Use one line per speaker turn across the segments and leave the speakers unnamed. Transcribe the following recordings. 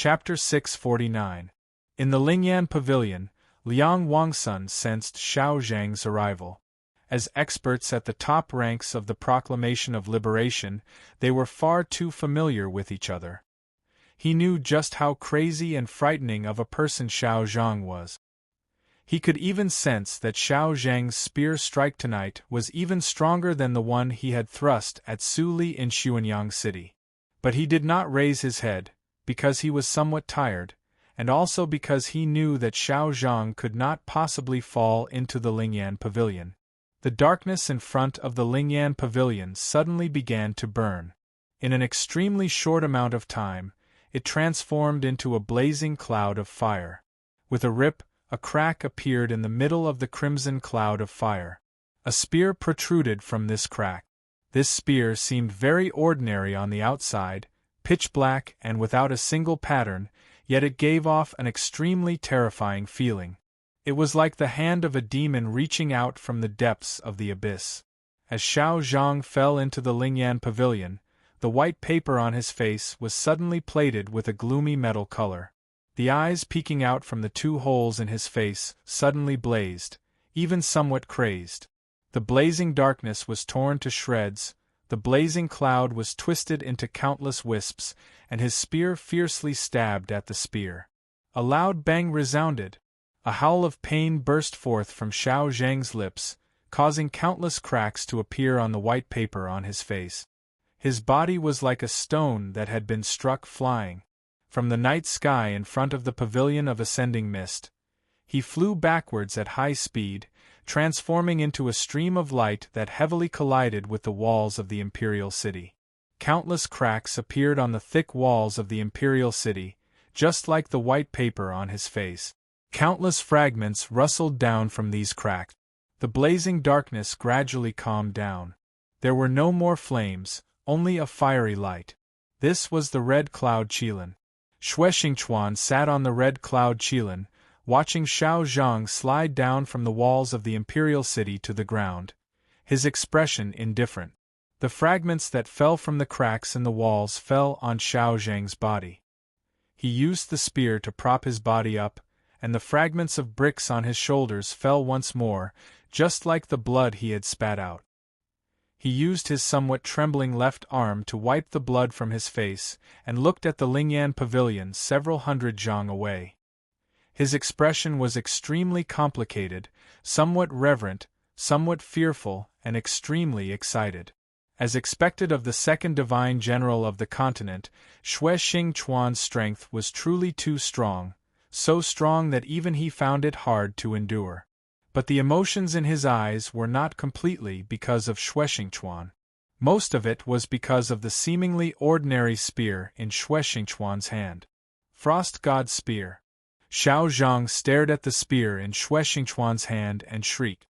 Chapter 649. In the Lingyan Pavilion, Liang Wangsun sensed Xiao Zhang's arrival. As experts at the top ranks of the Proclamation of Liberation, they were far too familiar with each other. He knew just how crazy and frightening of a person Xiao Zhang was. He could even sense that Xiao Zhang's spear strike tonight was even stronger than the one he had thrust at Su Li in Xuanyang City. But he did not raise his head, because he was somewhat tired, and also because he knew that Xiao Zhang could not possibly fall into the Lingyan Pavilion. The darkness in front of the Lingyan Pavilion suddenly began to burn. In an extremely short amount of time, it transformed into a blazing cloud of fire. With a rip, a crack appeared in the middle of the crimson cloud of fire. A spear protruded from this crack. This spear seemed very ordinary on the outside, pitch black and without a single pattern, yet it gave off an extremely terrifying feeling. It was like the hand of a demon reaching out from the depths of the abyss. As Xiao Zhang fell into the Lingyan Pavilion, the white paper on his face was suddenly plated with a gloomy metal color. The eyes peeking out from the two holes in his face suddenly blazed, even somewhat crazed. The blazing darkness was torn to shreds, the blazing cloud was twisted into countless wisps, and his spear fiercely stabbed at the spear. A loud bang resounded. A howl of pain burst forth from Xiao Zhang's lips, causing countless cracks to appear on the white paper on his face. His body was like a stone that had been struck flying. From the night sky in front of the pavilion of ascending mist, he flew backwards at high speed, transforming into a stream of light that heavily collided with the walls of the imperial city. Countless cracks appeared on the thick walls of the imperial city, just like the white paper on his face. Countless fragments rustled down from these cracks. The blazing darkness gradually calmed down. There were no more flames, only a fiery light. This was the Red Cloud Qilin. Xue Xingchuan sat on the Red Cloud Qilin, watching Xiao Zhang slide down from the walls of the imperial city to the ground, his expression indifferent. The fragments that fell from the cracks in the walls fell on Xiao Zhang's body. He used the spear to prop his body up, and the fragments of bricks on his shoulders fell once more, just like the blood he had spat out. He used his somewhat trembling left arm to wipe the blood from his face, and looked at the Lingyan Pavilion several hundred zhang away. His expression was extremely complicated, somewhat reverent, somewhat fearful, and extremely excited. As expected of the second divine general of the continent, Xue Xingchuan's strength was truly too strong, so strong that even he found it hard to endure. But the emotions in his eyes were not completely because of Xue Xingchuan. Most of it was because of the seemingly ordinary spear in Xue Xingchuan's hand. Frost God's Spear. Xiao Zhang stared at the spear in Xue Xingchuan's hand and shrieked.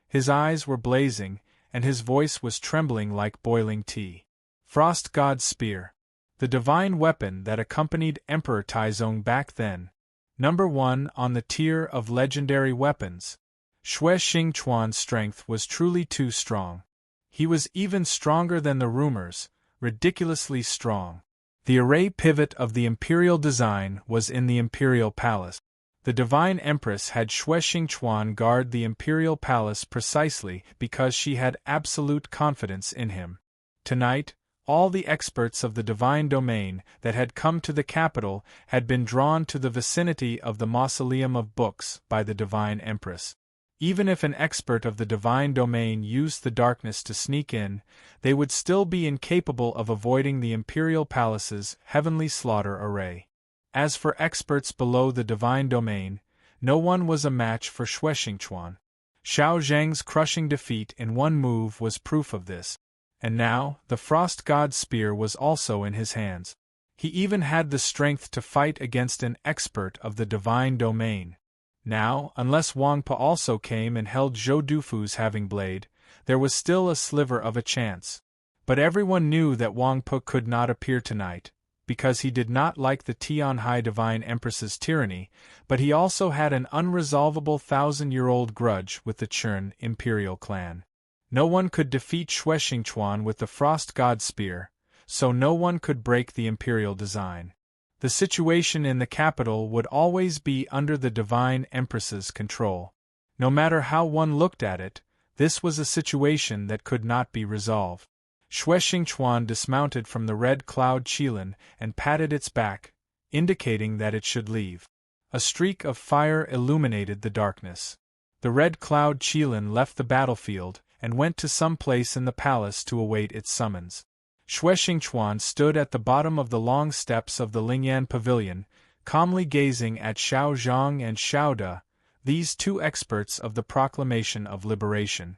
His eyes were blazing, and his voice was trembling like boiling tea. Frost God's Spear. The divine weapon that accompanied Emperor Taizong back then. Number 1 on the tier of legendary weapons. Xue Xingchuan's strength was truly too strong. He was even stronger than the rumors, ridiculously strong. The array pivot of the imperial design was in the imperial palace. The divine empress had Xue Xingchuan guard the imperial palace precisely because she had absolute confidence in him. Tonight, all the experts of the divine domain that had come to the capital had been drawn to the vicinity of the mausoleum of books by the divine empress. Even if an expert of the divine domain used the darkness to sneak in, they would still be incapable of avoiding the imperial palace's heavenly slaughter array. As for experts below the divine domain, no one was a match for Xue Xingchuan. Xiao Zhang's crushing defeat in one move was proof of this. And now, the Frost God's Spear was also in his hands. He even had the strength to fight against an expert of the divine domain. Now, unless Wang Po also came and held Zhou Dufu's having blade, there was still a sliver of a chance. But everyone knew that Wang Po could not appear tonight, because he did not like the Tianhai Divine Empress's tyranny, but he also had an unresolvable 1,000-year-old grudge with the Chern imperial clan. No one could defeat Xue Xingchuan with the Frost God's Spear, so no one could break the imperial design. The situation in the capital would always be under the Divine Empress's control. No matter how one looked at it, this was a situation that could not be resolved. Xue Xingchuan dismounted from the red cloud qilin and patted its back, indicating that it should leave. A streak of fire illuminated the darkness. The red cloud qilin left the battlefield and went to some place in the palace to await its summons. Xue Xingchuan stood at the bottom of the long steps of the Lingyan Pavilion, calmly gazing at Xiao Zhang and Xiao De, these two experts of the proclamation of liberation.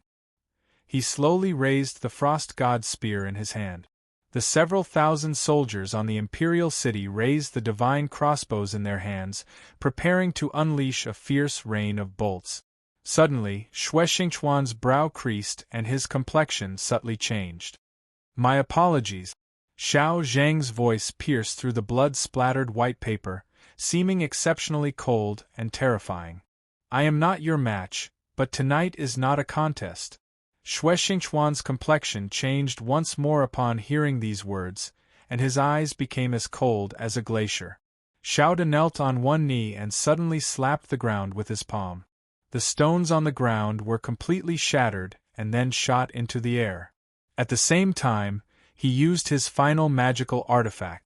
He slowly raised the frost god's spear in his hand. The several thousand soldiers on the imperial city raised the divine crossbows in their hands, preparing to unleash a fierce rain of bolts. Suddenly, Xue Xingchuan's brow creased and his complexion subtly changed. "My apologies." Xiao Zhang's voice pierced through the blood-splattered white paper, seeming exceptionally cold and terrifying. "I am not your match, but tonight is not a contest." Xue Xingchuan's complexion changed once more upon hearing these words, and his eyes became as cold as a glacier. Xiao De knelt on one knee and suddenly slapped the ground with his palm. The stones on the ground were completely shattered and then shot into the air. At the same time, he used his final magical artifact.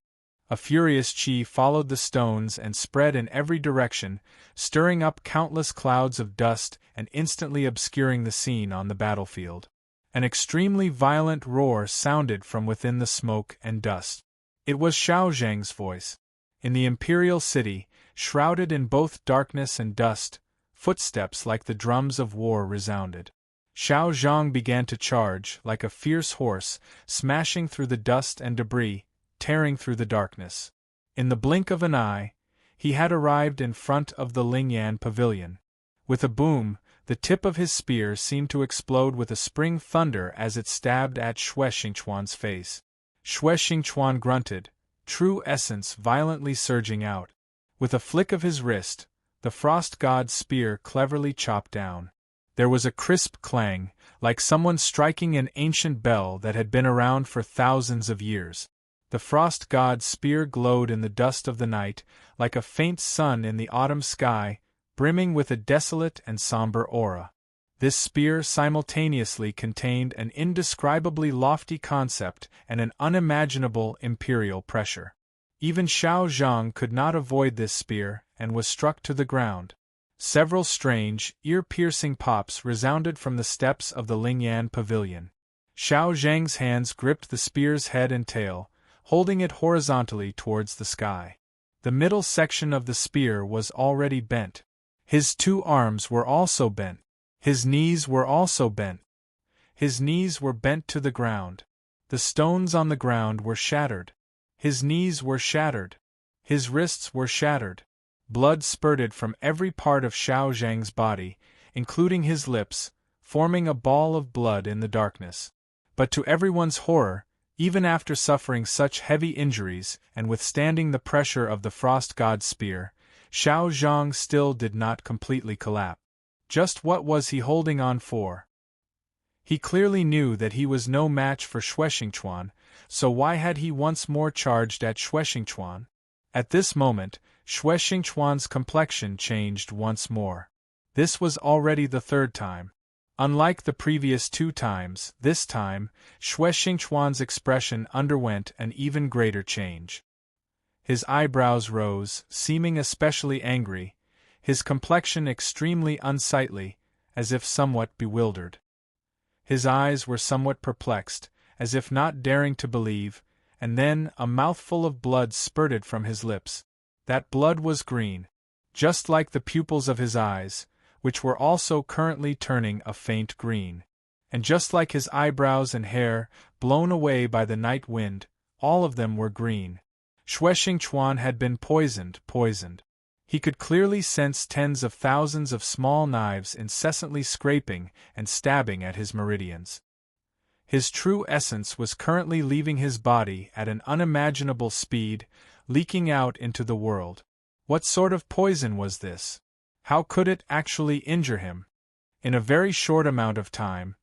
A furious qi followed the stones and spread in every direction, stirring up countless clouds of dust and instantly obscuring the scene on the battlefield. An extremely violent roar sounded from within the smoke and dust. It was Xiao Zhang's voice. In the imperial city, shrouded in both darkness and dust, footsteps like the drums of war resounded. Xiao Zhang began to charge like a fierce horse, smashing through the dust and debris, tearing through the darkness. In the blink of an eye, he had arrived in front of the Lingyan Pavilion. With a boom, the tip of his spear seemed to explode with a spring thunder as it stabbed at Xue Xingchuan's face. Xue Xingchuan grunted, true essence violently surging out. With a flick of his wrist, the frost god's spear cleverly chopped down. There was a crisp clang, like someone striking an ancient bell that had been around for thousands of years. The frost god's spear glowed in the dust of the night, like a faint sun in the autumn sky, brimming with a desolate and somber aura. This spear simultaneously contained an indescribably lofty concept and an unimaginable imperial pressure. Even Xiao Zhang could not avoid this spear, and was struck to the ground. Several strange, ear-piercing pops resounded from the steps of the Lingyan Pavilion. Xiao Zhang's hands gripped the spear's head and tail, holding it horizontally towards the sky. The middle section of the spear was already bent. His two arms were also bent. His knees were also bent. His knees were bent to the ground. The stones on the ground were shattered. His knees were shattered. His wrists were shattered. Blood spurted from every part of Xiao Zhang's body, including his lips, forming a ball of blood in the darkness. But to everyone's horror, even after suffering such heavy injuries and withstanding the pressure of the frost god's spear, Xiao Zhang still did not completely collapse. Just what was he holding on for? He clearly knew that he was no match for Xue Xingchuan, so why had he once more charged at Xue Xingchuan? At this moment, Xue Xingchuan's complexion changed once more. This was already the third time. Unlike the previous two times, this time, Xue Xingchuan's expression underwent an even greater change. His eyebrows rose, seeming especially angry, his complexion extremely unsightly, as if somewhat bewildered. His eyes were somewhat perplexed, as if not daring to believe, and then a mouthful of blood spurted from his lips. That blood was green, just like the pupils of his eyes, which were also currently turning a faint green. And just like his eyebrows and hair, blown away by the night wind, all of them were green. Xue Xingchuan had been poisoned. He could clearly sense tens of thousands of small knives incessantly scraping and stabbing at his meridians. His true essence was currently leaving his body at an unimaginable speed, leaking out into the world. What sort of poison was this? How could it actually injure him? In a very short amount of time,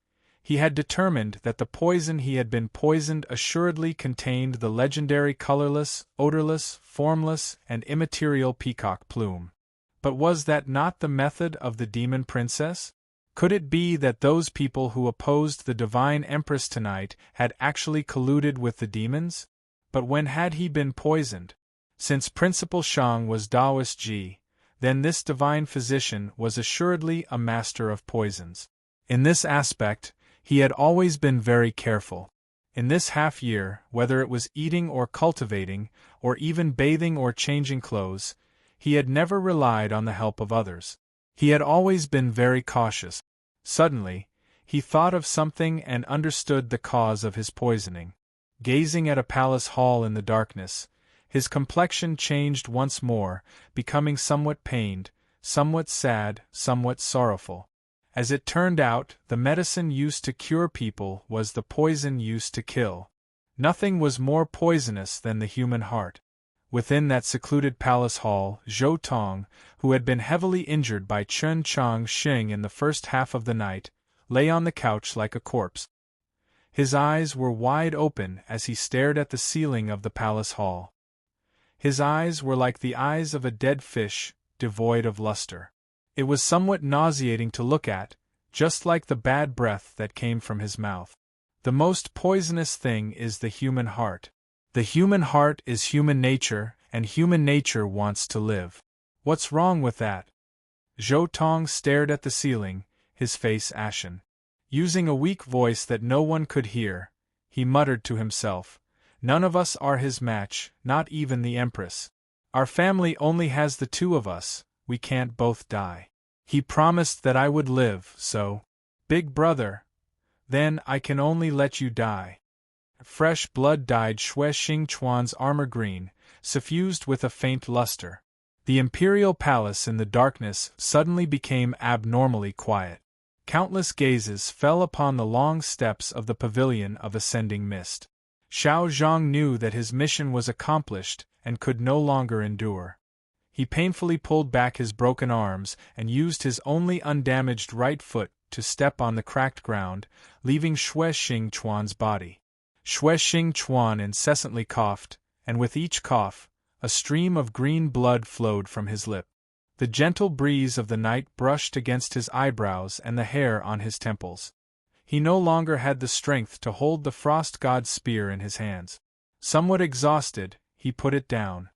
He had determined that the poison he had been poisoned assuredly contained the legendary colorless, odorless, formless, and immaterial peacock plume. But was that not the method of the demon princess? Could it be that those people who opposed the divine empress tonight had actually colluded with the demons? But when had he been poisoned? Since Principal Shang was Taoist Ji, then this divine physician was assuredly a master of poisons. In this aspect, he had always been very careful. In this half-year, whether it was eating or cultivating, or even bathing or changing clothes, he had never relied on the help of others. He had always been very cautious. Suddenly, he thought of something and understood the cause of his poisoning. Gazing at a palace hall in the darkness, his complexion changed once more, becoming somewhat pained, somewhat sad, somewhat sorrowful. As it turned out, the medicine used to cure people was the poison used to kill. Nothing was more poisonous than the human heart. Within that secluded palace hall, Zhou Tong, who had been heavily injured by Chen Chang Xing in the first half of the night, lay on the couch like a corpse. His eyes were wide open as he stared at the ceiling of the palace hall. His eyes were like the eyes of a dead fish, devoid of luster. It was somewhat nauseating to look at, just like the bad breath that came from his mouth. The most poisonous thing is the human heart. The human heart is human nature, and human nature wants to live. What's wrong with that? Zhou Tong stared at the ceiling, his face ashen. Using a weak voice that no one could hear, he muttered to himself, "None of us are his match, not even the Empress. Our family only has the two of us, we can't both die. He promised that I would live, so, big brother, then I can only let you die." Fresh blood dyed Xue Xingchuan's armor green, suffused with a faint luster. The imperial palace in the darkness suddenly became abnormally quiet. Countless gazes fell upon the long steps of the pavilion of ascending mist. Xiao Zhang knew that his mission was accomplished and could no longer endure. He painfully pulled back his broken arms and used his only undamaged right foot to step on the cracked ground, leaving Xue Xingchuan's body. Xue Xingchuan incessantly coughed, and with each cough, a stream of green blood flowed from his lip. The gentle breeze of the night brushed against his eyebrows and the hair on his temples. He no longer had the strength to hold the frost god's spear in his hands. Somewhat exhausted, he put it down.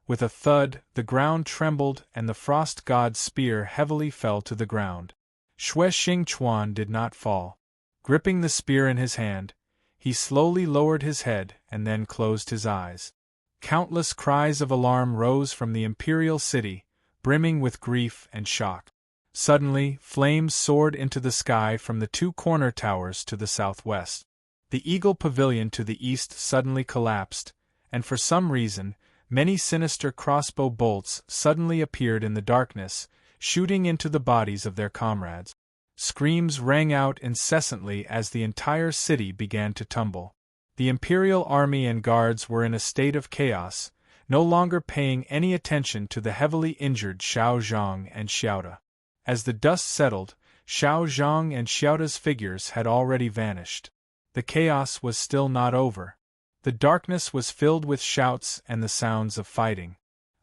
With a thud, the ground trembled and the frost god's spear heavily fell to the ground. Xue Xingchuan did not fall. Gripping the spear in his hand, he slowly lowered his head and then closed his eyes. Countless cries of alarm rose from the imperial city, brimming with grief and shock. Suddenly, flames soared into the sky from the two corner towers to the southwest. The Eagle Pavilion to the east suddenly collapsed, and for some reason, many sinister crossbow bolts suddenly appeared in the darkness, shooting into the bodies of their comrades. Screams rang out incessantly as the entire city began to tumble. The imperial army and guards were in a state of chaos, no longer paying any attention to the heavily injured Xiao Zhang and Xiaoda. As the dust settled, Xiao Zhang and Xiaoda's figures had already vanished. The chaos was still not over. The darkness was filled with shouts and the sounds of fighting.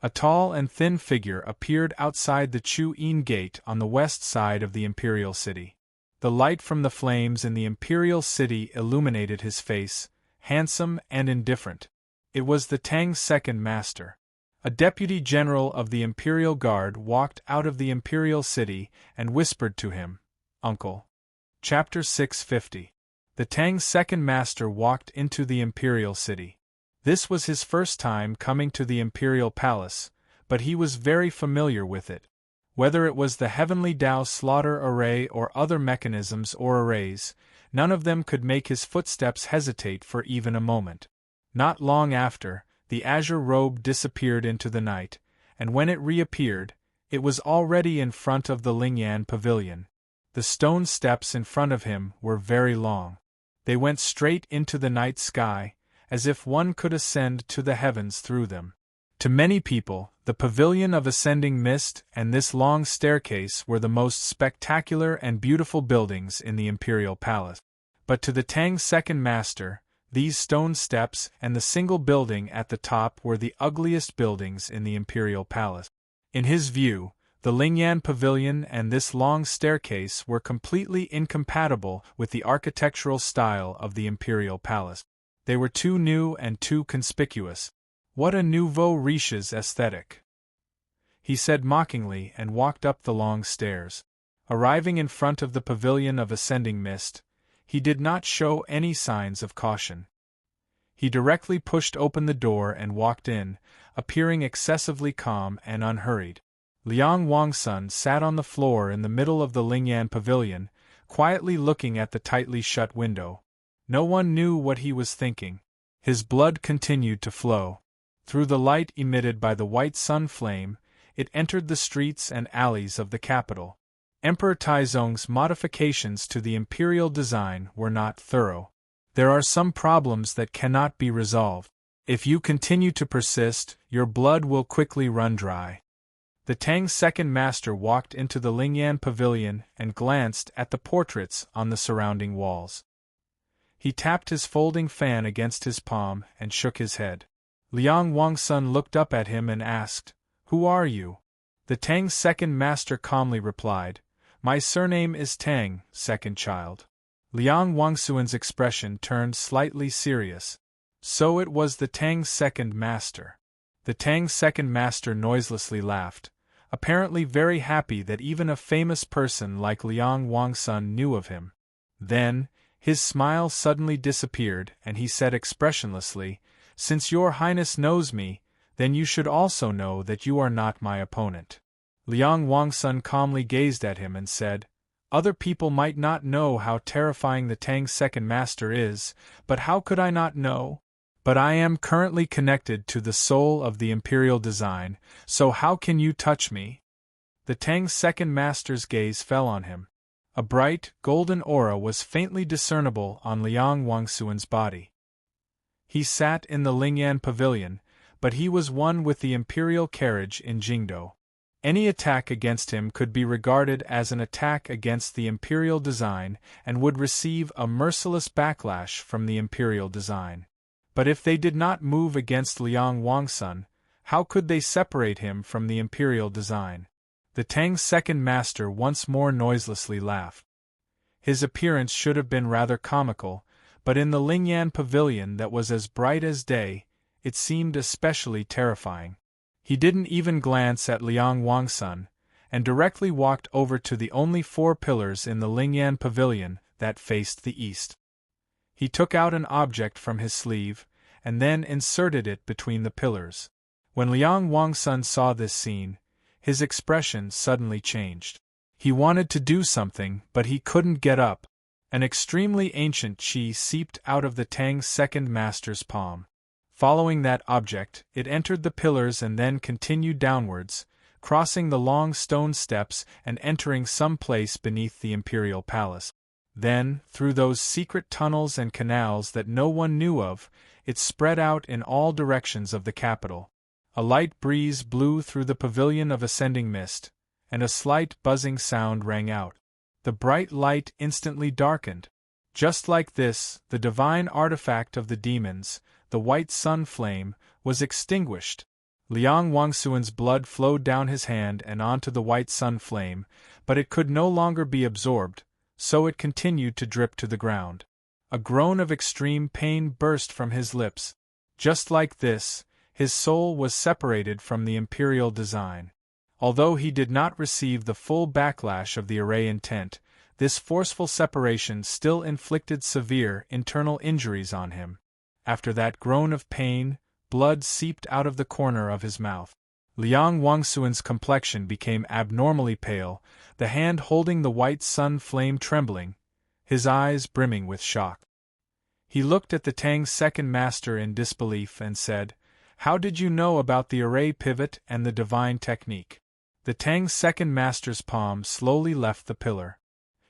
A tall and thin figure appeared outside the Chu Yin Gate on the west side of the imperial city. The light from the flames in the imperial city illuminated his face, handsome and indifferent. It was the Tang's second master. A deputy general of the imperial guard walked out of the imperial city and whispered to him, "Uncle." Chapter 650. The Tang's second master walked into the imperial city. This was his first time coming to the imperial palace, but he was very familiar with it. Whether it was the heavenly Tao slaughter array or other mechanisms or arrays, none of them could make his footsteps hesitate for even a moment. Not long after, the azure robe disappeared into the night, and when it reappeared, it was already in front of the Lingyan pavilion. The stone steps in front of him were very long. They went straight into the night sky, as if one could ascend to the heavens through them. To many people, the pavilion of ascending mist and this long staircase were the most spectacular and beautiful buildings in the imperial palace. But to the Tang's second master, these stone steps and the single building at the top were the ugliest buildings in the imperial palace. In his view, the Lingyan Pavilion and this long staircase were completely incompatible with the architectural style of the imperial palace. They were too new and too conspicuous. What a nouveau riche's aesthetic! He said mockingly and walked up the long stairs. Arriving in front of the pavilion of ascending mist, he did not show any signs of caution. He directly pushed open the door and walked in, appearing excessively calm and unhurried. Liang Wangsun sat on the floor in the middle of the Lingyan Pavilion, quietly looking at the tightly shut window. No one knew what he was thinking. His blood continued to flow. Through the light emitted by the white sun flame, it entered the streets and alleys of the capital. Emperor Taizong's modifications to the imperial design were not thorough. There are some problems that cannot be resolved. If you continue to persist, your blood will quickly run dry. The Tang's second master walked into the Lingyan Pavilion and glanced at the portraits on the surrounding walls. He tapped his folding fan against his palm and shook his head. Liang Wangsun looked up at him and asked, "Who are you?" The Tang's second master calmly replied, "My surname is Tang, second child." Liang Wangsun's expression turned slightly serious. So it was the Tang's second master. The Tang's second master noiselessly laughed, apparently very happy that even a famous person like Liang Wangsun knew of him. Then, his smile suddenly disappeared and he said expressionlessly, "Since your highness knows me, then you should also know that you are not my opponent." Liang Wangsun calmly gazed at him and said, "Other people might not know how terrifying the Tang's second master is, but how could I not know? But I am currently connected to the soul of the imperial design, so how can you touch me?" The Tang's second master's gaze fell on him. A bright, golden aura was faintly discernible on Liang Wangsun's body. He sat in the Lingyan Pavilion, but he was one with the imperial carriage in Jingdo. Any attack against him could be regarded as an attack against the imperial design and would receive a merciless backlash from the imperial design. But if they did not move against Liang Wangsun, how could they separate him from the imperial design? The Tang's second master once more noiselessly laughed. His appearance should have been rather comical, but in the Lingyan Pavilion that was as bright as day, it seemed especially terrifying. He didn't even glance at Liang Wangsun, and directly walked over to the only 4 pillars in the Lingyan Pavilion that faced the east. He took out an object from his sleeve, and then inserted it between the pillars. When Liang Wangsun saw this scene, his expression suddenly changed. He wanted to do something, but he couldn't get up. An extremely ancient qi seeped out of the Tang's second master's palm. Following that object, it entered the pillars and then continued downwards, crossing the long stone steps and entering some place beneath the imperial palace. Then, through those secret tunnels and canals that no one knew of, it spread out in all directions of the capital. A light breeze blew through the pavilion of ascending mist, and a slight buzzing sound rang out. The bright light instantly darkened. Just like this, the divine artifact of the demons, the white sun flame, was extinguished. Liang Wangsun's blood flowed down his hand and onto the white sun flame, but it could no longer be absorbed, so it continued to drip to the ground. A groan of extreme pain burst from his lips. Just like this, his soul was separated from the imperial design. Although he did not receive the full backlash of the array intent, this forceful separation still inflicted severe internal injuries on him. After that groan of pain, blood seeped out of the corner of his mouth. Liang Wangsun's complexion became abnormally pale, the hand holding the white sun flame trembling, his eyes brimming with shock. He looked at the Tang's second master in disbelief and said, "How did you know about the array pivot and the divine technique?" The Tang's second master's palm slowly left the pillar.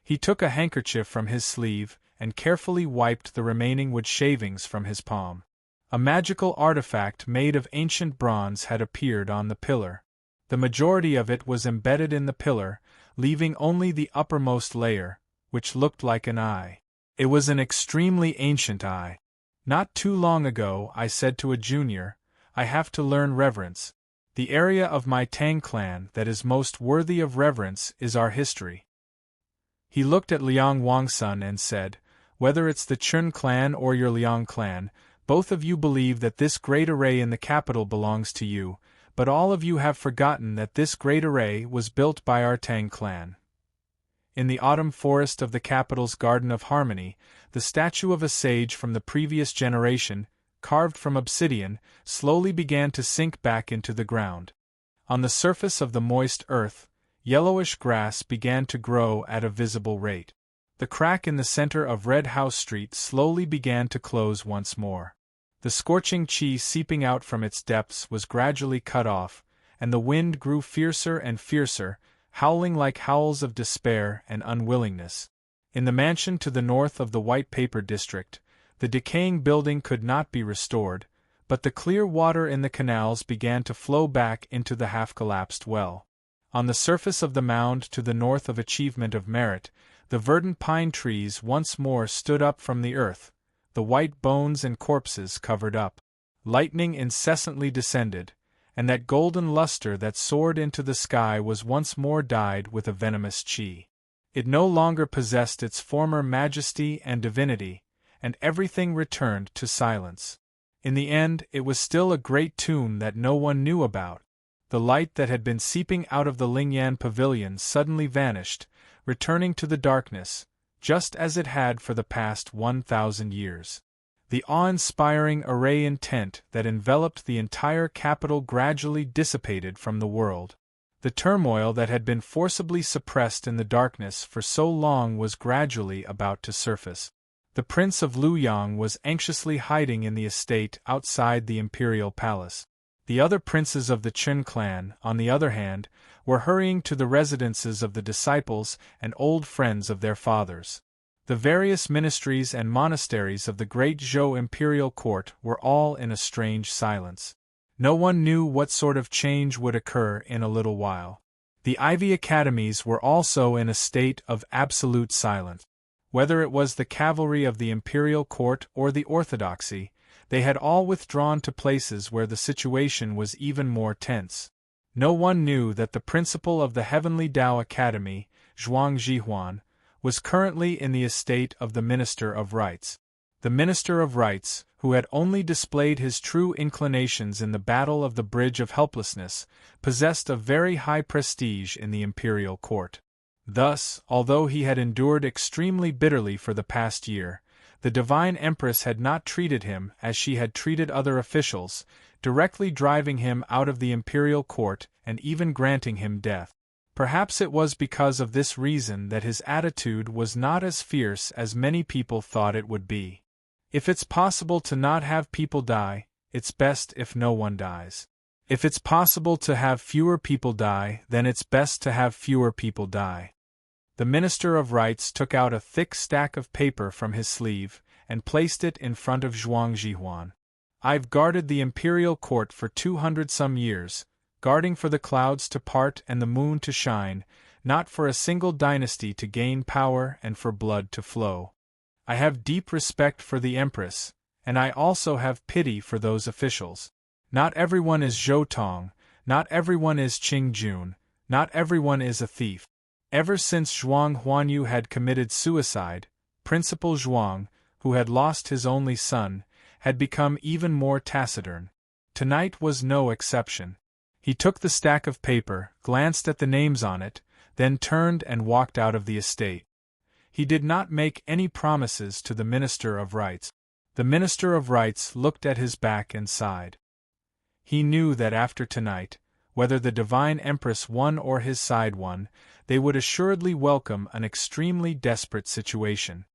He took a handkerchief from his sleeve and carefully wiped the remaining wood shavings from his palm. A magical artifact made of ancient bronze had appeared on the pillar. The majority of it was embedded in the pillar, leaving only the uppermost layer, which looked like an eye. It was an extremely ancient eye. Not too long ago I said to a junior, I have to learn reverence. The area of my Tang clan that is most worthy of reverence is our history. He looked at Liang Wangsun and said, whether it's the Chun clan or your Liang clan, both of you believe that this great array in the capital belongs to you, but all of you have forgotten that this great array was built by our Tang clan. In the autumn forest of the capital's Garden of Harmony, the statue of a sage from the previous generation, carved from obsidian, slowly began to sink back into the ground. On the surface of the moist earth, yellowish grass began to grow at a visible rate. The crack in the center of Red House Street slowly began to close once more. The scorching chi seeping out from its depths was gradually cut off, and the wind grew fiercer and fiercer, howling like howls of despair and unwillingness. In the mansion to the north of the White Paper District, the decaying building could not be restored, but the clear water in the canals began to flow back into the half-collapsed well. On the surface of the mound to the north of Achievement of Merit, the verdant pine trees once more stood up from the earth, the white bones and corpses covered up. Lightning incessantly descended, and that golden luster that soared into the sky was once more dyed with a venomous chi. It no longer possessed its former majesty and divinity, and everything returned to silence. In the end, it was still a great tune that no one knew about. The light that had been seeping out of the Lingyan pavilion suddenly vanished, returning to the darkness, just as it had for the past 1,000 years. The awe-inspiring array intent that enveloped the entire capital gradually dissipated from the world. The turmoil that had been forcibly suppressed in the darkness for so long was gradually about to surface. The Prince of Luoyang was anxiously hiding in the estate outside the imperial palace. The other princes of the Chun clan, on the other hand, were hurrying to the residences of the disciples and old friends of their fathers. The various ministries and monasteries of the great Zhou imperial court were all in a strange silence. No one knew what sort of change would occur in a little while. The Ivy Academies were also in a state of absolute silence. Whether it was the cavalry of the imperial court or the orthodoxy, they had all withdrawn to places where the situation was even more tense. No one knew that the principal of the Heavenly Tao Academy, Zhuang Jihuan, was currently in the estate of the Minister of Rites. The Minister of Rites, who had only displayed his true inclinations in the Battle of the Bridge of Helplessness, possessed a very high prestige in the imperial court. Thus, although he had endured extremely bitterly for the past year, the Divine Empress had not treated him as she had treated other officials, directly driving him out of the imperial court and even granting him death. Perhaps it was because of this reason that his attitude was not as fierce as many people thought it would be. If it's possible to not have people die, it's best if no one dies. If it's possible to have fewer people die, then it's best to have fewer people die. The Minister of Rites took out a thick stack of paper from his sleeve and placed it in front of Zhuang Jihuan. I've guarded the imperial court for 200-some years, guarding for the clouds to part and the moon to shine, not for a single dynasty to gain power and for blood to flow. I have deep respect for the Empress, and I also have pity for those officials. Not everyone is Zhou Tong, not everyone is Qing Jun, not everyone is a thief. Ever since Zhuang Huanyu had committed suicide, Principal Zhuang, who had lost his only son, had become even more taciturn. Tonight was no exception. He took the stack of paper, glanced at the names on it, then turned and walked out of the estate. He did not make any promises to the Minister of Rites. The Minister of Rites looked at his back and sighed. He knew that after tonight, whether the Divine Empress won or his side won, they would assuredly welcome an extremely desperate situation.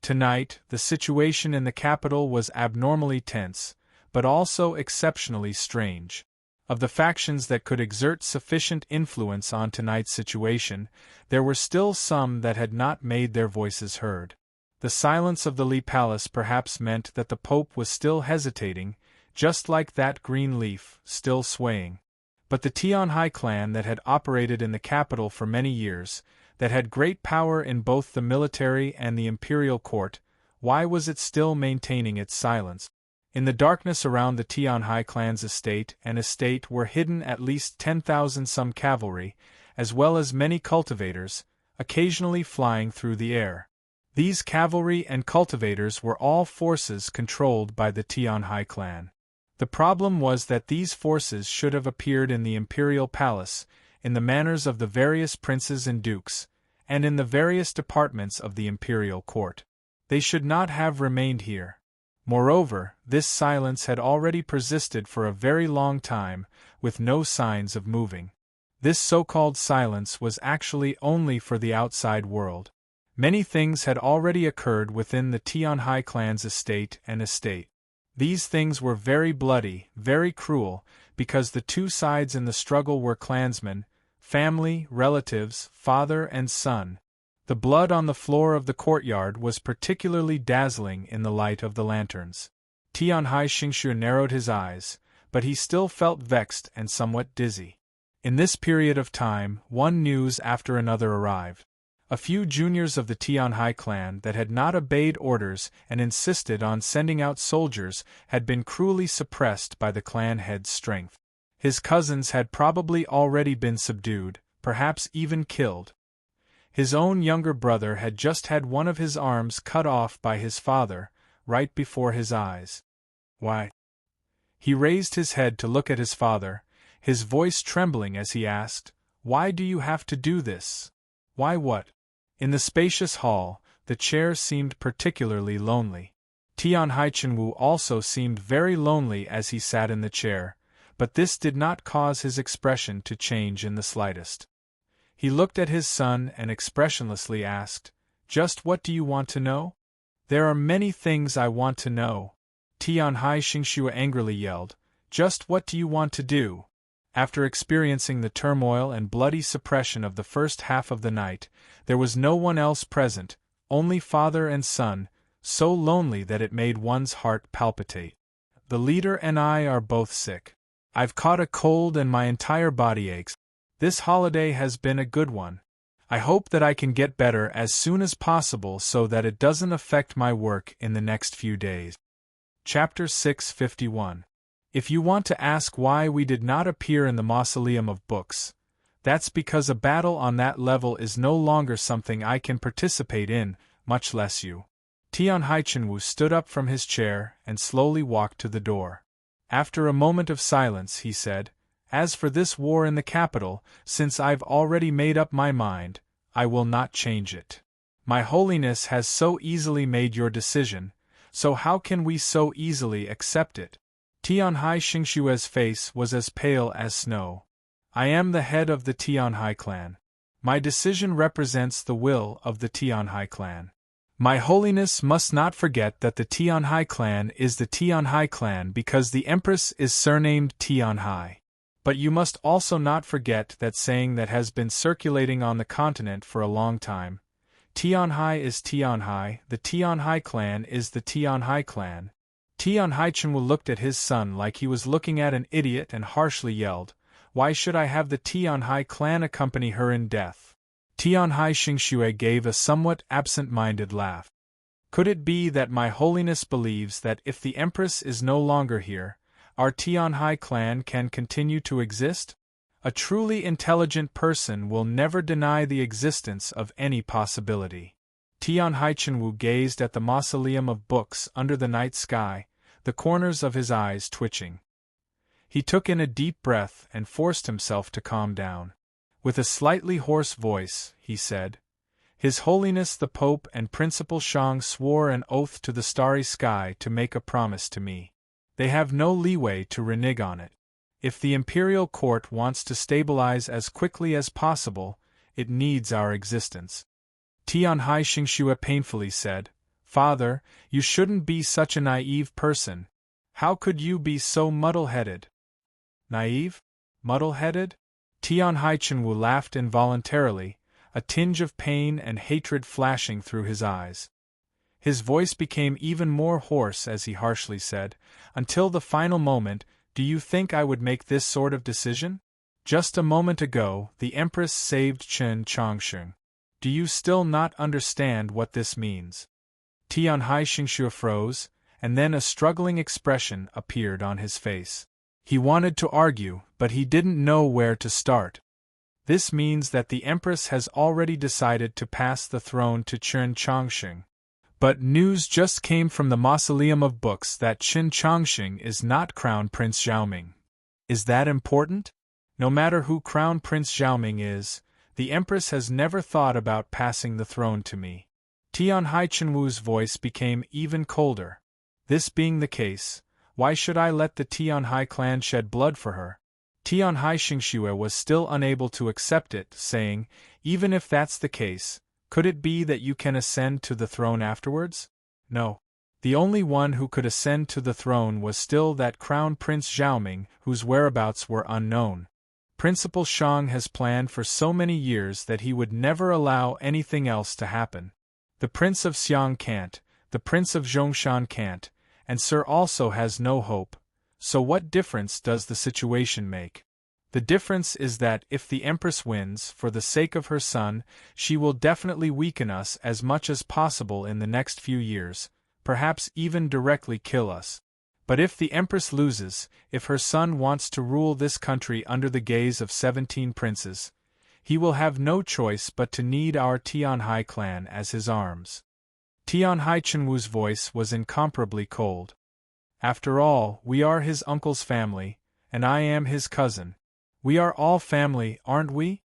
Tonight, the situation in the capital was abnormally tense, but also exceptionally strange. Of the factions that could exert sufficient influence on tonight's situation, there were still some that had not made their voices heard. The silence of the Li Palace perhaps meant that the Pope was still hesitating, just like that green leaf, still swaying. But the Tianhai clan that had operated in the capital for many years, that had great power in both the military and the imperial court, Why was it still maintaining its silence? In the darkness around the Tianhai clan's estate were hidden at least 10,000 some cavalry, as well as many cultivators, occasionally flying through the air. These cavalry and cultivators were all forces controlled by the Tianhai clan. The problem was that these forces should have appeared in the imperial palace, in the manors of the various princes and dukes, and in the various departments of the imperial court. They should not have remained here. Moreover, this silence had already persisted for a very long time, with no signs of moving. This so-called silence was actually only for the outside world. Many things had already occurred within the Tianhai clan's estate. These things were very bloody, very cruel, because the two sides in the struggle were clansmen, family, relatives, father and son. The blood on the floor of the courtyard was particularly dazzling in the light of the lanterns. Tianhai Xingshu narrowed his eyes, but he still felt vexed and somewhat dizzy. In this period of time, one news after another arrived. A few juniors of the Tianhai clan that had not obeyed orders and insisted on sending out soldiers had been cruelly suppressed by the clan head's strength. His cousins had probably already been subdued, perhaps even killed. His own younger brother had just had one of his arms cut off by his father, right before his eyes. Why? He raised his head to look at his father, his voice trembling as he asked, "Why do you have to do this? Why what?" In the spacious hall, the chair seemed particularly lonely. Tianhai Chenwu also seemed very lonely as he sat in the chair, but this did not cause his expression to change in the slightest. He looked at his son and expressionlessly asked, "Just what do you want to know?" "There are many things I want to know," Tianhai Xingshu angrily yelled. "Just what do you want to do?" After experiencing the turmoil and bloody suppression of the first half of the night, there was no one else present, only father and son, so lonely that it made one's heart palpitate. "The leader and I are both sick. I've caught a cold and my entire body aches. This holiday has been a good one. I hope that I can get better as soon as possible so that it doesn't affect my work in the next few days." Chapter 651. If you want to ask why we did not appear in the Mausoleum of Books, that's because a battle on that level is no longer something I can participate in, much less you. Tianhai Chenwu stood up from his chair and slowly walked to the door. After a moment of silence, he said, "As for this war in the capital, since I've already made up my mind, I will not change it. My Holiness has so easily made your decision, so how can we so easily accept it?" Tianhai Xingshue's face was as pale as snow. "I am the head of the Tianhai clan. My decision represents the will of the Tianhai clan. My Holiness must not forget that the Tianhai clan is the Tianhai clan because the Empress is surnamed Tianhai. But you must also not forget that saying that has been circulating on the continent for a long time. Tianhai is Tianhai, the Tianhai clan is the Tianhai clan." Tianhai Chenwu looked at his son like he was looking at an idiot and harshly yelled, "Why should I have the Tianhai clan accompany her in death?" Tianhai Xingxue gave a somewhat absent-minded laugh. "Could it be that my Holiness believes that if the Empress is no longer here, our Tianhai clan can continue to exist? A truly intelligent person will never deny the existence of any possibility." Tianhai Chenwu gazed at the Mausoleum of Books under the night sky, the corners of his eyes twitching. He took in a deep breath and forced himself to calm down. With a slightly hoarse voice, he said, "His Holiness the Pope and Principal Shang swore an oath to the starry sky to make a promise to me. They have no leeway to renege on it. If the imperial court wants to stabilize as quickly as possible, it needs our existence." Tianhai Xingxue painfully said, "Father, you shouldn't be such a naive person. How could you be so muddle-headed?" "Naive? Muddle-headed?" Tianhai Chenwu laughed involuntarily, a tinge of pain and hatred flashing through his eyes. His voice became even more hoarse as he harshly said, "Until the final moment, do you think I would make this sort of decision? Just a moment ago, the Empress saved Chen Changsheng. Do you still not understand what this means?" Tianhai Xingxue froze, and then a struggling expression appeared on his face. He wanted to argue, but he didn't know where to start. This means that the Empress has already decided to pass the throne to Chen Chongqing. But news just came from the Mausoleum of Books that Chen Chongqing is not Crown Prince Xiaoming. Is that important? No matter who Crown Prince Xiaoming is, the Empress has never thought about passing the throne to me. Tianhai Chenwu's voice became even colder. This being the case, why should I let the Tianhai clan shed blood for her? Tianhai Xingxue was still unable to accept it, saying, even if that's the case, could it be that you can ascend to the throne afterwards? No. The only one who could ascend to the throne was still that Crown Prince Xiaoming, whose whereabouts were unknown. Principal Shang has planned for so many years that he would never allow anything else to happen. The Prince of Xiang can't, the Prince of Zhongshan can't, and Sir also has no hope. So what difference does the situation make? The difference is that if the Empress wins, for the sake of her son, she will definitely weaken us as much as possible in the next few years, perhaps even directly kill us. But if the Empress loses, if her son wants to rule this country under the gaze of 17 princes, he will have no choice but to need our Tianhai clan as his arms. Tianhai Chenwu's voice was incomparably cold. After all, we are his uncle's family, and I am his cousin. We are all family, aren't we?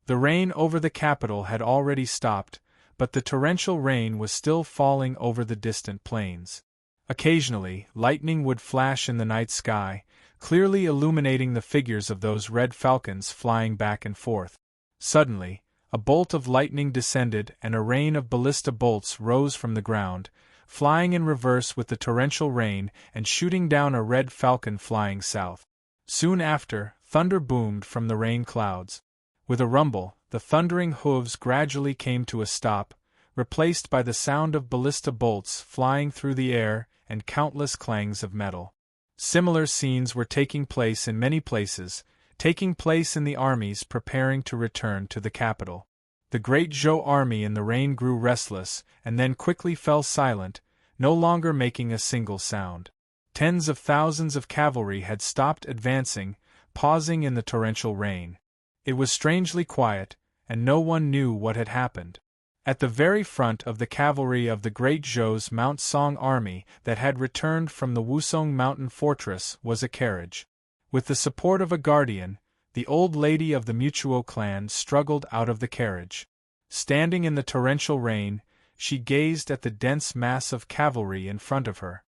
The rain over the capital had already stopped, but the torrential rain was still falling over the distant plains. Occasionally, lightning would flash in the night sky, clearly illuminating the figures of those red falcons flying back and forth. Suddenly, a bolt of lightning descended and a rain of ballista bolts rose from the ground, flying in reverse with the torrential rain and shooting down a red falcon flying south. Soon after, thunder boomed from the rain clouds. With a rumble, the thundering hooves gradually came to a stop, replaced by the sound of ballista bolts flying through the air and countless clangs of metal. Similar scenes were taking place in many places, taking place in the armies preparing to return to the capital. The great Zhou army in the rain grew restless and then quickly fell silent, no longer making a single sound. Tens of thousands of cavalry had stopped advancing, pausing in the torrential rain. It was strangely quiet, and no one knew what had happened. At the very front of the cavalry of the great Zhou's Mount Song army that had returned from the Wusong mountain fortress was a carriage. With the support of a guardian, the old lady of the Mutuo clan struggled out of the carriage. Standing in the torrential rain, she gazed at the dense mass of cavalry in front of her.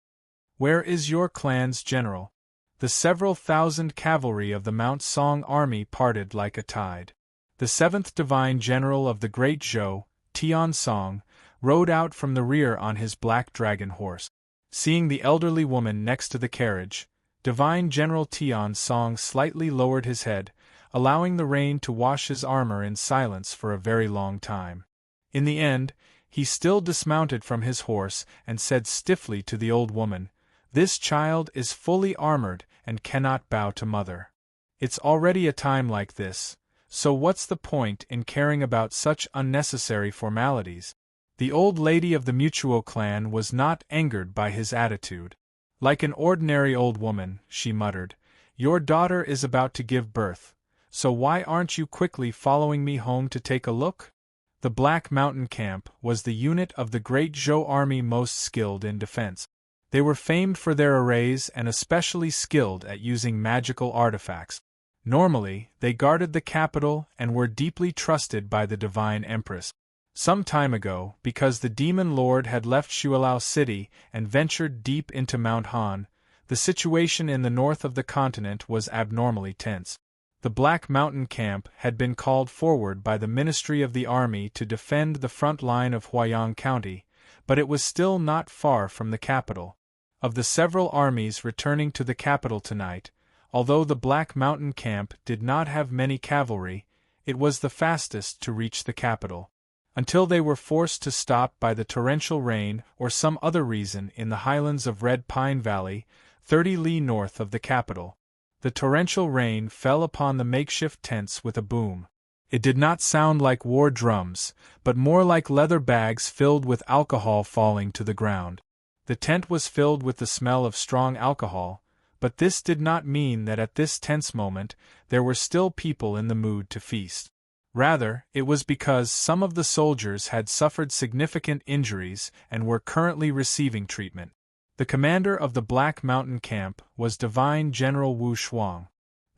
"Where is your clan's general?" The several thousand cavalry of the Mount Song army parted like a tide. The 7th Divine General of the Great Zhou, Tian Song, rode out from the rear on his black dragon horse. Seeing the elderly woman next to the carriage, Divine General Tian Song slightly lowered his head, allowing the rain to wash his armor in silence for a very long time. In the end, he still dismounted from his horse and said stiffly to the old woman, "This child is fully armored and cannot bow to mother. It's already a time like this, so what's the point in caring about such unnecessary formalities?" The old lady of the Mutuo clan was not angered by his attitude. "Like an ordinary old woman," she muttered, "your daughter is about to give birth, so why aren't you quickly following me home to take a look?" The Black Mountain Camp was the unit of the great Zhou army most skilled in defense. They were famed for their arrays and especially skilled at using magical artifacts. Normally, they guarded the capital and were deeply trusted by the Divine Empress. Some time ago, because the Demon Lord had left Xuelao City and ventured deep into Mount Han, the situation in the north of the continent was abnormally tense. The Black Mountain Camp had been called forward by the Ministry of the Army to defend the front line of Huayang County, but it was still not far from the capital. Of the several armies returning to the capital tonight, although the Black Mountain Camp did not have many cavalry, it was the fastest to reach the capital. Until they were forced to stop by the torrential rain or some other reason in the highlands of Red Pine Valley, 30 li north of the capital. The torrential rain fell upon the makeshift tents with a boom. It did not sound like war drums, but more like leather bags filled with alcohol falling to the ground. The tent was filled with the smell of strong alcohol, but this did not mean that at this tense moment there were still people in the mood to feast. Rather, it was because some of the soldiers had suffered significant injuries and were currently receiving treatment. The commander of the Black Mountain camp was Divine General Wu Shuang.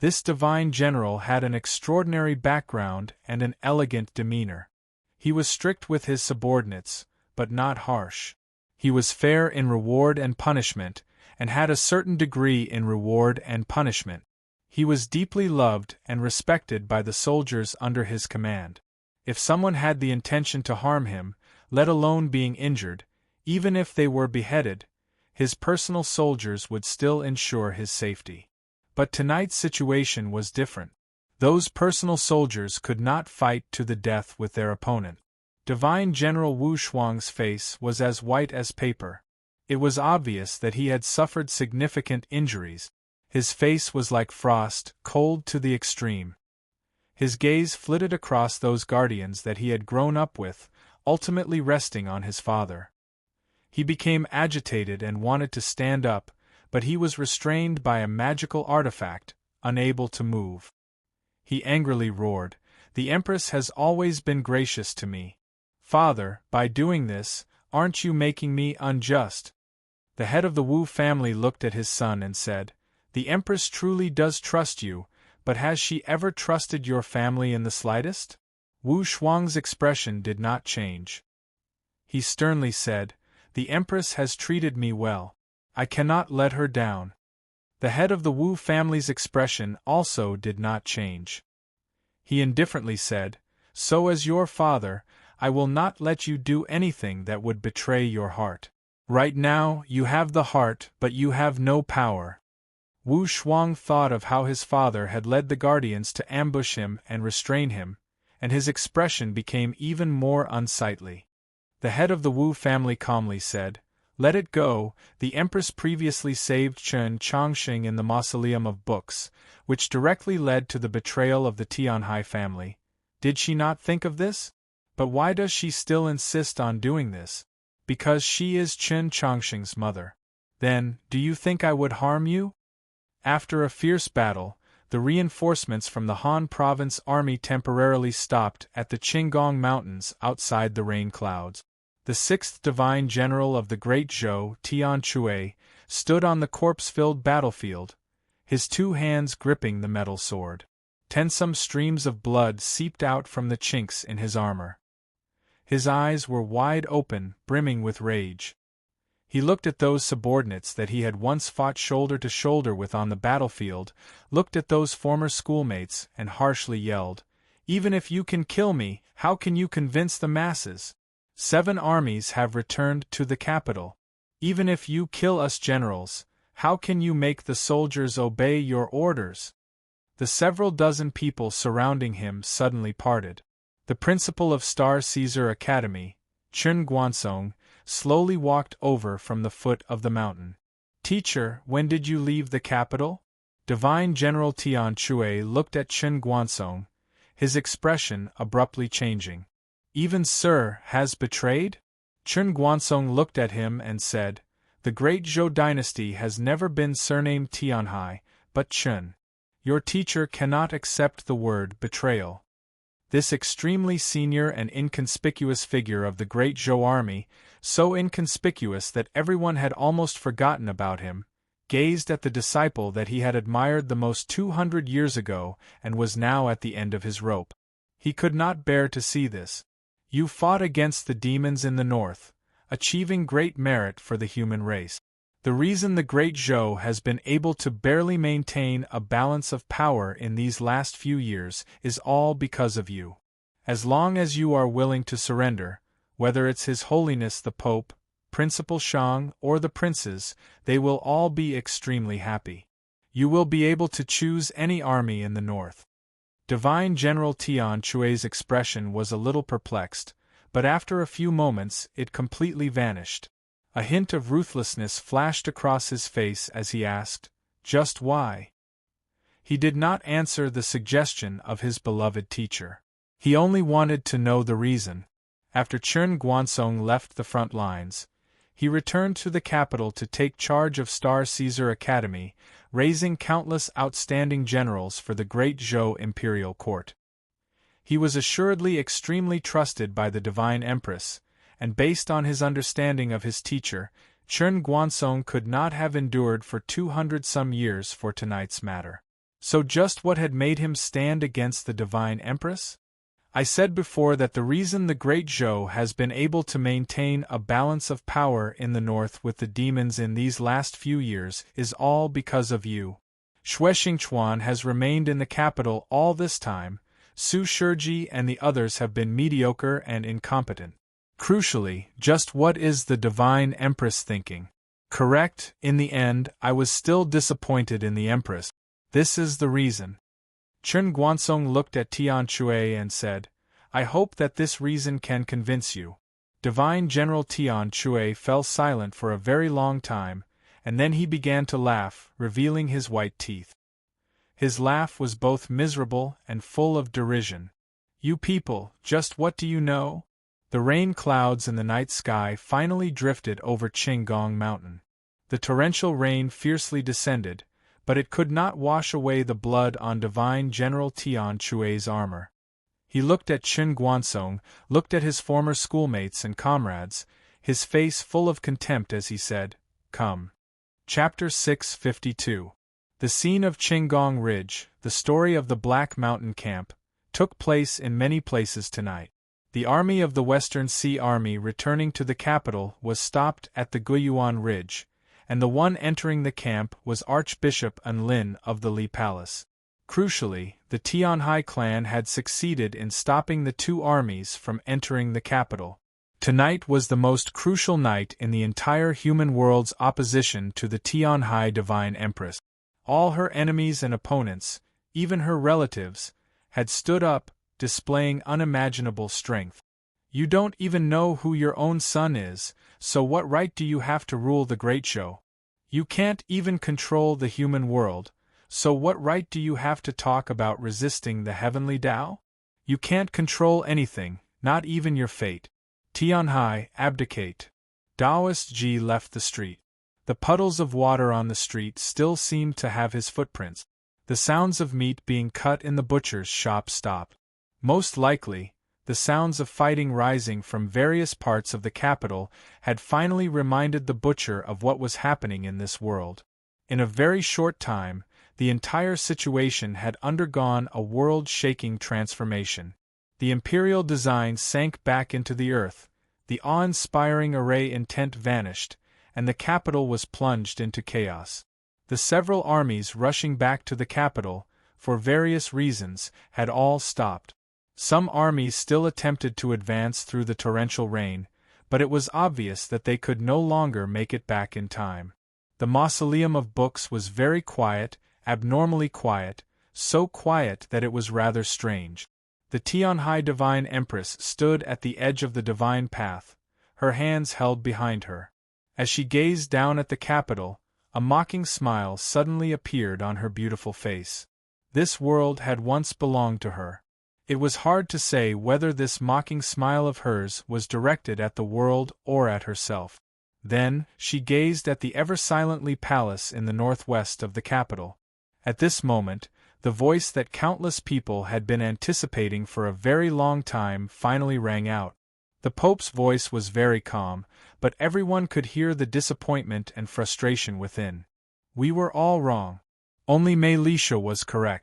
This divine general had an extraordinary background and an elegant demeanor. He was strict with his subordinates, but not harsh. He was fair in reward and punishment, and had a certain degree in reward and punishment. He was deeply loved and respected by the soldiers under his command. If someone had the intention to harm him, let alone being injured, even if they were beheaded, his personal soldiers would still ensure his safety. But tonight's situation was different. Those personal soldiers could not fight to the death with their opponent. Divine General Wu Shuang's face was as white as paper. It was obvious that he had suffered significant injuries. His face was like frost, cold to the extreme. His gaze flitted across those guardians that he had grown up with, ultimately resting on his father. He became agitated and wanted to stand up, but he was restrained by a magical artifact, unable to move. He angrily roared, "The Empress has always been gracious to me. Father, by doing this, aren't you making me unjust?" The head of the Wu family looked at his son and said, "The Empress truly does trust you, but has she ever trusted your family in the slightest?" Wu Shuang's expression did not change. He sternly said, "The Empress has treated me well. I cannot let her down." The head of the Wu family's expression also did not change. He indifferently said, "So as your father, I will not let you do anything that would betray your heart. Right now, you have the heart, but you have no power." Wu Shuang thought of how his father had led the guardians to ambush him and restrain him, and his expression became even more unsightly. The head of the Wu family calmly said, "Let it go. The Empress previously saved Chen Chongqing in the Mausoleum of Books, which directly led to the betrayal of the Tianhai family. Did she not think of this? But why does she still insist on doing this? Because she is Chen Chongqing's mother. Then, do you think I would harm you?" After a fierce battle, the reinforcements from the Han Province army temporarily stopped at the Qinggong Mountains outside the rain clouds. The 6th Divine General of the Great Zhou, Tian Chui, stood on the corpse-filled battlefield, his 2 hands gripping the metal sword. Tensome streams of blood seeped out from the chinks in his armor. His eyes were wide open, brimming with rage. He looked at those subordinates that he had once fought shoulder to shoulder with on the battlefield, looked at those former schoolmates, and harshly yelled, "Even if you can kill me, how can you convince the masses? 7 armies have returned to the capital. Even if you kill us generals, how can you make the soldiers obey your orders?" The several dozen people surrounding him suddenly parted. The principal of Star Caesar Academy, Chen Guansong, slowly walked over from the foot of the mountain. "Teacher, when did you leave the capital?" Divine General Tian Chui looked at Chen Guansong, his expression abruptly changing. "Even Sir has betrayed?" Chen Guansong looked at him and said, "The great Zhou dynasty has never been surnamed Tianhai, but Chen. Your teacher cannot accept the word betrayal." This extremely senior and inconspicuous figure of the great Zhou army, so inconspicuous that everyone had almost forgotten about him, gazed at the disciple that he had admired the most 200 years ago and was now at the end of his rope. He could not bear to see this. "You fought against the demons in the north, achieving great merit for the human race. The reason the great Zhou has been able to barely maintain a balance of power in these last few years is all because of you. As long as you are willing to surrender, whether it's His Holiness the Pope, Principal Shang, or the princes, they will all be extremely happy. You will be able to choose any army in the north." Divine General Tian Chui's expression was a little perplexed, but after a few moments it completely vanished. A hint of ruthlessness flashed across his face as he asked, "Just why?" He did not answer the suggestion of his beloved teacher. He only wanted to know the reason. After Chen Guansong left the front lines, he returned to the capital to take charge of Star Caesar Academy, raising countless outstanding generals for the great Zhou imperial court. He was assuredly extremely trusted by the Divine Empress, and based on his understanding of his teacher, Chen Guansong could not have endured for 200-some years for tonight's matter. So just what had made him stand against the Divine Empress? I said before that the reason the Great Zhou has been able to maintain a balance of power in the north with the demons in these last few years is all because of you. Xue Xingchuan has remained in the capital all this time. Su Shiji and the others have been mediocre and incompetent. Crucially, just what is the Divine Empress thinking? Correct, in the end, I was still disappointed in the Empress. This is the reason. Chen Guansong looked at Tian Chui and said, I hope that this reason can convince you. Divine General Tian Chui fell silent for a very long time, and then he began to laugh, revealing his white teeth. His laugh was both miserable and full of derision. You people, just what do you know? The rain clouds in the night sky finally drifted over Qinggong Mountain. The torrential rain fiercely descended, but it could not wash away the blood on Divine General Tian Chui's armor. He looked at Chen Guansong, looked at his former schoolmates and comrades, his face full of contempt as he said, Come. Chapter 652. The scene of Qinggong Ridge, the story of the Black Mountain Camp, took place in many places tonight. The army of the Western Sea Army returning to the capital was stopped at the Guiyuan Ridge, and the one entering the camp was Archbishop Enlin of the Li Palace. Crucially, the Tianhai clan had succeeded in stopping the two armies from entering the capital. Tonight was the most crucial night in the entire human world's opposition to the Tianhai Divine Empress. All her enemies and opponents, even her relatives, had stood up, displaying unimaginable strength. You don't even know who your own son is, so what right do you have to rule the Great Zhou? You can't even control the human world, so what right do you have to talk about resisting the heavenly Tao? You can't control anything, not even your fate. Tianhai, abdicate. Daoist Ji left the street. The puddles of water on the street still seemed to have his footprints. The sounds of meat being cut in the butcher's shop stopped. Most likely, the sounds of fighting rising from various parts of the capital had finally reminded the butcher of what was happening in this world. In a very short time, the entire situation had undergone a world-shaking transformation. The imperial design sank back into the earth, the awe-inspiring array intent vanished, and the capital was plunged into chaos. The several armies rushing back to the capital, for various reasons, had all stopped. Some armies still attempted to advance through the torrential rain, but it was obvious that they could no longer make it back in time. The mausoleum of books was very quiet, abnormally quiet, so quiet that it was rather strange. The Tianhai Divine Empress stood at the edge of the divine path, her hands held behind her. As she gazed down at the capital, a mocking smile suddenly appeared on her beautiful face. This world had once belonged to her. It was hard to say whether this mocking smile of hers was directed at the world or at herself. Then, she gazed at the ever-silently palace in the northwest of the capital. At this moment, the voice that countless people had been anticipating for a very long time finally rang out. The Pope's voice was very calm, but everyone could hear the disappointment and frustration within. We were all wrong. Only Mei Lisha was correct.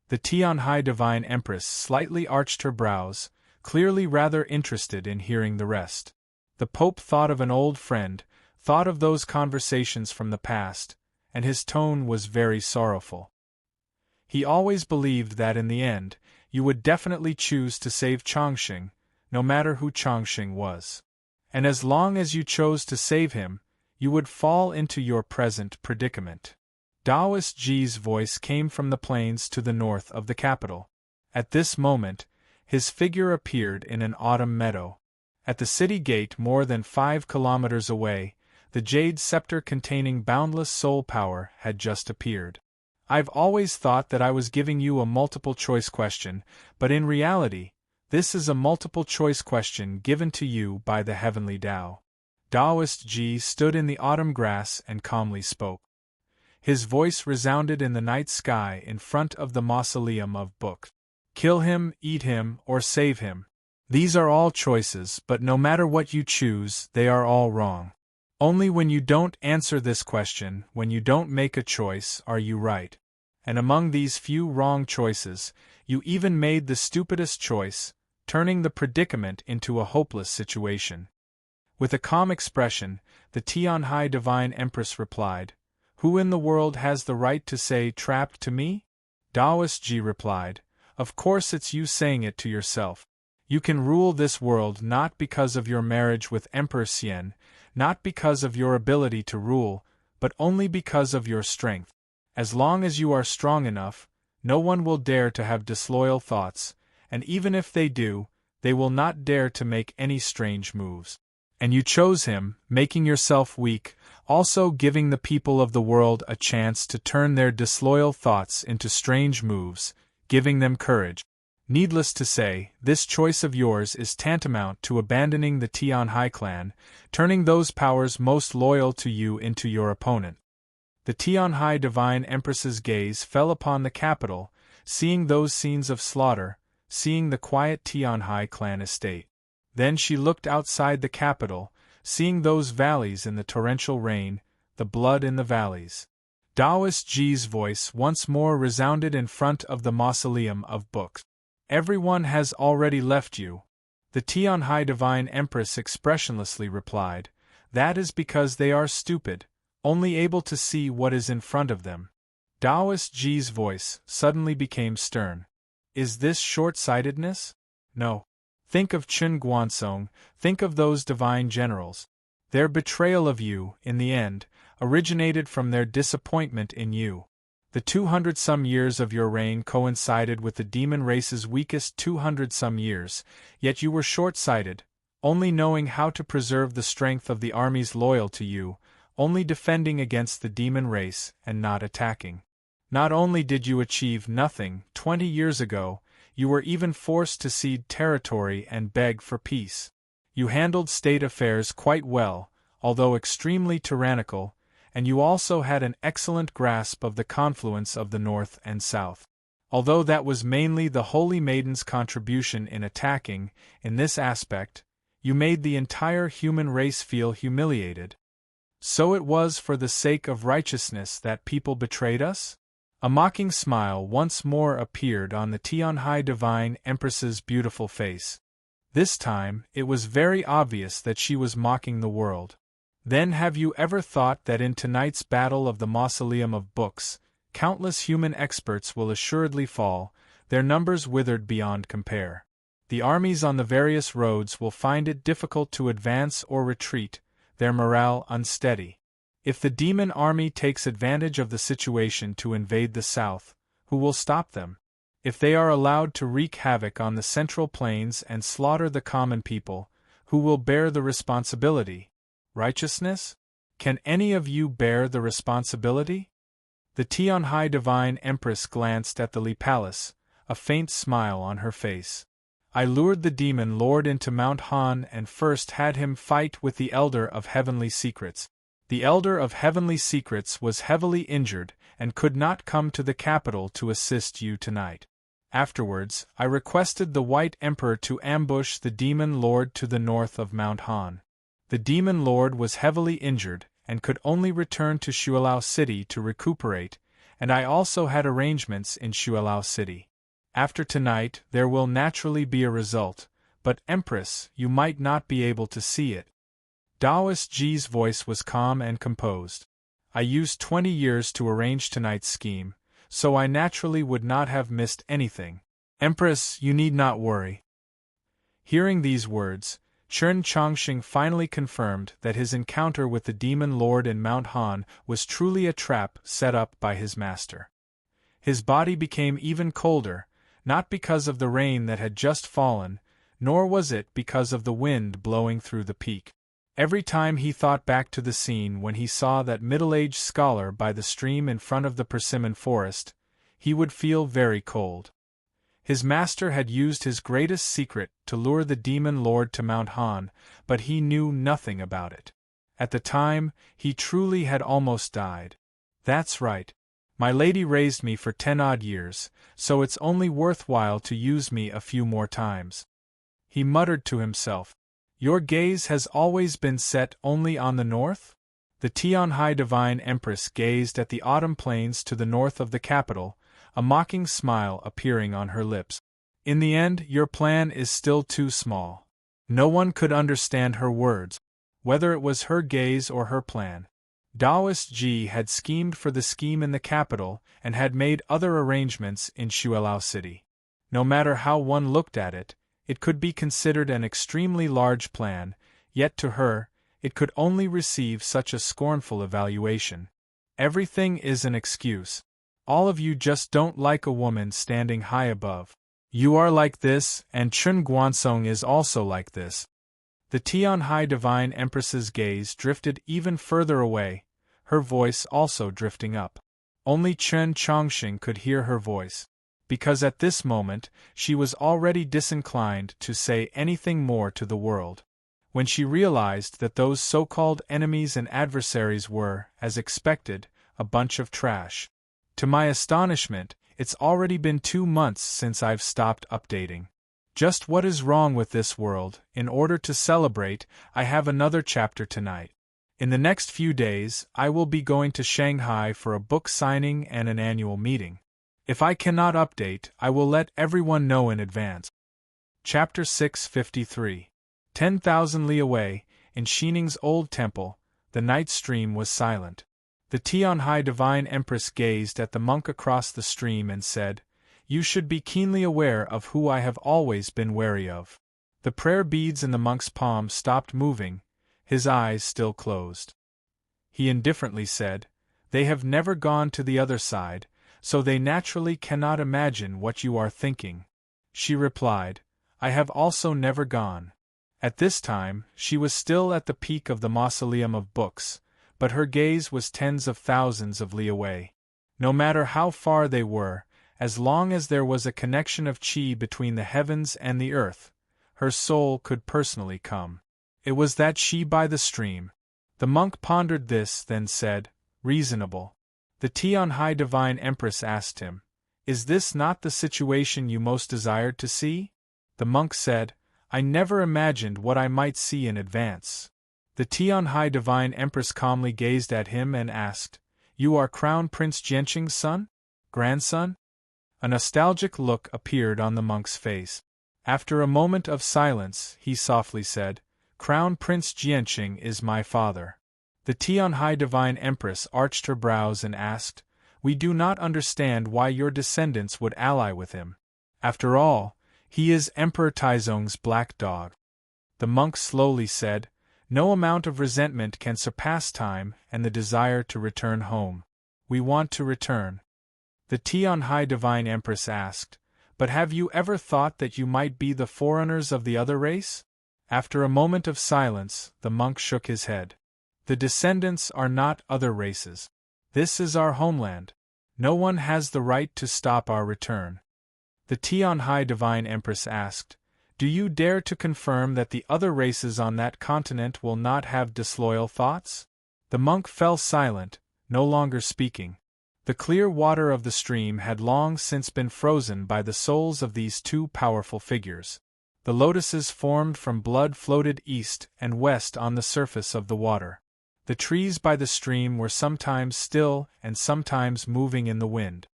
The Tianhai Divine Empress slightly arched her brows, clearly rather interested in hearing the rest. The Pope thought of an old friend, thought of those conversations from the past, and his tone was very sorrowful. He always believed that in the end, you would definitely choose to save Chongqing, no matter who Chongqing was. And as long as you chose to save him, you would fall into your present predicament. Daoist Ji's voice came from the plains to the north of the capital. At this moment, his figure appeared in an autumn meadow. At the city gate more than 5 kilometers away, the jade scepter containing boundless soul power had just appeared. I've always thought that I was giving you a multiple-choice question, but in reality, This is a multiple-choice question given to you by the heavenly Tao. Taoist Ji stood in the autumn grass and calmly spoke. His voice resounded in the night sky in front of the mausoleum of books. Kill him, eat him, or save him. These are all choices, but no matter what you choose, they are all wrong. Only when you don't answer this question, when you don't make a choice, are you right. And among these few wrong choices, you even made the stupidest choice, turning the predicament into a hopeless situation. With a calm expression, the Tianhai Divine Empress replied, "Who in the world has the right to say trapped to me?" Taoist Ji replied, "Of course it's you saying it to yourself. You can rule this world not because of your marriage with Emperor Xian, not because of your ability to rule, but only because of your strength. As long as you are strong enough, no one will dare to have disloyal thoughts, and even if they do, they will not dare to make any strange moves. And you chose him, making yourself weak, also giving the people of the world a chance to turn their disloyal thoughts into strange moves, giving them courage. Needless to say, this choice of yours is tantamount to abandoning the Tianhai clan, turning those powers most loyal to you into your opponent." The Tianhai Divine Empress's gaze fell upon the capital, seeing those scenes of slaughter, seeing the quiet Tianhai clan estate. Then she looked outside the capital, seeing those valleys in the torrential rain, the blood in the valleys. Taoist Ji's voice once more resounded in front of the mausoleum of books. "Everyone has already left you." The Tianhai Divine Empress expressionlessly replied, "That is because they are stupid, only able to see what is in front of them." Taoist Ji's voice suddenly became stern. "Is this short-sightedness? No. Think of Chen Guansong, think of those divine generals. Their betrayal of you, in the end, originated from their disappointment in you. The 200-some years of your reign coincided with the demon race's weakest 200-some years, yet you were short-sighted, only knowing how to preserve the strength of the armies loyal to you, only defending against the demon race and not attacking. Not only did you achieve nothing 20 years ago, you were even forced to cede territory and beg for peace. You handled state affairs quite well, although extremely tyrannical, and you also had an excellent grasp of the confluence of the North and South. Although that was mainly the Holy Maiden's contribution in attacking, in this aspect, you made the entire human race feel humiliated. So it was for the sake of righteousness that people betrayed us? A mocking smile once more appeared on the Tianhai Divine Empress's beautiful face. This time, it was very obvious that she was mocking the world. Then have you ever thought that in tonight's battle of the Mausoleum of Books, countless human experts will assuredly fall, their numbers withered beyond compare. The armies on the various roads will find it difficult to advance or retreat, their morale unsteady. If the demon army takes advantage of the situation to invade the south, who will stop them? If they are allowed to wreak havoc on the central plains and slaughter the common people, who will bear the responsibility? Righteousness? Can any of you bear the responsibility? The Tianhai Divine Empress glanced at the Li Palace, a faint smile on her face. "I lured the demon lord into Mount Han and first had him fight with the Elder of Heavenly Secrets. The Elder of Heavenly Secrets was heavily injured and could not come to the capital to assist you tonight. Afterwards, I requested the White Emperor to ambush the demon lord to the north of Mount Han. The demon lord was heavily injured and could only return to Xuelao City to recuperate, and I also had arrangements in Xuelao City. After tonight, there will naturally be a result, but Empress, you might not be able to see it." Taoist Ji's voice was calm and composed. "I used 20 years to arrange tonight's scheme, so I naturally would not have missed anything. Empress, you need not worry." Hearing these words, Chen Chongqing finally confirmed that his encounter with the demon lord in Mount Han was truly a trap set up by his master. His body became even colder, not because of the rain that had just fallen, nor was it because of the wind blowing through the peak. Every time he thought back to the scene when he saw that middle-aged scholar by the stream in front of the persimmon forest, he would feel very cold. His master had used his greatest secret to lure the demon lord to Mount Han, but he knew nothing about it. At the time, he truly had almost died. That's right. My lady raised me for 10-odd years, so it's only worthwhile to use me a few more times. He muttered to himself. Your gaze has always been set only on the north? The Tianhai Divine Empress gazed at the autumn plains to the north of the capital, a mocking smile appearing on her lips. In the end, your plan is still too small. No one could understand her words, whether it was her gaze or her plan. Taoist Ji had schemed for the scheme in the capital and had made other arrangements in Xuelao City. No matter how one looked at it, it could be considered an extremely large plan, yet to her, it could only receive such a scornful evaluation. Everything is an excuse. All of you just don't like a woman standing high above. You are like this, and Chun Guansong is also like this. The Tianhai Divine Empress's gaze drifted even further away, her voice also drifting up. Only Chen Chongxing could hear her voice, because at this moment she was already disinclined to say anything more to the world. When she realized that those so-called enemies and adversaries were, as expected, a bunch of trash. To my astonishment, it's already been 2 months since I've stopped updating. Just what is wrong with this world? In order to celebrate, I have another chapter tonight. In the next few days, I will be going to Shanghai for a book signing and an annual meeting. If I cannot update, I will let everyone know in advance. Chapter 653. 10,000 li away, in Xining's old temple, the night stream was silent. The Tianhai Divine Empress gazed at the monk across the stream and said, You should be keenly aware of who I have always been wary of. The prayer beads in the monk's palm stopped moving, his eyes still closed. He indifferently said, They have never gone to the other side, so they naturally cannot imagine what you are thinking. She replied, I have also never gone. At this time, she was still at the peak of the mausoleum of books, but her gaze was tens of thousands of li away. No matter how far they were, as long as there was a connection of qi between the heavens and the earth, her soul could personally come. It was that qi by the stream. The monk pondered this, then said, Reasonable. The Tianhai Divine Empress asked him, Is this not the situation you most desired to see? The monk said, I never imagined what I might see in advance. The Tianhai Divine Empress calmly gazed at him and asked, You are Crown Prince Jianqing's son? Grandson? A nostalgic look appeared on the monk's face. After a moment of silence, he softly said, Crown Prince Jianqing is my father. The Tianhai Divine Empress arched her brows and asked, We do not understand why your descendants would ally with him. After all, he is Emperor Taizong's black dog. The monk slowly said, No amount of resentment can surpass time and the desire to return home. We want to return. The Tianhai Divine Empress asked, But have you ever thought that you might be the forerunners of the other race? After a moment of silence, the monk shook his head. The descendants are not other races. This is our homeland. No one has the right to stop our return. The Tianhai Divine Empress asked, Do you dare to confirm that the other races on that continent will not have disloyal thoughts? The monk fell silent, no longer speaking. The clear water of the stream had long since been frozen by the souls of these two powerful figures. The lotuses formed from blood floated east and west on the surface of the water. The trees by the stream were sometimes still and sometimes moving in the wind.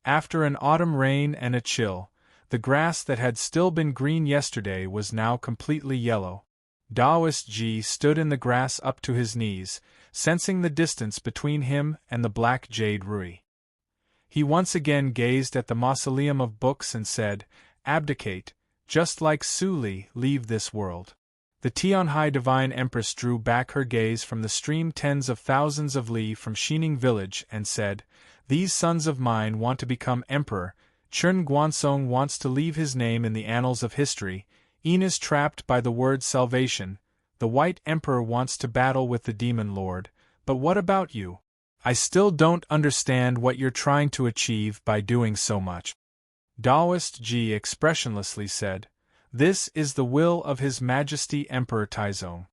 After an autumn rain and a chill, the grass that had still been green yesterday was now completely yellow. Taoist Ji stood in the grass up to his knees, sensing the distance between him and the black jade Rui. He once again gazed at the mausoleum of books and said, Abdicate, just like Su Li, leave this world. The Tianhai Divine Empress drew back her gaze from the stream tens of thousands of li from Xining village and said, These sons of mine want to become emperor. Chun Guansong wants to leave his name in the annals of history. Yin is trapped by the word salvation. The White Emperor wants to battle with the Demon Lord. But what about you? I still don't understand what you're trying to achieve by doing so much. Daoist Ji expressionlessly said, "This is the will of His Majesty Emperor Taizong.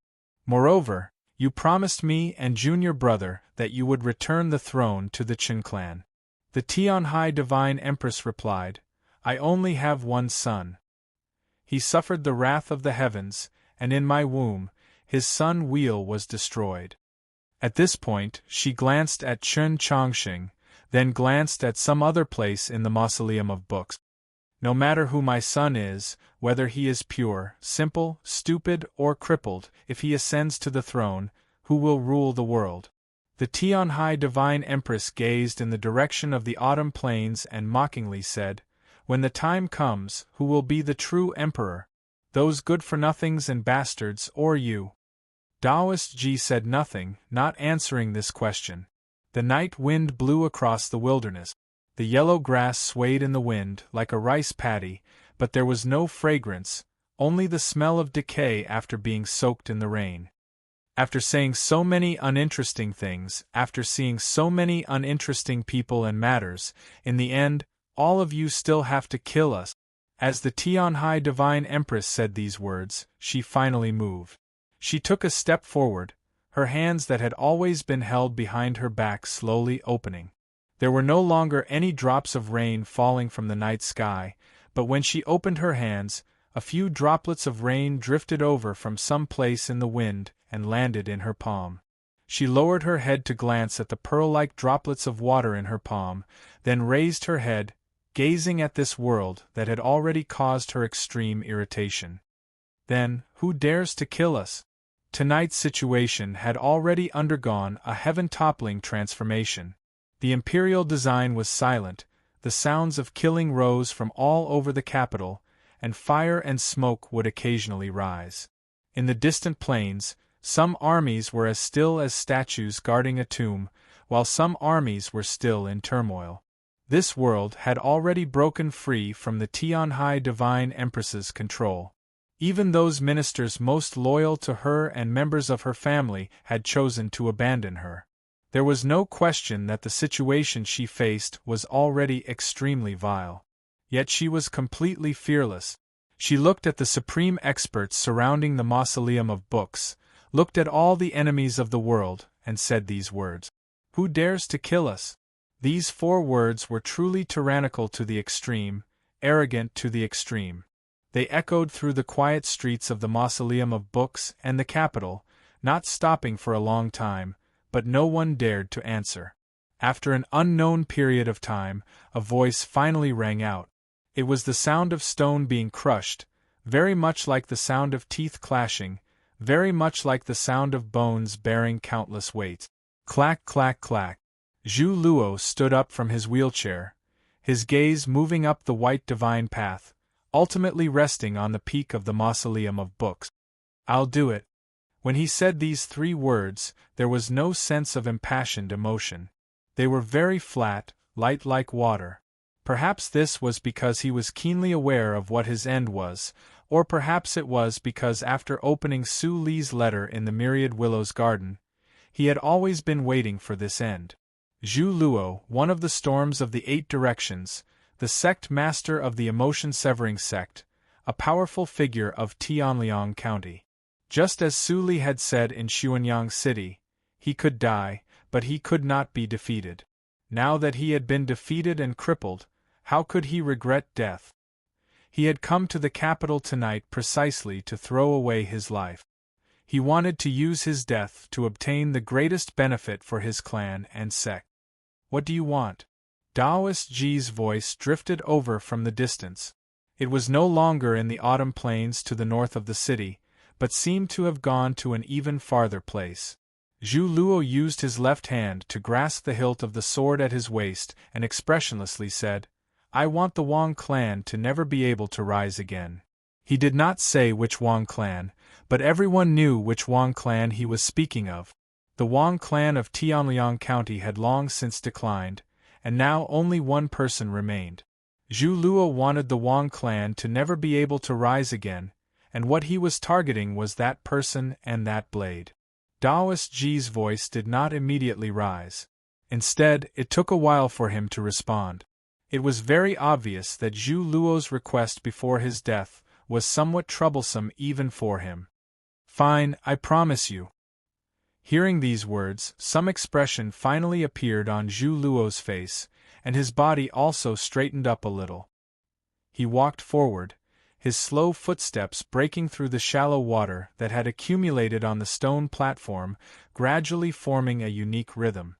Moreover, you promised me and junior brother that you would return the throne to the Qin clan." The Tianhai Divine Empress replied, "I only have one son. He suffered the wrath of the heavens, and in my womb, his sun wheel was destroyed." At this point, she glanced at Chen Chongqing, then glanced at some other place in the mausoleum of books. "No matter who my son is, whether he is pure, simple, stupid, or crippled, if he ascends to the throne, who will rule the world?" The Tianhai Divine Empress gazed in the direction of the autumn plains and mockingly said, "When the time comes, who will be the true emperor? Those good-for-nothings and bastards, or you?" Daoist Ji said nothing, not answering this question. The night wind blew across the wilderness. The yellow grass swayed in the wind like a rice paddy, but there was no fragrance, only the smell of decay after being soaked in the rain. After saying so many uninteresting things, after seeing so many uninteresting people and matters, in the end, all of you still have to kill us. As the Tianhai Divine Empress said these words, she finally moved. She took a step forward, her hands that had always been held behind her back slowly opening. There were no longer any drops of rain falling from the night sky, but when she opened her hands, a few droplets of rain drifted over from some place in the wind and landed in her palm. She lowered her head to glance at the pearl-like droplets of water in her palm, then raised her head, gazing at this world that had already caused her extreme irritation. "Then, who dares to kill us?" Tonight's situation had already undergone a heaven-toppling transformation. The imperial design was silent, the sounds of killing rose from all over the capital, and fire and smoke would occasionally rise. In the distant plains, some armies were as still as statues guarding a tomb, while some armies were still in turmoil. This world had already broken free from the Tianhai Divine Empress's control. Even those ministers most loyal to her and members of her family had chosen to abandon her. There was no question that the situation she faced was already extremely vile. Yet she was completely fearless. She looked at the supreme experts surrounding the mausoleum of books, looked at all the enemies of the world, and said these words. "Who dares to kill us?" These 4 words were truly tyrannical to the extreme, arrogant to the extreme. They echoed through the quiet streets of the mausoleum of books and the capital, not stopping for a long time, but no one dared to answer. After an unknown period of time, a voice finally rang out. It was the sound of stone being crushed, very much like the sound of teeth clashing, very much like the sound of bones bearing countless weights. Clack, clack, clack. Zhu Luo stood up from his wheelchair, his gaze moving up the white divine path, ultimately resting on the peak of the mausoleum of books. "I'll do it." When he said these 3 words, there was no sense of impassioned emotion. They were very flat, light like water. Perhaps this was because he was keenly aware of what his end was, or perhaps it was because after opening Su Li's letter in the Myriad Willows garden, he had always been waiting for this end. Zhu Luo, one of the storms of the 8 directions, the sect master of the emotion-severing sect, a powerful figure of Tianliang County. Just as Su Li had said in Xuanyang City, he could die, but he could not be defeated. Now that he had been defeated and crippled, how could he regret death? He had come to the capital tonight precisely to throw away his life. He wanted to use his death to obtain the greatest benefit for his clan and sect. "What do you want?" Daoist Ji's voice drifted over from the distance. It was no longer in the autumn plains to the north of the city, but seemed to have gone to an even farther place. Zhu Luo used his left hand to grasp the hilt of the sword at his waist and expressionlessly said, "I want the Wang clan to never be able to rise again." He did not say which Wang clan, but everyone knew which Wang clan he was speaking of. The Wang clan of Tianliang County had long since declined, and now only one person remained. Zhu Luo wanted the Wang clan to never be able to rise again, and what he was targeting was that person and that blade. Daoist Ji's voice did not immediately rise. Instead, it took a while for him to respond. It was very obvious that Zhu Luo's request before his death was somewhat troublesome even for him. "Fine, I promise you." Hearing these words, some expression finally appeared on Zhu Luo's face, and his body also straightened up a little. He walked forward, his slow footsteps breaking through the shallow water that had accumulated on the stone platform, gradually forming a unique rhythm.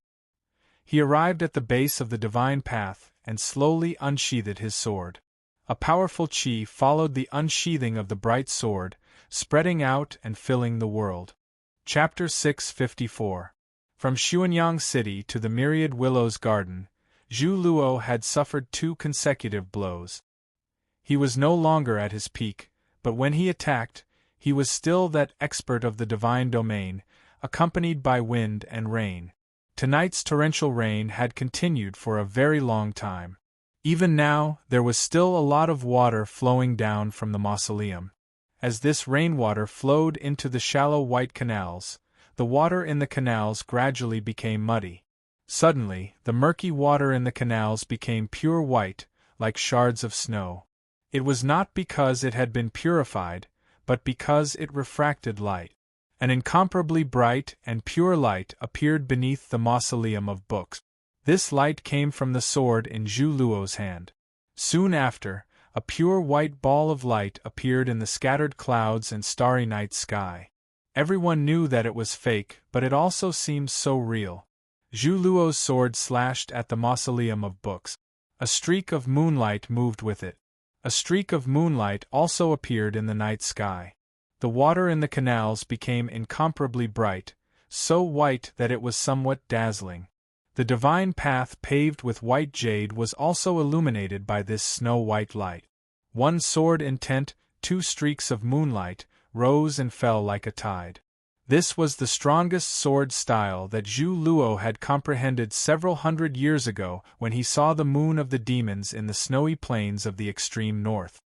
He arrived at the base of the divine path and slowly unsheathed his sword. A powerful qi followed the unsheathing of the bright sword, spreading out and filling the world. Chapter 654. From Xuanyang City to the Myriad Willows Garden, Zhu Luo had suffered 2 consecutive blows. He was no longer at his peak, but when he attacked, he was still that expert of the divine domain, accompanied by wind and rain. Tonight's torrential rain had continued for a very long time. Even now, there was still a lot of water flowing down from the mausoleum. As this rainwater flowed into the shallow white canals, the water in the canals gradually became muddy. Suddenly, the murky water in the canals became pure white, like shards of snow. It was not because it had been purified, but because it refracted light. An incomparably bright and pure light appeared beneath the mausoleum of books. This light came from the sword in Zhu Luo's hand. Soon after, a pure white ball of light appeared in the scattered clouds and starry night sky. Everyone knew that it was fake, but it also seemed so real. Zhu Luo's sword slashed at the mausoleum of books. A streak of moonlight moved with it. A streak of moonlight also appeared in the night sky. The water in the canals became incomparably bright, so white that it was somewhat dazzling. The divine path paved with white jade was also illuminated by this snow-white light. One sword intent, 2 streaks of moonlight, rose and fell like a tide. This was the strongest sword style that Zhu Luo had comprehended several hundred years ago when he saw the moon of the demons in the snowy plains of the extreme north.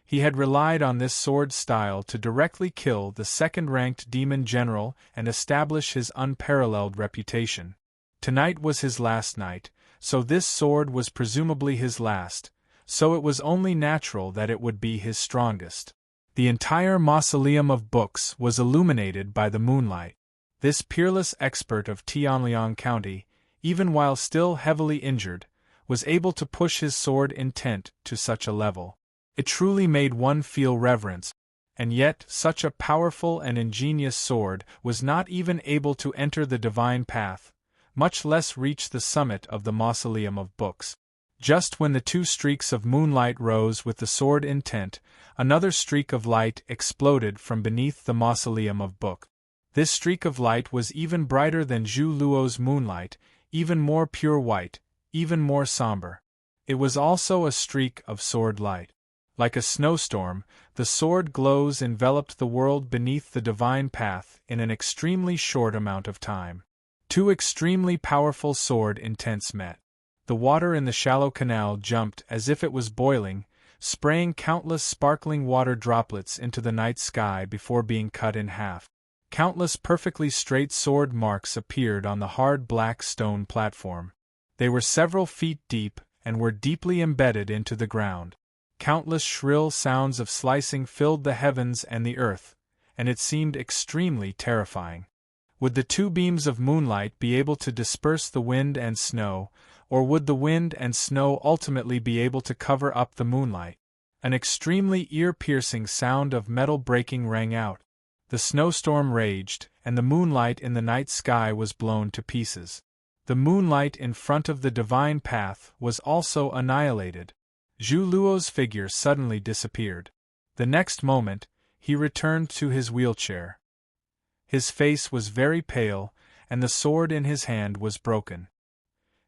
He had relied on this sword style to directly kill the second-ranked demon general and establish his unparalleled reputation. Tonight was his last night, so this sword was presumably his last, so it was only natural that it would be his strongest. The entire mausoleum of books was illuminated by the moonlight. This peerless expert of Tianliang County, even while still heavily injured, was able to push his sword intent to such a level. It truly made one feel reverence, and yet such a powerful and ingenious sword was not even able to enter the divine path, much less reach the summit of the mausoleum of books. Just when the 2 streaks of moonlight rose with the sword intent, another streak of light exploded from beneath the mausoleum of book. This streak of light was even brighter than Zhu Luo's moonlight, even more pure white, even more somber. It was also a streak of sword light. Like a snowstorm, the sword glows enveloped the world beneath the divine path in an extremely short amount of time. 2 extremely powerful sword intents met. The water in the shallow canal jumped as if it was boiling, spraying countless sparkling water droplets into the night sky before being cut in half. Countless perfectly straight sword marks appeared on the hard black stone platform. They were several feet deep and were deeply embedded into the ground. Countless shrill sounds of slicing filled the heavens and the earth, and it seemed extremely terrifying. Would the 2 beams of moonlight be able to disperse the wind and snow, or would the wind and snow ultimately be able to cover up the moonlight? An extremely ear-piercing sound of metal breaking rang out. The snowstorm raged, and the moonlight in the night sky was blown to pieces. The moonlight in front of the divine path was also annihilated. Zhu Luo's figure suddenly disappeared. The next moment, he returned to his wheelchair. His face was very pale, and the sword in his hand was broken.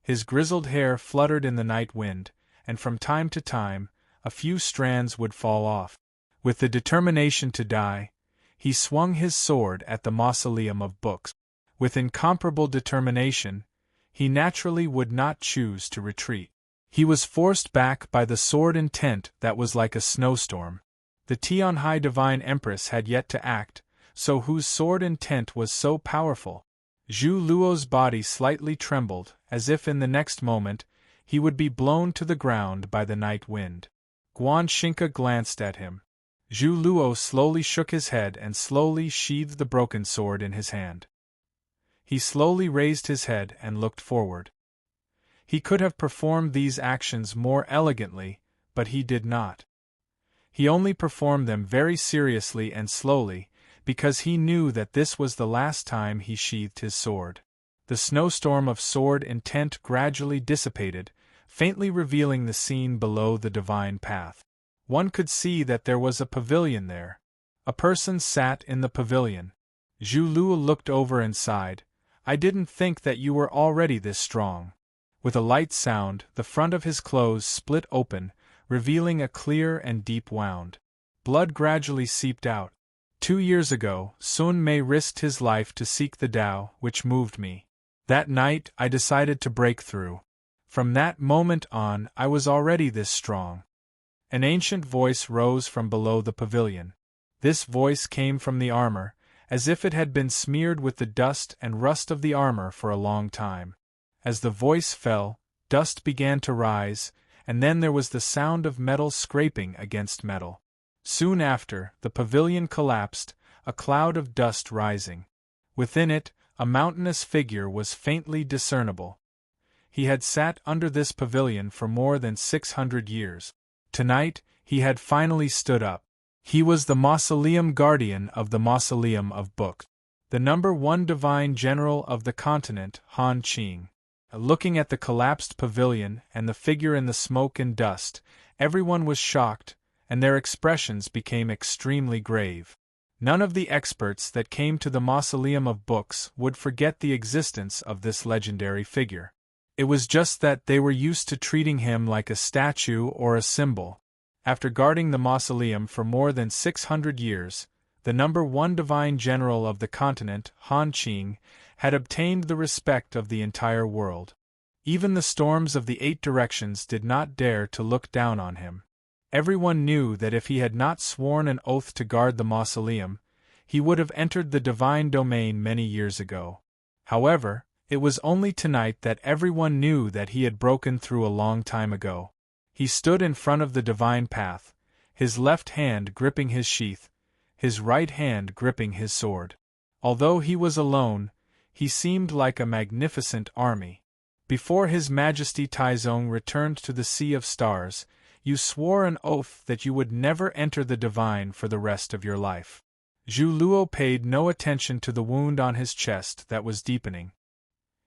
His grizzled hair fluttered in the night wind, and from time to time, a few strands would fall off. With the determination to die, he swung his sword at the mausoleum of books. With incomparable determination, he naturally would not choose to retreat. He was forced back by the sword intent that was like a snowstorm. The Tianhai Divine Empress had yet to act, so whose sword intent was so powerful? Zhu Luo's body slightly trembled, as if in the next moment, he would be blown to the ground by the night wind. Guan Xingke glanced at him. Zhu Luo slowly shook his head and slowly sheathed the broken sword in his hand. He slowly raised his head and looked forward. He could have performed these actions more elegantly, but he did not. He only performed them very seriously and slowly, because he knew that this was the last time he sheathed his sword. The snowstorm of sword intent gradually dissipated, faintly revealing the scene below the divine path. One could see that there was a pavilion there. A person sat in the pavilion. Zhu Luo looked over and sighed. "I didn't think that you were already this strong." With a light sound, the front of his clothes split open, revealing a clear and deep wound. Blood gradually seeped out. 2 years ago, Sun Mei risked his life to seek the Tao, which moved me. That night, I decided to break through. From that moment on, I was already this strong. An ancient voice rose from below the pavilion. This voice came from the armor, as if it had been smeared with the dust and rust of the armor for a long time. As the voice fell, dust began to rise, and then there was the sound of metal scraping against metal. Soon after, the pavilion collapsed, a cloud of dust rising. Within it, a mountainous figure was faintly discernible. He had sat under this pavilion for more than 600 years. Tonight, he had finally stood up. He was the mausoleum guardian of the Mausoleum of Books, the #1 divine general of the continent, Han Qing. Looking at the collapsed pavilion and the figure in the smoke and dust, everyone was shocked, and their expressions became extremely grave. None of the experts that came to the Mausoleum of Books would forget the existence of this legendary figure. It was just that they were used to treating him like a statue or a symbol. After guarding the mausoleum for more than 600 years, the #1 divine general of the continent, Han Qing, had obtained the respect of the entire world. Even the storms of the 8 directions did not dare to look down on him. Everyone knew that if he had not sworn an oath to guard the mausoleum, he would have entered the divine domain many years ago. However, it was only tonight that everyone knew that he had broken through a long time ago. He stood in front of the divine path, his left hand gripping his sheath, his right hand gripping his sword. Although he was alone, he seemed like a magnificent army. Before His Majesty Taizong returned to the Sea of Stars, you swore an oath that you would never enter the divine for the rest of your life. Zhu Luo paid no attention to the wound on his chest that was deepening.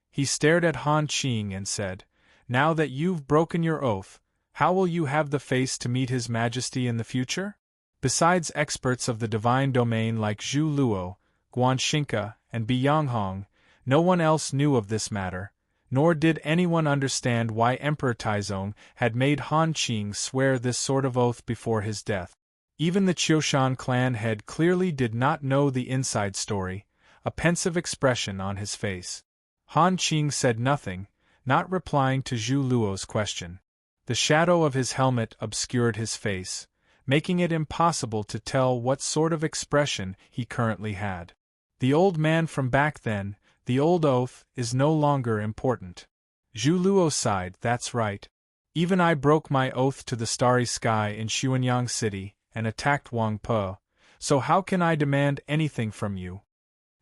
He stared at Han Qing and said, "Now that you've broken your oath, how will you have the face to meet His Majesty in the future?" Besides experts of the divine domain like Zhu Luo, Guan Xingke, and Bi Yanghong, no one else knew of this matter, nor did anyone understand why Emperor Taizong had made Han Qing swear this sort of oath before his death. Even the Qiushan clan head clearly did not know the inside story, a pensive expression on his face. Han Qing said nothing, not replying to Zhu Luo's question. The shadow of his helmet obscured his face, making it impossible to tell what sort of expression he currently had. The old man from back then, the old oath, is no longer important. Zhu Luo sighed. "That's right. Even I broke my oath to the starry sky in Xuanyang City and attacked Wang Pe, so how can I demand anything from you?"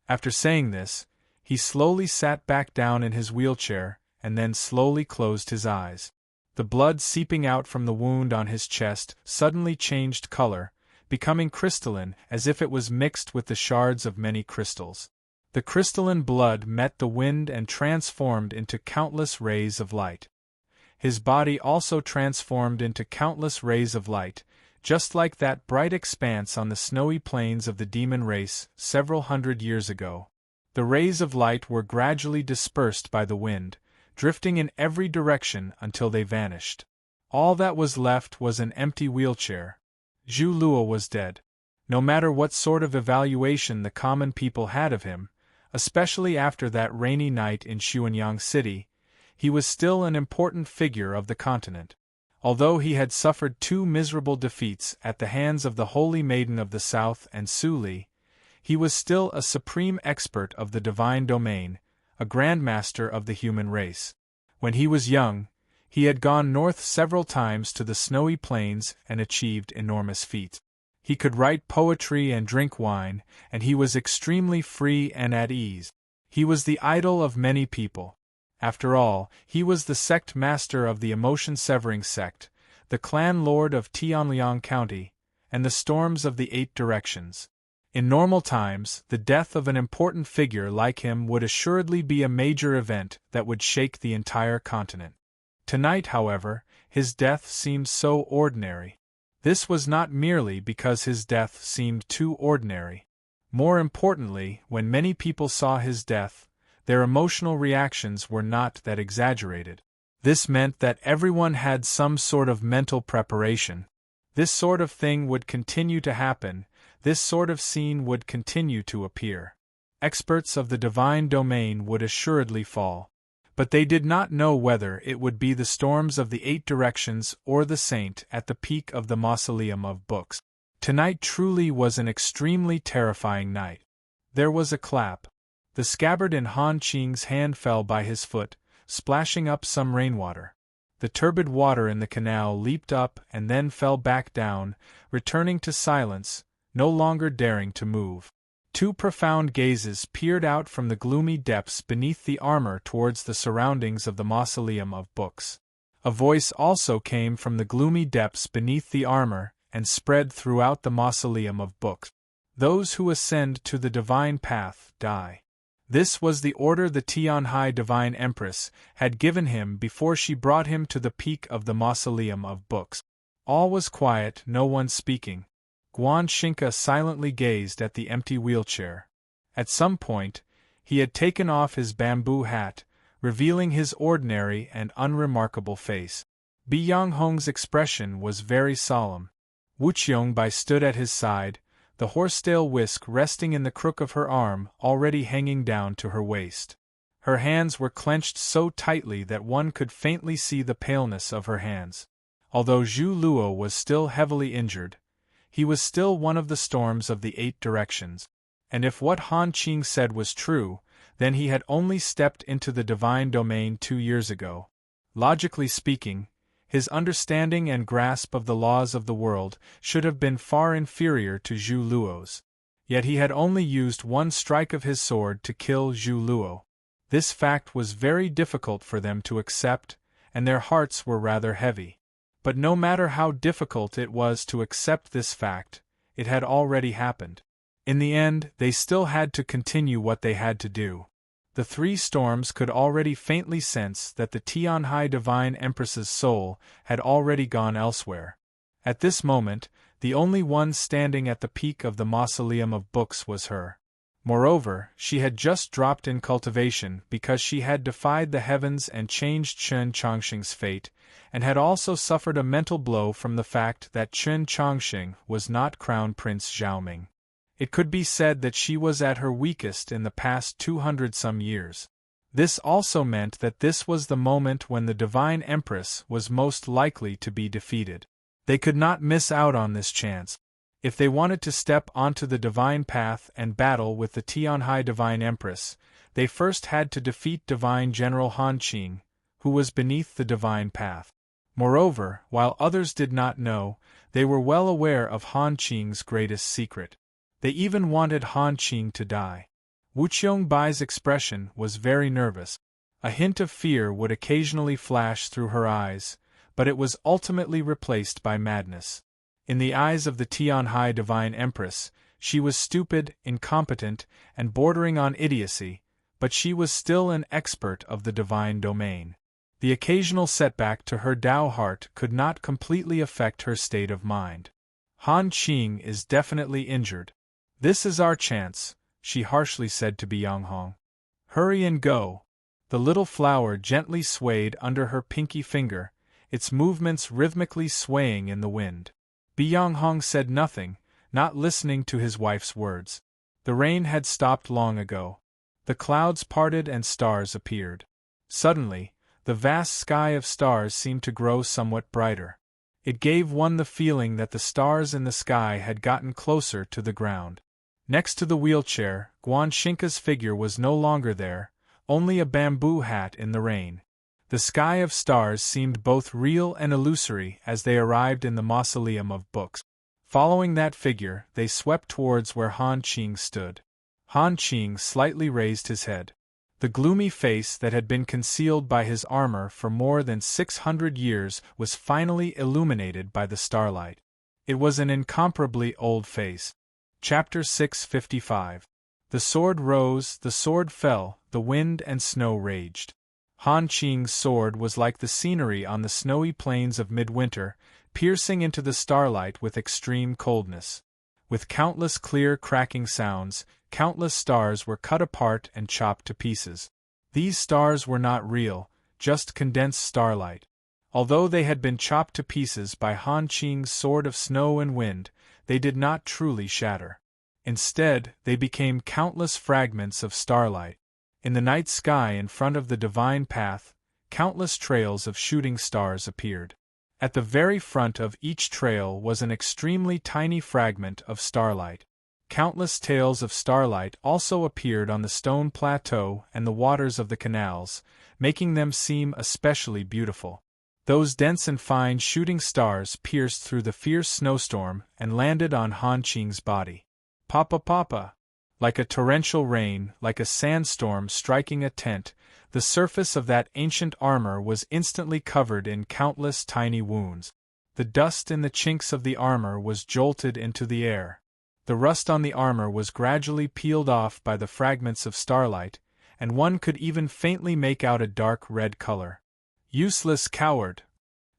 After saying this, he slowly sat back down in his wheelchair and then slowly closed his eyes. The blood seeping out from the wound on his chest suddenly changed color, becoming crystalline as if it was mixed with the shards of many crystals. The crystalline blood met the wind and transformed into countless rays of light. His body also transformed into countless rays of light, just like that bright expanse on the snowy plains of the demon race several hundred years ago. The rays of light were gradually dispersed by the wind, drifting in every direction until they vanished. All that was left was an empty wheelchair. Zhu Luo was dead. No matter what sort of evaluation the common people had of him, especially after that rainy night in Xuanyang City, he was still an important figure of the continent. Although he had suffered 2 miserable defeats at the hands of the Holy Maiden of the South and Su Li, he was still a supreme expert of the divine domain, a grandmaster of the human race. When he was young, He had gone north several times to the snowy plains and achieved enormous feats. He could write poetry and drink wine, and he was extremely free and at ease. He was the idol of many people. After all, he was the sect master of the emotion-severing sect, the clan lord of Tianliang County, and the storms of the 8 directions. In normal times, the death of an important figure like him would assuredly be a major event that would shake the entire continent. Tonight, however, his death seemed so ordinary. This was not merely because his death seemed too ordinary. More importantly, when many people saw his death, their emotional reactions were not that exaggerated. This meant that everyone had some sort of mental preparation. This sort of thing would continue to happen, this sort of scene would continue to appear. Experts of the divine domain would assuredly fall. But they did not know whether it would be the storms of the 8 directions or the saint at the peak of the mausoleum of books. Tonight truly was an extremely terrifying night. There was a clap. The scabbard in Han Qing's hand fell by his foot, splashing up some rainwater. The turbid water in the canal leaped up and then fell back down, returning to silence, no longer daring to move. 2 profound gazes peered out from the gloomy depths beneath the armor towards the surroundings of the mausoleum of books. A voice also came from the gloomy depths beneath the armor and spread throughout the mausoleum of books. Those who ascend to the divine path die. This was the order the Tianhai Divine Empress had given him before she brought him to the peak of the mausoleum of books. All was quiet, no one speaking. Guan Xingke silently gazed at the empty wheelchair. At some point, he had taken off his bamboo hat, revealing his ordinary and unremarkable face. Bi Yanghong's expression was very solemn. Wu Qiongbai stood at his side, the horsetail whisk resting in the crook of her arm already hanging down to her waist. Her hands were clenched so tightly that one could faintly see the paleness of her hands. Although Zhu Luo was still heavily injured, he was still one of the storms of the 8 directions. And if what Han Qing said was true, then he had only stepped into the divine domain 2 years ago. Logically speaking, his understanding and grasp of the laws of the world should have been far inferior to Zhu Luo's. Yet he had only used 1 strike of his sword to kill Zhu Luo. This fact was very difficult for them to accept, and their hearts were rather heavy. But no matter how difficult it was to accept this fact, it had already happened. In the end, they still had to continue what they had to do. The 3 storms could already faintly sense that the Tianhai Divine Empress's soul had already gone elsewhere. At this moment, the only one standing at the peak of the mausoleum of books was her. Moreover, she had just dropped in cultivation because she had defied the heavens and changed Chen Chongqing's fate, and had also suffered a mental blow from the fact that Chen Chongqing was not Crown Prince Zhaoming. It could be said that she was at her weakest in the past 200-some years. This also meant that this was the moment when the Divine Empress was most likely to be defeated. They could not miss out on this chance. If they wanted to step onto the divine path and battle with the Tianhai Divine Empress, they first had to defeat Divine General Han Qing, who was beneath the divine path. Moreover, while others did not know, they were well aware of Han Qing's greatest secret. They even wanted Han Qing to die. Wu Qiongbai expression was very nervous. A hint of fear would occasionally flash through her eyes, but it was ultimately replaced by madness. In the eyes of the Tianhai Divine Empress, she was stupid, incompetent, and bordering on idiocy, but she was still an expert of the divine domain. The occasional setback to her Dao heart could not completely affect her state of mind. Han Qing is definitely injured. This is our chance, she harshly said to Bi Yanghong. Hurry and go. The little flower gently swayed under her pinky finger, its movements rhythmically swaying in the wind. Bi Yanghong said nothing, not listening to his wife's words. The rain had stopped long ago. The clouds parted and stars appeared. Suddenly, the vast sky of stars seemed to grow somewhat brighter. It gave one the feeling that the stars in the sky had gotten closer to the ground. Next to the wheelchair, Guan Xingke's figure was no longer there, only a bamboo hat in the rain. The sky of stars seemed both real and illusory as they arrived in the mausoleum of books. Following that figure, they swept towards where Han Qing stood. Han Qing slightly raised his head. The gloomy face that had been concealed by his armor for more than 600 years was finally illuminated by the starlight. It was an incomparably old face. Chapter 655. The sword rose, the sword fell, the wind and snow raged. Han Qing's sword was like the scenery on the snowy plains of midwinter, piercing into the starlight with extreme coldness. With countless clear cracking sounds, countless stars were cut apart and chopped to pieces. These stars were not real, just condensed starlight. Although they had been chopped to pieces by Han Qing's sword of snow and wind, they did not truly shatter. Instead, they became countless fragments of starlight. In the night sky in front of the divine path, countless trails of shooting stars appeared. At the very front of each trail was an extremely tiny fragment of starlight. Countless tails of starlight also appeared on the stone plateau and the waters of the canals, making them seem especially beautiful. Those dense and fine shooting stars pierced through the fierce snowstorm and landed on Han Qing's body. Papa papa! Like a torrential rain, like a sandstorm striking a tent, the surface of that ancient armor was instantly covered in countless tiny wounds. The dust in the chinks of the armor was jolted into the air. The rust on the armor was gradually peeled off by the fragments of starlight, and one could even faintly make out a dark red color. Useless coward!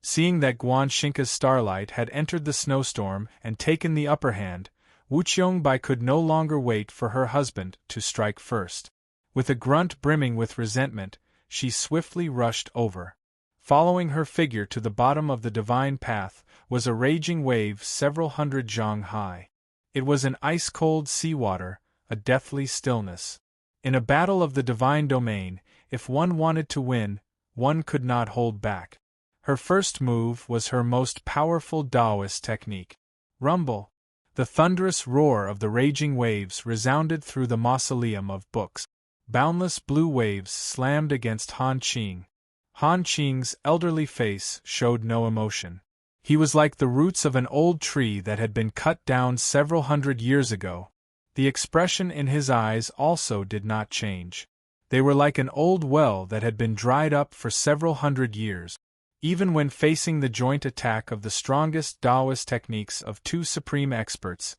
Seeing that Guan Xingke's starlight had entered the snowstorm and taken the upper hand, Wu Qiongbai could no longer wait for her husband to strike first. With a grunt brimming with resentment, she swiftly rushed over. Following her figure to the bottom of the divine path was a raging wave several hundred zhang high. It was an ice-cold seawater, a deathly stillness. In a battle of the divine domain, if one wanted to win, one could not hold back. Her first move was her most powerful Taoist technique. Rumble! The thunderous roar of the raging waves resounded through the mausoleum of books. Boundless blue waves slammed against Han Qing. Han Qing's elderly face showed no emotion. He was like the roots of an old tree that had been cut down several hundred years ago. The expression in his eyes also did not change. They were like an old well that had been dried up for several hundred years. Even when facing the joint attack of the strongest Taoist techniques of two supreme experts,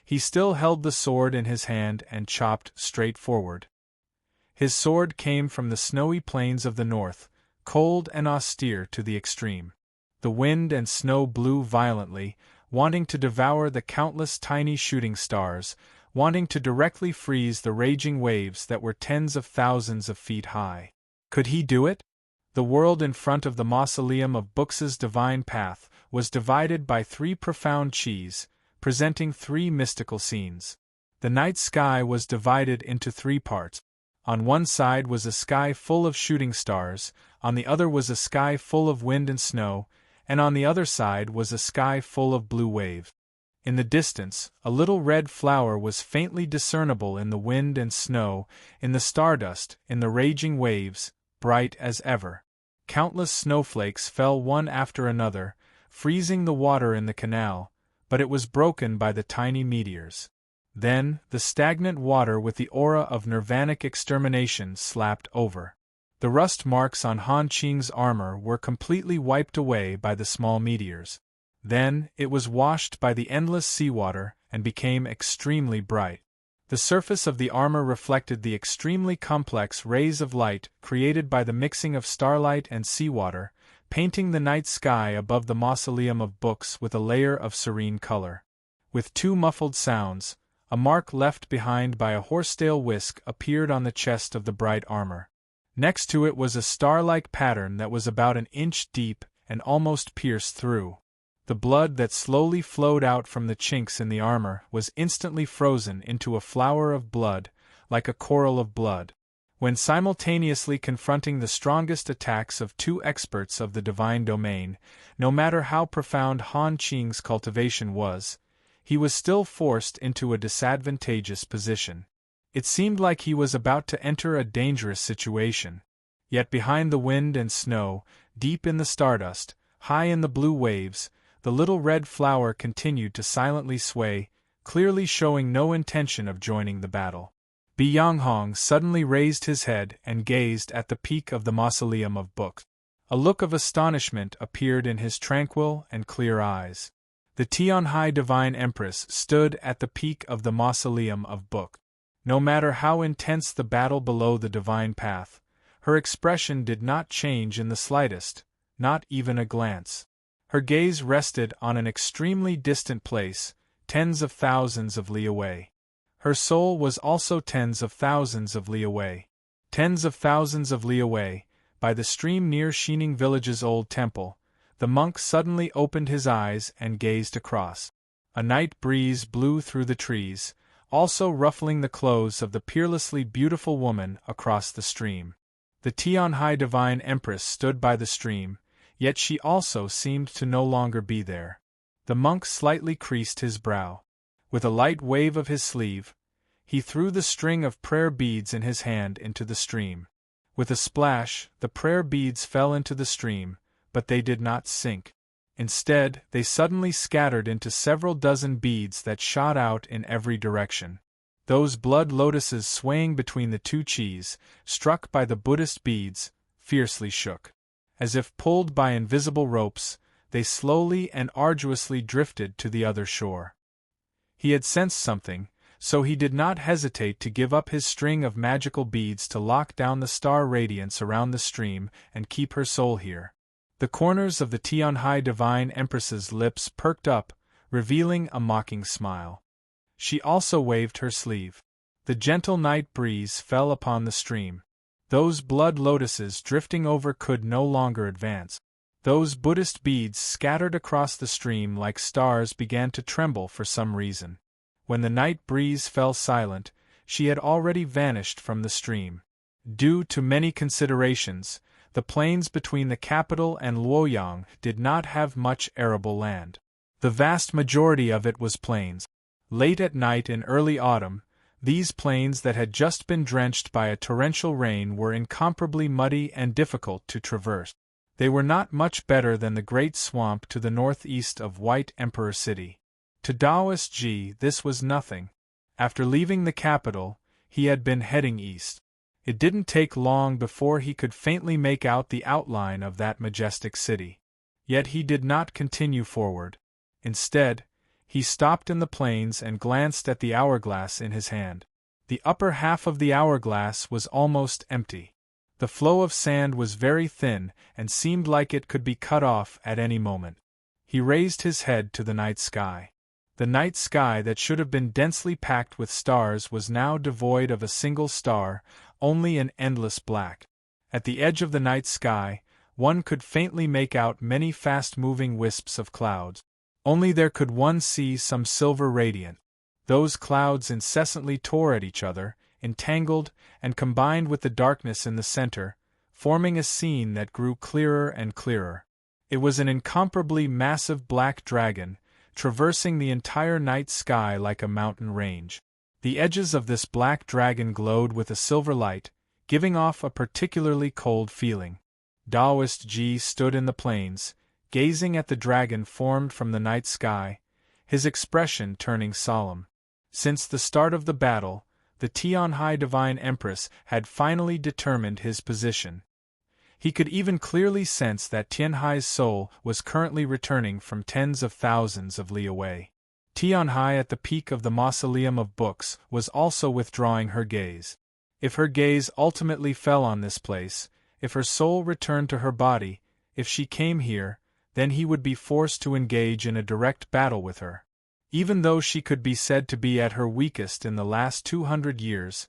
he still held the sword in his hand and chopped straight forward. His sword came from the snowy plains of the north, cold and austere to the extreme. The wind and snow blew violently, wanting to devour the countless tiny shooting stars, wanting to directly freeze the raging waves that were tens of thousands of feet high. Could he do it? The world in front of the mausoleum of Books' divine path was divided by three profound qis, presenting three mystical scenes. The night sky was divided into three parts. On one side was a sky full of shooting stars, on the other was a sky full of wind and snow, and on the other side was a sky full of blue waves. In the distance, a little red flower was faintly discernible in the wind and snow, in the stardust, in the raging waves, bright as ever. Countless snowflakes fell one after another, freezing the water in the canal, but it was broken by the tiny meteors. Then, the stagnant water with the aura of nirvanic extermination slapped over. The rust marks on Han Qing's armor were completely wiped away by the small meteors. Then, it was washed by the endless seawater and became extremely bright. The surface of the armor reflected the extremely complex rays of light created by the mixing of starlight and seawater, painting the night sky above the mausoleum of books with a layer of serene color. With two muffled sounds, a mark left behind by a horsetail whisk appeared on the chest of the bright armor. Next to it was a star-like pattern that was about an inch deep and almost pierced through. The blood that slowly flowed out from the chinks in the armor was instantly frozen into a flower of blood, like a coral of blood. When simultaneously confronting the strongest attacks of two experts of the divine domain, no matter how profound Han Qing's cultivation was, he was still forced into a disadvantageous position. It seemed like he was about to enter a dangerous situation. Yet behind the wind and snow, deep in the stardust, high in the blue waves, the little red flower continued to silently sway, clearly showing no intention of joining the battle. Byung-hong suddenly raised his head and gazed at the peak of the mausoleum of books. A look of astonishment appeared in his tranquil and clear eyes. The Tianhai Divine Empress stood at the peak of the mausoleum of books. No matter how intense the battle below the divine path, her expression did not change in the slightest, not even a glance. Her gaze rested on an extremely distant place, tens of thousands of li away. Her soul was also tens of thousands of li away. Tens of thousands of li away, by the stream near Xining Village's old temple, the monk suddenly opened his eyes and gazed across. A night breeze blew through the trees, also ruffling the clothes of the peerlessly beautiful woman across the stream. The Tianhai Divine Empress stood by the stream, yet she also seemed to no longer be there. The monk slightly creased his brow. With a light wave of his sleeve, he threw the string of prayer beads in his hand into the stream. With a splash, the prayer beads fell into the stream, but they did not sink. Instead, they suddenly scattered into several dozen beads that shot out in every direction. Those blood lotuses swaying between the two chis, struck by the Buddhist beads, fiercely shook. As if pulled by invisible ropes, they slowly and arduously drifted to the other shore. He had sensed something, so he did not hesitate to give up his string of magical beads to lock down the star radiance around the stream and keep her soul here. The corners of the Tianhai Divine Empress's lips perked up, revealing a mocking smile. She also waved her sleeve. The gentle night breeze fell upon the stream. Those blood lotuses drifting over could no longer advance. Those Buddhist beads scattered across the stream like stars began to tremble for some reason. When the night breeze fell silent, she had already vanished from the stream. Due to many considerations, the plains between the capital and Luoyang did not have much arable land. The vast majority of it was plains. Late at night in early autumn, these plains that had just been drenched by a torrential rain were incomparably muddy and difficult to traverse. They were not much better than the great swamp to the northeast of White Emperor City. To Taoist Ji this was nothing. After leaving the capital, he had been heading east. It didn't take long before he could faintly make out the outline of that majestic city. Yet he did not continue forward. Instead, he stopped in the plains and glanced at the hourglass in his hand. The upper half of the hourglass was almost empty. The flow of sand was very thin and seemed like it could be cut off at any moment. He raised his head to the night sky. The night sky that should have been densely packed with stars was now devoid of a single star, only an endless black. At the edge of the night sky, one could faintly make out many fast-moving wisps of clouds. Only there could one see some silver radiant. Those clouds incessantly tore at each other, entangled, and combined with the darkness in the center, forming a scene that grew clearer and clearer. It was an incomparably massive black dragon, traversing the entire night sky like a mountain range. The edges of this black dragon glowed with a silver light, giving off a particularly cold feeling. Taoist Ji stood in the plains, gazing at the dragon formed from the night sky, his expression turning solemn. Since the start of the battle, the Tianhai Divine Empress had finally determined his position. He could even clearly sense that Tianhai's soul was currently returning from tens of thousands of li away. Tianhai at the peak of the mausoleum of books was also withdrawing her gaze. If her gaze ultimately fell on this place, if her soul returned to her body, if she came here, then he would be forced to engage in a direct battle with her. Even though she could be said to be at her weakest in the last 200 years,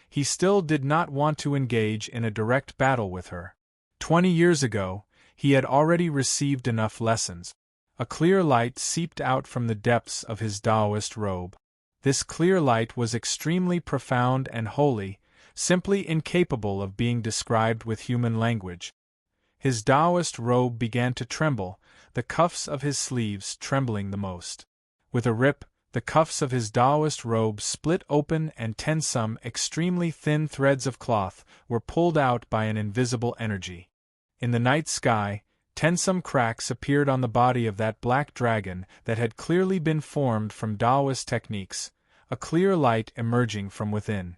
he still did not want to engage in a direct battle with her. 20 years ago, he had already received enough lessons. A clear light seeped out from the depths of his Taoist robe. This clear light was extremely profound and holy, simply incapable of being described with human language. His Taoist robe began to tremble, the cuffs of his sleeves trembling the most. With a rip, The cuffs of his Taoist robe split open and some extremely thin threads of cloth were pulled out by an invisible energy. In the night sky, some cracks appeared on the body of that black dragon that had clearly been formed from Taoist techniques, a clear light emerging from within.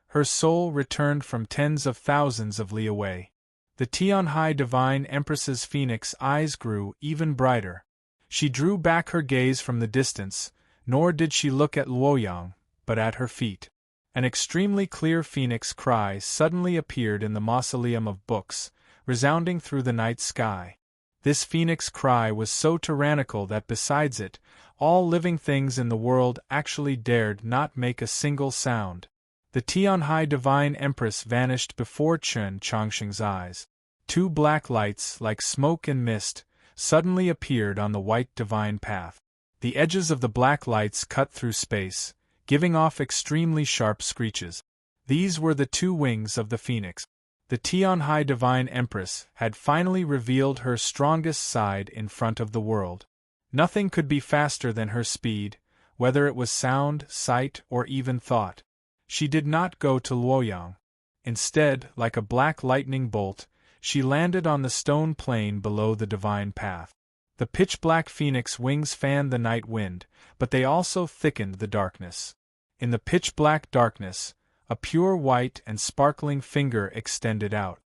Her soul returned from tens of thousands of li away. The Tianhai Divine Empress's phoenix eyes grew even brighter. She drew back her gaze from the distance, nor did she look at Luoyang, but at her feet. An extremely clear phoenix cry suddenly appeared in the mausoleum of books, resounding through the night sky. This phoenix cry was so tyrannical that besides it, all living things in the world actually dared not make a single sound. The Tianhai Divine Empress vanished before Chen Chongsheng's eyes. Two black lights, like smoke and mist, suddenly appeared on the white divine path. The edges of the black lights cut through space, giving off extremely sharp screeches. These were the two wings of the phoenix. The Tianhai Divine Empress had finally revealed her strongest side in front of the world. Nothing could be faster than her speed, whether it was sound, sight, or even thought. She did not go to Luoyang. Instead, like a black lightning bolt, she landed on the stone plain below the divine path. The pitch-black phoenix wings fanned the night wind, but they also thickened the darkness. In the pitch-black darkness, a pure white and sparkling finger extended out.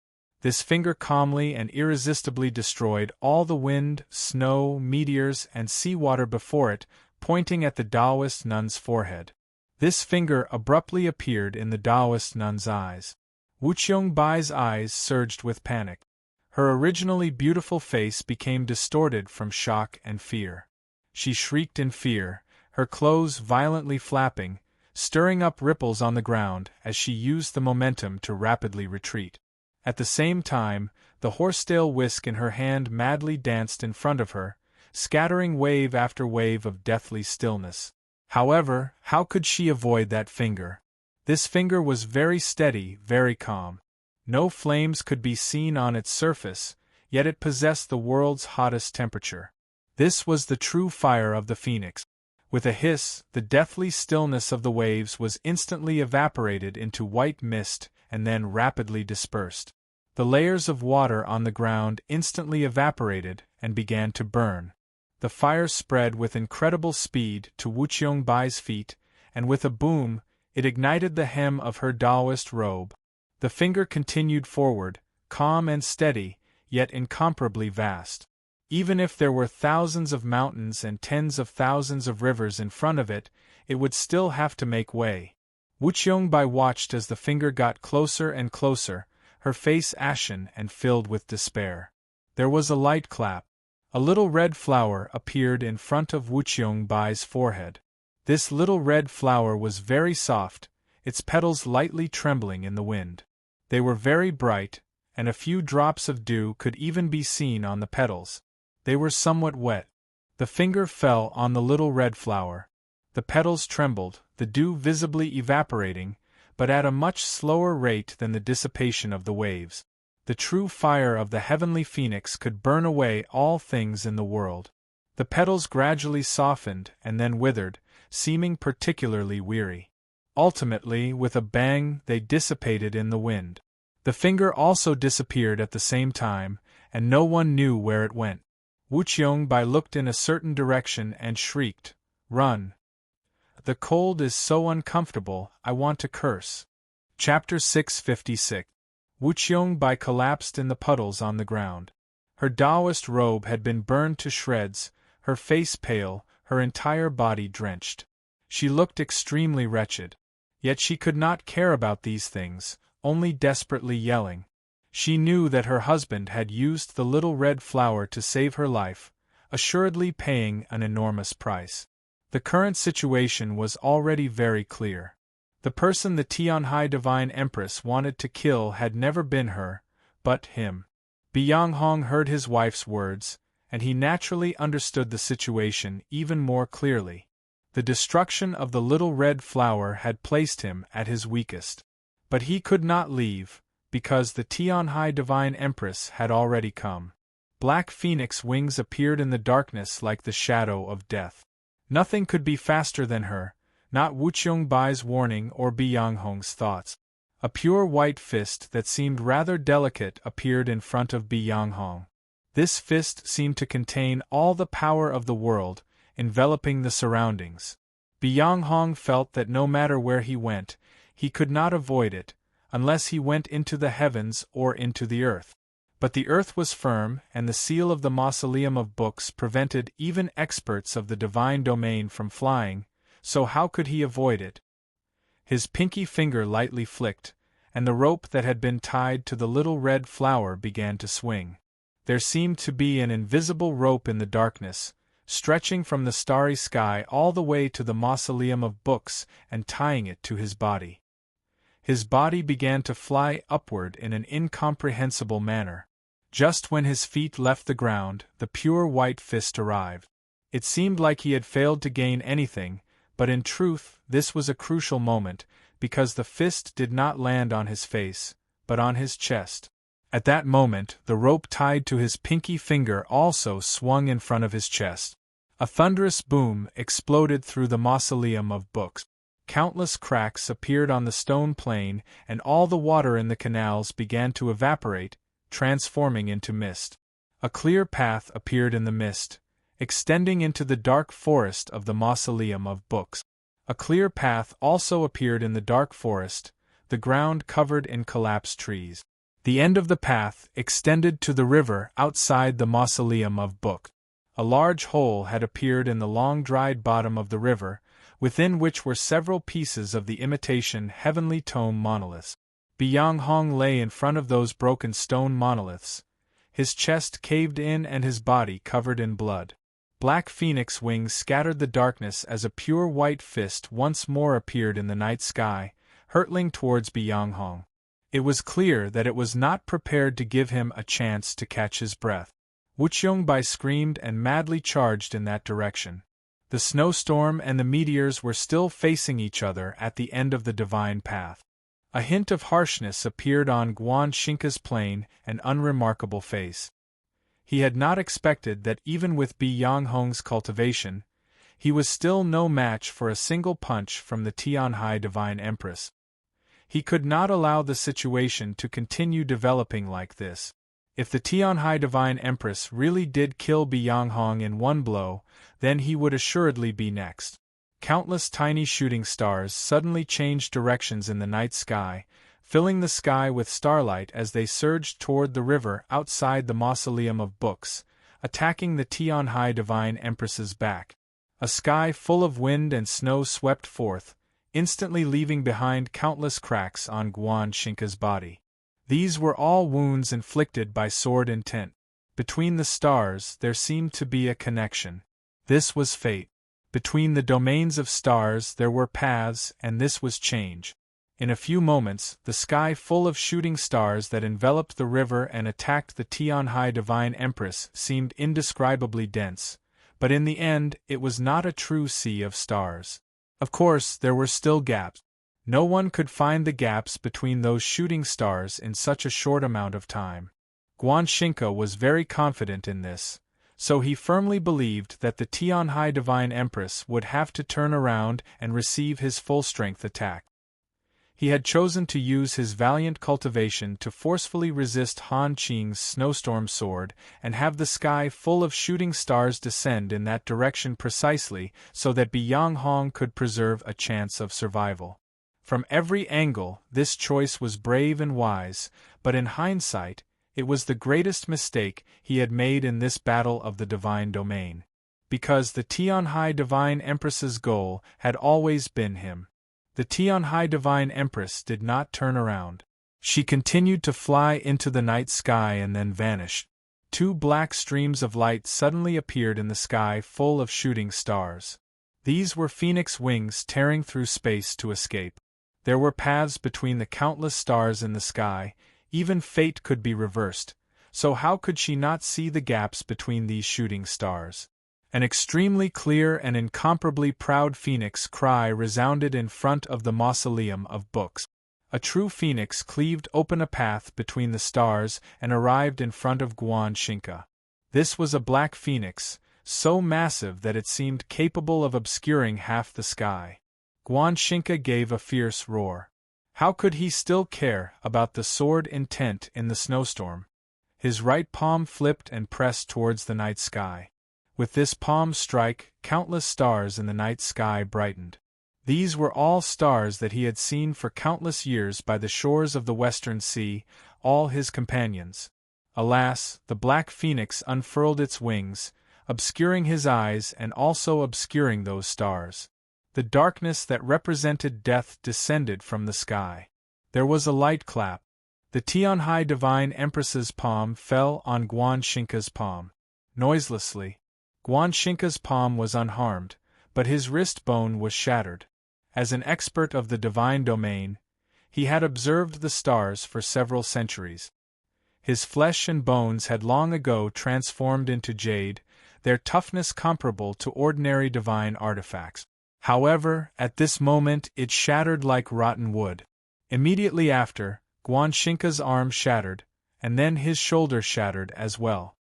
This finger calmly and irresistibly destroyed all the wind, snow, meteors, and seawater before it, pointing at the Taoist nun's forehead. This finger abruptly appeared in the Taoist nun's eyes. Wu Qiangbai's eyes surged with panic. Her originally beautiful face became distorted from shock and fear. She shrieked in fear, her clothes violently flapping, stirring up ripples on the ground as she used the momentum to rapidly retreat. At the same time, the horsetail whisk in her hand madly danced in front of her, scattering wave after wave of deathly stillness. However, how could she avoid that finger? This finger was very steady, very calm. No flames could be seen on its surface, yet it possessed the world's hottest temperature. This was the true fire of the phoenix. With a hiss, the deathly stillness of the waves was instantly evaporated into white mist and then rapidly dispersed. The layers of water on the ground instantly evaporated and began to burn. The fire spread with incredible speed to Wu Qiangbai's feet, and with a boom, it ignited the hem of her Taoist robe. The finger continued forward, calm and steady, yet incomparably vast. Even if there were thousands of mountains and tens of thousands of rivers in front of it, it would still have to make way. Wu Qiangbei watched as the finger got closer and closer, her face ashen and filled with despair. There was a light clap. A little red flower appeared in front of Wu Qiangbai's forehead. This little red flower was very soft, its petals lightly trembling in the wind. They were very bright, and a few drops of dew could even be seen on the petals. They were somewhat wet. The finger fell on the little red flower. The petals trembled, the dew visibly evaporating, but at a much slower rate than the dissipation of the waves. The true fire of the heavenly phoenix could burn away all things in the world. The petals gradually softened and then withered, seeming particularly weary. Ultimately, with a bang, they dissipated in the wind. The finger also disappeared at the same time, and no one knew where it went. Wu Qiangbei looked in a certain direction and shrieked, "Run! The cold is so uncomfortable, I want to curse." Chapter 656. Wu Qiangbei collapsed in the puddles on the ground. Her Taoist robe had been burned to shreds, her face pale, her entire body drenched. She looked extremely wretched. Yet she could not care about these things, only desperately yelling. She knew that her husband had used the little red flower to save her life, assuredly paying an enormous price. The current situation was already very clear. The person the Tianhai Divine Empress wanted to kill had never been her, but him. Bianghong heard his wife's words, and he naturally understood the situation even more clearly. The destruction of the little red flower had placed him at his weakest. But he could not leave, because the Tianhai Divine Empress had already come. Black phoenix wings appeared in the darkness like the shadow of death. Nothing could be faster than her, not Wuchungbai's warning or Biyonghong's thoughts. A pure white fist that seemed rather delicate appeared in front of Biyonghong. This fist seemed to contain all the power of the world, enveloping the surroundings. Biyonghong felt that no matter where he went, he could not avoid it, unless he went into the heavens or into the earth. But the earth was firm, and the seal of the mausoleum of books prevented even experts of the divine domain from flying, so how could he avoid it? His pinky finger lightly flicked, and the rope that had been tied to the little red flower began to swing. There seemed to be an invisible rope in the darkness, stretching from the starry sky all the way to the mausoleum of books and tying it to his body. His body began to fly upward in an incomprehensible manner. Just when his feet left the ground, the pure white fist arrived. It seemed like he had failed to gain anything, but in truth, this was a crucial moment, because the fist did not land on his face, but on his chest. At that moment, the rope tied to his pinky finger also swung in front of his chest. A thunderous boom exploded through the mausoleum of books. Countless cracks appeared on the stone plain, and all the water in the canals began to evaporate, transforming into mist. A clear path appeared in the mist, extending into the dark forest of the mausoleum of books. A clear path also appeared in the dark forest, the ground covered in collapsed trees. The end of the path extended to the river outside the mausoleum of books. A large hole had appeared in the long-dried bottom of the river, within which were several pieces of the imitation heavenly tome monoliths. Biyonghong lay in front of those broken stone monoliths, his chest caved in and his body covered in blood. Black phoenix wings scattered the darkness as a pure white fist once more appeared in the night sky, hurtling towards Biyonghong. It was clear that it was not prepared to give him a chance to catch his breath. Wuchungbei screamed and madly charged in that direction. The snowstorm and the meteors were still facing each other at the end of the divine path. A hint of harshness appeared on Guan Xingke's plain and unremarkable face. He had not expected that even with Biyonghong's cultivation, he was still no match for a single punch from the Tianhai Divine Empress. He could not allow the situation to continue developing like this. If the Tianhai Divine Empress really did kill Biyonghong in one blow, then he would assuredly be next. Countless tiny shooting stars suddenly changed directions in the night sky, filling the sky with starlight as they surged toward the river outside the mausoleum of books, attacking the Tianhai Divine Empress's back. A sky full of wind and snow swept forth, instantly leaving behind countless cracks on Guan Xingke's body. These were all wounds inflicted by sword intent. Between the stars there seemed to be a connection. This was fate. Between the domains of stars there were paths, and this was change. In a few moments, the sky full of shooting stars that enveloped the river and attacked the Tianhai Divine Empress seemed indescribably dense, but in the end it was not a true sea of stars. Of course, there were still gaps. No one could find the gaps between those shooting stars in such a short amount of time. Guan Xingke was very confident in this, so he firmly believed that the Tianhai Divine Empress would have to turn around and receive his full-strength attack. He had chosen to use his valiant cultivation to forcefully resist Han Qing's snowstorm sword and have the sky full of shooting stars descend in that direction precisely so that Biyonghong could preserve a chance of survival. From every angle, this choice was brave and wise, but in hindsight, it was the greatest mistake he had made in this battle of the divine domain. Because the Tianhai Divine Empress's goal had always been him. The Tianhai Divine Empress did not turn around. She continued to fly into the night sky and then vanished. Two black streams of light suddenly appeared in the sky full of shooting stars. These were phoenix wings tearing through space to escape. There were paths between the countless stars in the sky. Even fate could be reversed, so how could she not see the gaps between these shooting stars? An extremely clear and incomparably proud phoenix cry resounded in front of the mausoleum of books. A true phoenix cleaved open a path between the stars and arrived in front of Guan Xingke. This was a black phoenix, so massive that it seemed capable of obscuring half the sky. Guan Xingke gave a fierce roar. How could he still care about the sword intent in the snowstorm? His right palm flipped and pressed towards the night sky. With this palm strike, countless stars in the night sky brightened. These were all stars that he had seen for countless years by the shores of the Western Sea, all his companions. Alas, the black phoenix unfurled its wings, obscuring his eyes and also obscuring those stars. The darkness that represented death descended from the sky. There was a light clap. The Tianhai Divine Empress's palm fell on Guan Xingke's palm. Noiselessly, Guan Xingke's palm was unharmed, but his wrist bone was shattered. As an expert of the divine domain, he had observed the stars for several centuries. His flesh and bones had long ago transformed into jade, their toughness comparable to ordinary divine artifacts. However, at this moment it shattered like rotten wood. Immediately after, Guan Xingke's arm shattered, and then his shoulder shattered as well.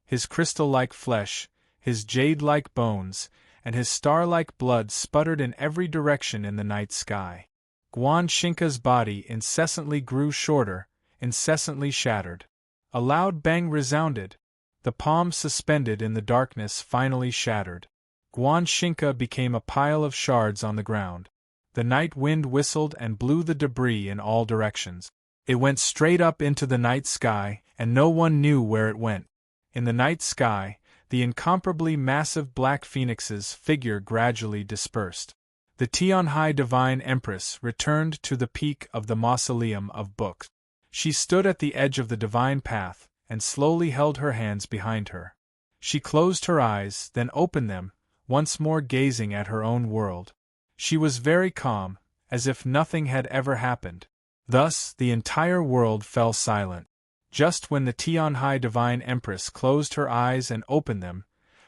His crystal-like flesh, his jade-like bones, and his star-like blood sputtered in every direction in the night sky. Guan Xingke's body incessantly grew shorter, incessantly shattered. A loud bang resounded. The palm suspended in the darkness finally shattered. Guan Xingke became a pile of shards on the ground. The night wind whistled and blew the debris in all directions. It went straight up into the night sky, and no one knew where it went. In the night sky, the incomparably massive black phoenix's figure gradually dispersed. The Tianhai Divine Empress returned to the peak of the Mausoleum of Books. She stood at the edge of the divine path, and slowly held her hands behind her. She closed her eyes, then opened them, once more gazing at her own world. She was very calm, as if nothing had ever happened. Thus, the entire world fell silent. Just when the Tianhai Divine Empress closed her eyes and opened them,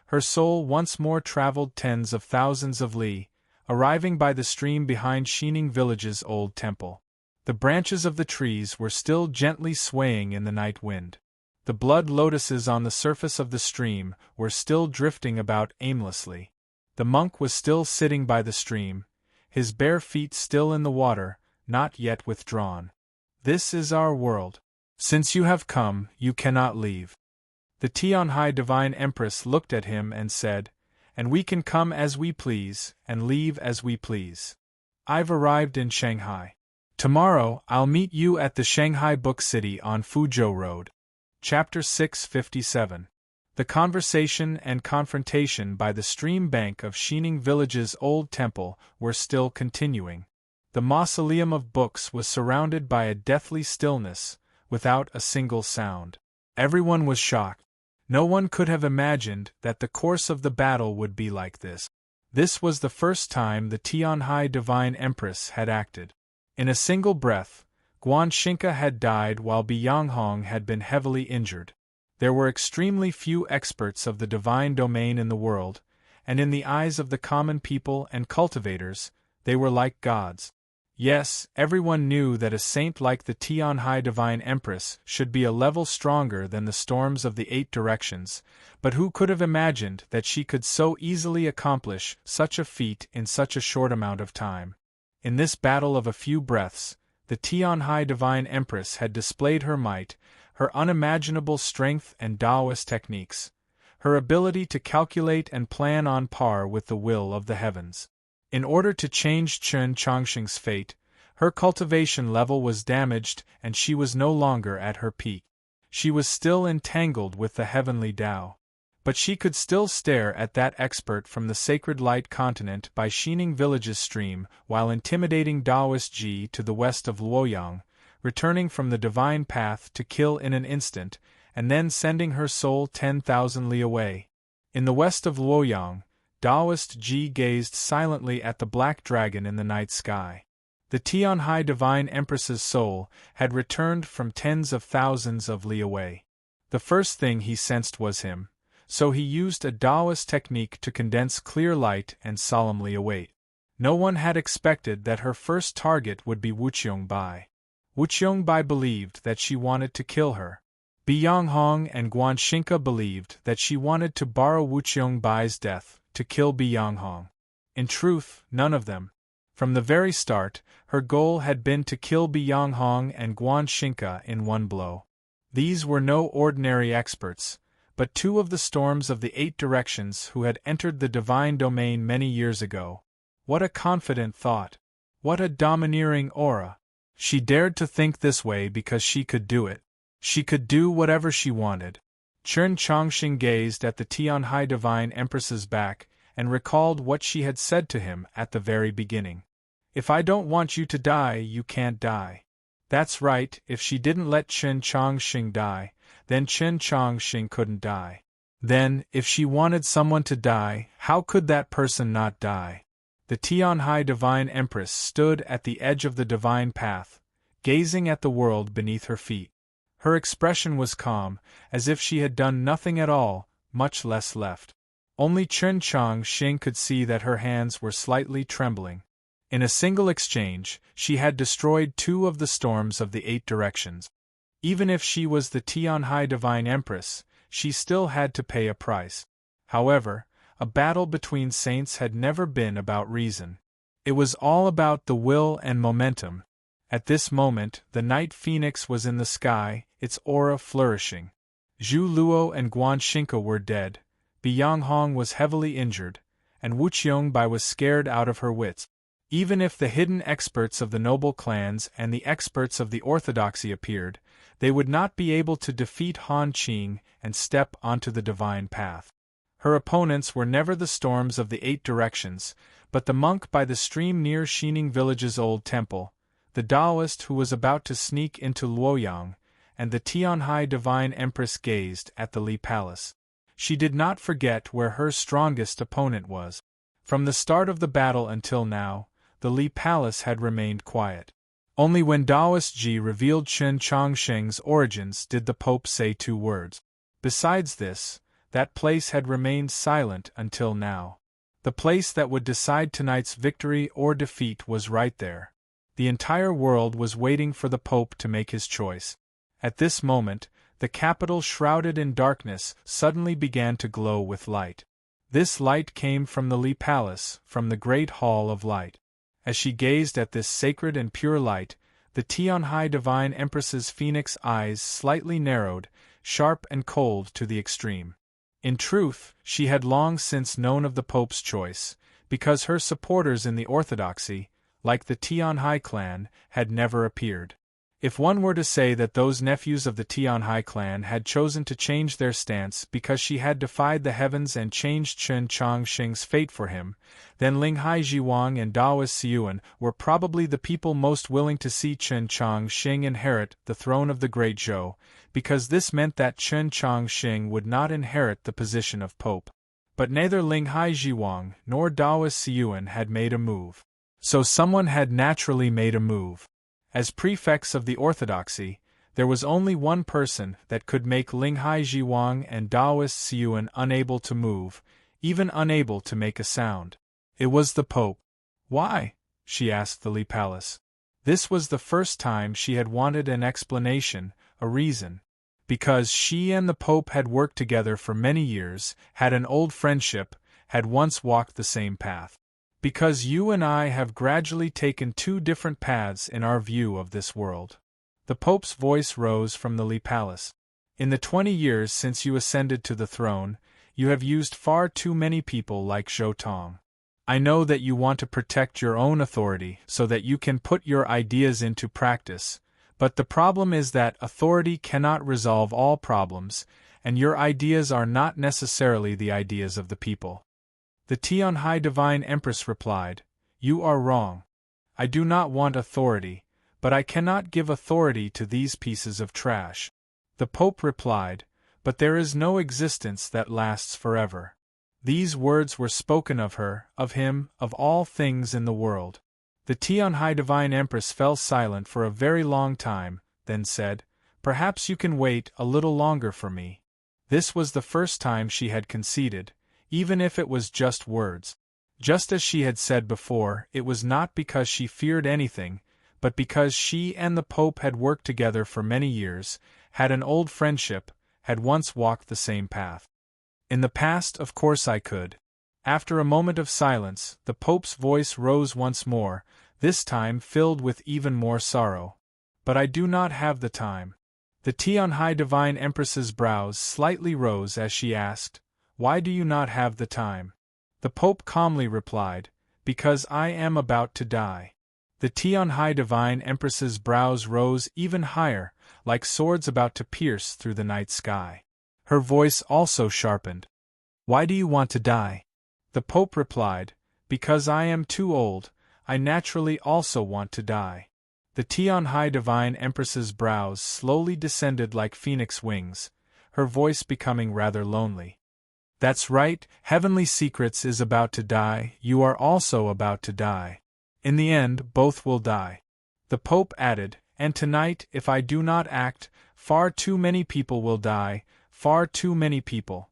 her soul once more traveled tens of thousands of li, arriving by the stream behind Xining Village's old temple. The branches of the trees were still gently swaying in the night wind. The blood lotuses on the surface of the stream were still drifting about aimlessly. The monk was still sitting by the stream, his bare feet still in the water, not yet withdrawn. This is our world. Since you have come, you cannot leave. The Tianhai Divine Empress looked at him and said, "And we can come as we please, and leave as we please. I've arrived in Shanghai. Tomorrow, I'll meet you at the Shanghai Book City on Fuzhou Road." Chapter 657. The conversation and confrontation by the stream bank of Xining Village's old temple were still continuing. The Mausoleum of Books was surrounded by a deathly stillness, without a single sound. Everyone was shocked. No one could have imagined that the course of the battle would be like this. This was the first time the Tianhai Divine Empress had acted. In a single breath, Guan Xingke had died while Bianghong had been heavily injured. There were extremely few experts of the divine domain in the world, and in the eyes of the common people and cultivators, they were like gods. Yes, everyone knew that a saint like the Tianhai Divine Empress should be a level stronger than the storms of the 8 directions, but who could have imagined that she could so easily accomplish such a feat in such a short amount of time? In this battle of a few breaths, the Tianhai Divine Empress had displayed her might, her unimaginable strength and Taoist techniques, her ability to calculate and plan on par with the will of the heavens. In order to change Chen Chongqing's fate, her cultivation level was damaged and she was no longer at her peak. She was still entangled with the heavenly Tao. But she could still stare at that expert from the sacred light continent by Xining Village's stream while intimidating Taoist Ji to the west of Luoyang, returning from the divine path to kill in an instant, and then sending her soul 10,000 li away. In the west of Luoyang, Taoist Ji gazed silently at the black dragon in the night sky. The Tianhai Divine Empress's soul had returned from tens of thousands of li away. The first thing he sensed was him, so he used a Taoist technique to condense clear light and solemnly await. No one had expected that her first target would be Wuqiongbai. Wuqiongbai believed that she wanted to kill her. Biyonghong and Guanshinka believed that she wanted to borrow Wuqiangbai's death to kill Biyonghong. In truth, none of them. From the very start, her goal had been to kill Biyonghong and Guanshinka in one blow. These were no ordinary experts, but two of the storms of the 8 directions who had entered the divine domain many years ago. What a confident thought! What a domineering aura! She dared to think this way because she could do it. She could do whatever she wanted. Chen Chongqing gazed at the Tianhai Divine Empress's back and recalled what she had said to him at the very beginning. If I don't want you to die, you can't die. That's right, if she didn't let Chen Chongqing die, then Chen Chongqing couldn't die. Then, if she wanted someone to die, how could that person not die? The Tianhai Divine Empress stood at the edge of the divine path, gazing at the world beneath her feet. Her expression was calm, as if she had done nothing at all, much less left. Only Chen Chongqing could see that her hands were slightly trembling. In a single exchange, she had destroyed 2 of the storms of the 8 directions. Even if she was the Tianhai Divine Empress, she still had to pay a price. However, a battle between saints had never been about reason. It was all about the will and momentum. At this moment, the night phoenix was in the sky, its aura flourishing. Zhu Luo and Guanshinka were dead, Biyonghong was heavily injured, and Wuqiangbei was scared out of her wits. Even if the hidden experts of the noble clans and the experts of the orthodoxy appeared, they would not be able to defeat Han Qing and step onto the divine path. Her opponents were never the storms of the 8 directions, but the monk by the stream near Xining Village's old temple, the Taoist who was about to sneak into Luoyang, and the Tianhai Divine Empress gazed at the Li Palace. She did not forget where her strongest opponent was. From the start of the battle until now, the Li Palace had remained quiet. Only when Taoist Ji revealed Chen Chongqing's origins did the Pope say 2 words. Besides this, that place had remained silent until now. The place that would decide tonight's victory or defeat was right there. The entire world was waiting for the Pope to make his choice. At this moment, the capital shrouded in darkness suddenly began to glow with light. This light came from the Li Palace, from the Great Hall of Light. As she gazed at this sacred and pure light, the Tianhai Divine Empress's phoenix eyes slightly narrowed, sharp and cold to the extreme. In truth, she had long since known of the Pope's choice, because her supporters in the orthodoxy, like the Tianhai clan, had never appeared. If one were to say that those nephews of the Tianhai clan had chosen to change their stance because she had defied the heavens and changed Chen Chongqing's fate for him, then Linghai Jiwang and Daoist Siyuan were probably the people most willing to see Chen Chongqing inherit the throne of the Great Zhou, because this meant that Chen Chongqing would not inherit the position of Pope. But neither Linghai Jiwang nor Daoist Siyuan had made a move. So someone had naturally made a move. As prefects of the orthodoxy, there was only one person that could make Linghai Jiwang and Daoist Siyuan unable to move, even unable to make a sound. It was the Pope. Why? She asked the Li Palace. This was the first time she had wanted an explanation, a reason. Because she and the Pope had worked together for many years, had an old friendship, had once walked the same path. Because you and I have gradually taken 2 different paths in our view of this world. The Pope's voice rose from the Li Palace. In the 20 years since you ascended to the throne, you have used far too many people like Zhou Tong. I know that you want to protect your own authority so that you can put your ideas into practice, but the problem is that authority cannot resolve all problems, and your ideas are not necessarily the ideas of the people. The Tianhai Divine Empress replied, You are wrong. I do not want authority, but I cannot give authority to these pieces of trash. The Pope replied, But there is no existence that lasts forever. These words were spoken of her, of him, of all things in the world. The Tianhai Divine Empress fell silent for a very long time, then said, Perhaps you can wait a little longer for me. This was the first time she had conceded, even if it was just words. Just as she had said before, it was not because she feared anything, but because she and the Pope had worked together for many years, had an old friendship, had once walked the same path. In the past, of course I could. After a moment of silence, the Pope's voice rose once more, this time filled with even more sorrow. But I do not have the time. The Tianhai Divine Empress's brows slightly rose as she asked, "Why do you not have the time?" The Pope calmly replied, "Because I am about to die." The Tianhai Divine Empress's brows rose even higher, like swords about to pierce through the night sky. Her voice also sharpened. "Why do you want to die?" The Pope replied, "Because I am too old, I naturally also want to die." The Tianhai Divine Empress's brows slowly descended like phoenix wings, her voice becoming rather lonely. "That's right, Heavenly Secrets is about to die, you are also about to die. In the end, both will die." The Pope added, "And tonight, if I do not act, far too many people will die, far too many people."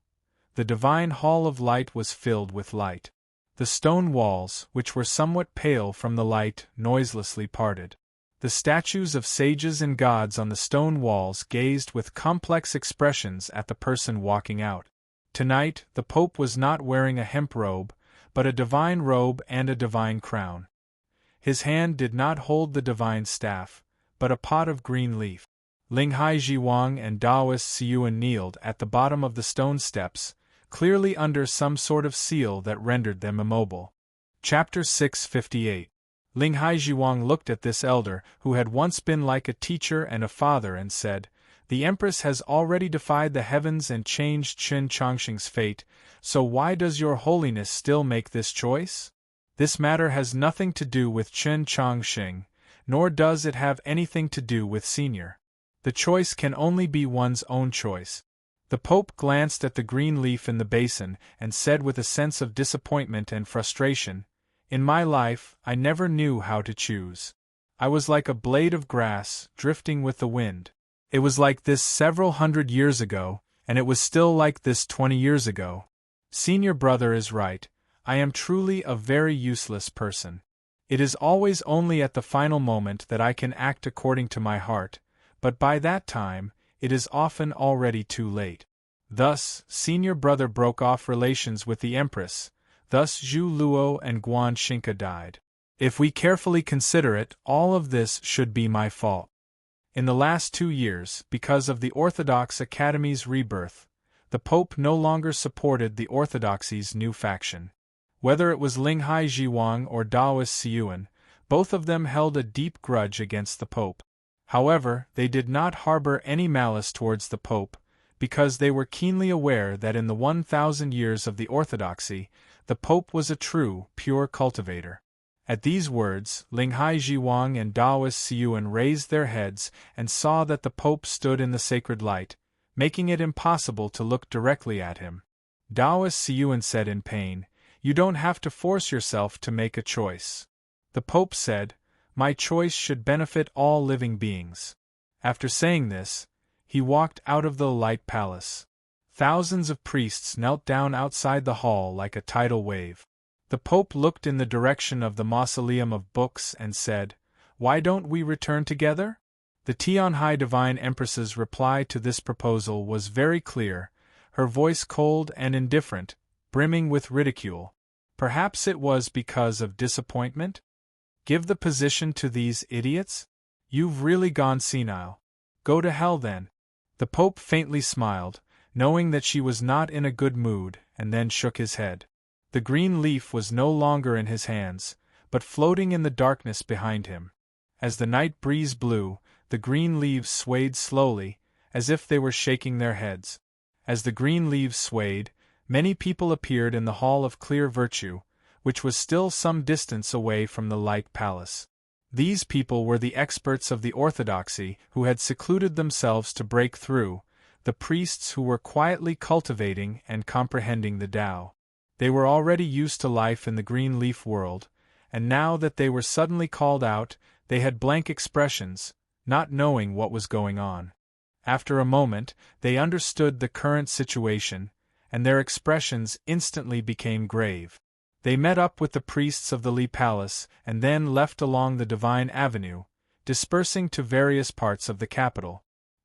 The divine hall of light was filled with light. The stone walls, which were somewhat pale from the light, noiselessly parted. The statues of sages and gods on the stone walls gazed with complex expressions at the person walking out. Tonight, the Pope was not wearing a hemp robe, but a divine robe and a divine crown. His hand did not hold the divine staff, but a pot of green leaf. Linghai Jiwang and Daoist Siyuan kneeled at the bottom of the stone steps, clearly under some sort of seal that rendered them immobile. Chapter 658. Linghai Jiwang looked at this elder, who had once been like a teacher and a father, and said, "The Empress has already defied the heavens and changed Qin Chongqing's fate, so why does your holiness still make this choice? This matter has nothing to do with Qin Chongqing, nor does it have anything to do with Senior. The choice can only be one's own choice." The Pope glanced at the green leaf in the basin and said with a sense of disappointment and frustration, "In my life, I never knew how to choose. I was like a blade of grass, drifting with the wind. It was like this several hundred years ago, and it was still like this 20 years ago. Senior brother is right, I am truly a very useless person. It is always only at the final moment that I can act according to my heart, but by that time, it is often already too late." Thus, senior brother broke off relations with the Empress. Thus Zhu Luo and Guan Xinca died. If we carefully consider it, all of this should be my fault. In the last 2 years, because of the Orthodox Academy's rebirth, the Pope no longer supported the Orthodoxy's new faction. Whether it was Linghai Jiwang or Daoist Siyuan, both of them held a deep grudge against the Pope. However, they did not harbor any malice towards the Pope, because they were keenly aware that in the 1,000 years of the Orthodoxy, the Pope was a true, pure cultivator. At these words, Linghai Jiwang and Daoist Siyuan raised their heads and saw that the Pope stood in the sacred light, making it impossible to look directly at him. Daoist Siyuan said in pain, "You don't have to force yourself to make a choice." The Pope said, "My choice should benefit all living beings." After saying this, he walked out of the light palace. Thousands of priests knelt down outside the hall like a tidal wave. The Pope looked in the direction of the mausoleum of books and said, "Why don't we return together?" The Tianhai Divine Empress's reply to this proposal was very clear, her voice cold and indifferent, brimming with ridicule. Perhaps it was because of disappointment? Give the position to these idiots? You've really gone senile. Go to hell then. The Pope faintly smiled, knowing that she was not in a good mood, and then shook his head. The green leaf was no longer in his hands, but floating in the darkness behind him. As the night breeze blew, the green leaves swayed slowly, as if they were shaking their heads. As the green leaves swayed, many people appeared in the Hall of Clear Virtue, which was still some distance away from the Light Palace. These people were the experts of the Orthodoxy who had secluded themselves to break through, the priests who were quietly cultivating and comprehending the Tao. They were already used to life in the green leaf world, and now that they were suddenly called out, they had blank expressions, not knowing what was going on. After a moment, they understood the current situation, and their expressions instantly became grave. They met up with the priests of the Li Palace and then left along the Divine Avenue, dispersing to various parts of the capital.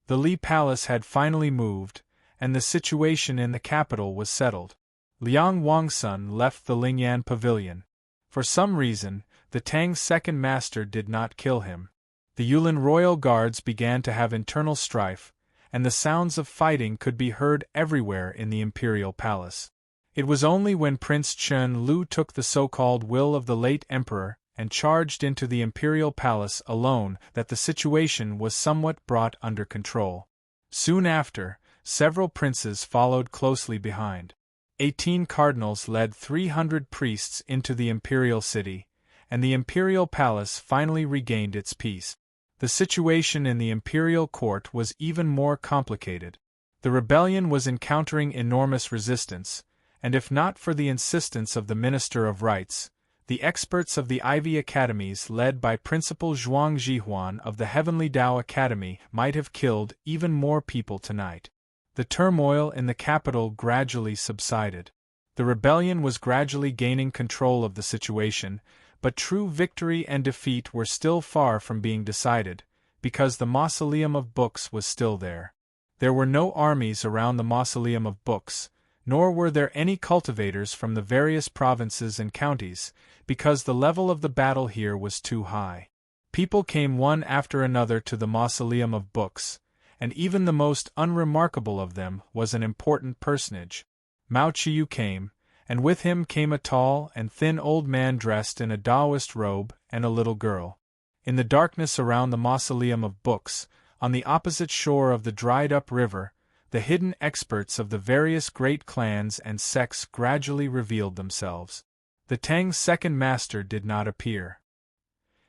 The Li Palace had finally moved, and the situation in the capital was settled. Liang Wangsun left the Lingyan pavilion. For some reason, the Tang's second master did not kill him. The Yulin royal guards began to have internal strife, and the sounds of fighting could be heard everywhere in the imperial palace. It was only when Prince Chen Lu took the so-called will of the late emperor and charged into the imperial palace alone that the situation was somewhat brought under control. Soon after, several princes followed closely behind. 18 cardinals led 300 priests into the imperial city, and the imperial palace finally regained its peace. The situation in the imperial court was even more complicated. The rebellion was encountering enormous resistance, and if not for the insistence of the Minister of Rites, the experts of the Ivy Academies led by Principal Zhuang Jihuan of the Heavenly Tao Academy might have killed even more people tonight. The turmoil in the capital gradually subsided. The rebellion was gradually gaining control of the situation, but true victory and defeat were still far from being decided, because the Mausoleum of Books was still there. There were no armies around the Mausoleum of Books, nor were there any cultivators from the various provinces and counties, because the level of the battle here was too high. People came one after another to the Mausoleum of Books, and even the most unremarkable of them was an important personage. Mao Qiu came, and with him came a tall and thin old man dressed in a Taoist robe and a little girl. In the darkness around the Mausoleum of Books, on the opposite shore of the dried-up river, the hidden experts of the various great clans and sects gradually revealed themselves. The Tang's second master did not appear.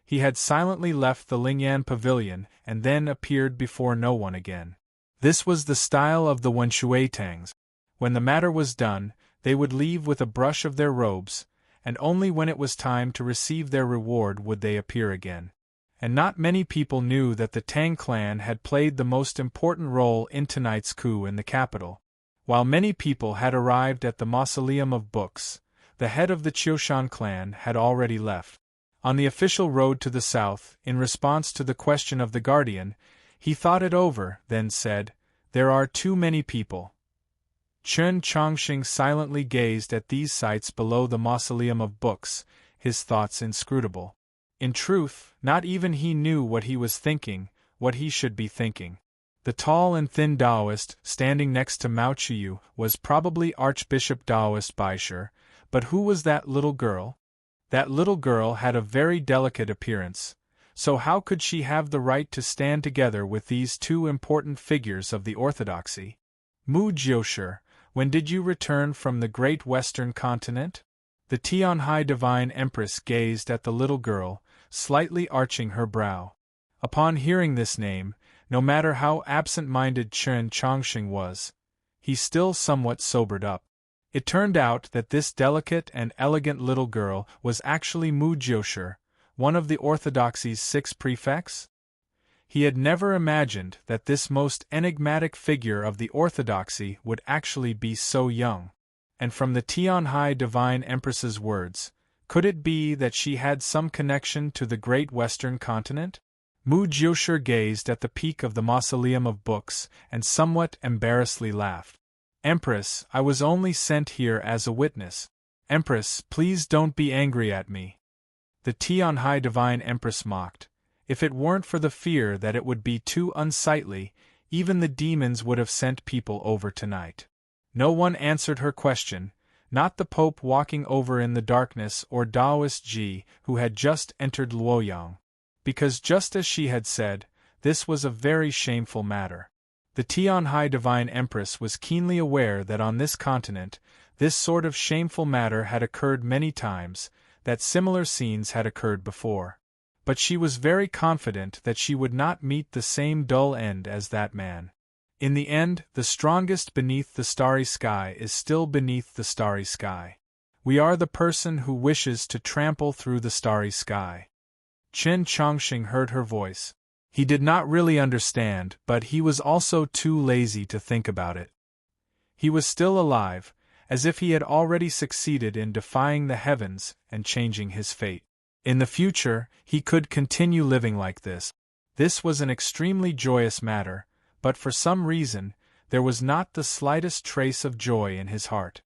He had silently left the Lingyan pavilion and then appeared before no one again. This was the style of the Wenshui Tangs. When the matter was done, they would leave with a brush of their robes, and only when it was time to receive their reward would they appear again. And not many people knew that the Tang clan had played the most important role in tonight's coup in the capital. While many people had arrived at the Mausoleum of Books, the head of the Qiushan clan had already left. On the official road to the south, in response to the question of the guardian, he thought it over, then said, "There are too many people." Chen Chongqing silently gazed at these sights below the Mausoleum of Books, his thoughts inscrutable. In truth, not even he knew what he was thinking, what he should be thinking. The tall and thin Taoist, standing next to Mao Qiu, was probably Archbishop Taoist Baisher, but who was that little girl? That little girl had a very delicate appearance, so how could she have the right to stand together with these two important figures of the orthodoxy? Mu Jiushi, when did you return from the great western continent? The Tianhai Divine Empress gazed at the little girl, slightly arching her brow. Upon hearing this name, no matter how absent-minded Chen Chongqing was, he still somewhat sobered up. It turned out that this delicate and elegant little girl was actually Mu Jiushi, one of the orthodoxy's 6 prefects. He had never imagined that this most enigmatic figure of the orthodoxy would actually be so young. And from the Tianhai Divine Empress's words, could it be that she had some connection to the great western continent? Mu Jiushi gazed at the peak of the Mausoleum of Books and somewhat embarrassedly laughed. "Empress, I was only sent here as a witness. Empress, please don't be angry at me." The Tianhai Divine Empress mocked. If it weren't for the fear that it would be too unsightly, even the demons would have sent people over tonight. No one answered her question, not the Pope walking over in the darkness or Taoist Ji who had just entered Luoyang. Because just as she had said, this was a very shameful matter. The Tianhai Divine Empress was keenly aware that on this continent, this sort of shameful matter had occurred many times, that similar scenes had occurred before. But she was very confident that she would not meet the same dull end as that man. In the end, the strongest beneath the starry sky is still beneath the starry sky. We are the person who wishes to trample through the starry sky. Chen Chongqing heard her voice. He did not really understand, but he was also too lazy to think about it. He was still alive, as if he had already succeeded in defying the heavens and changing his fate. In the future, he could continue living like this. This was an extremely joyous matter, but for some reason, there was not the slightest trace of joy in his heart.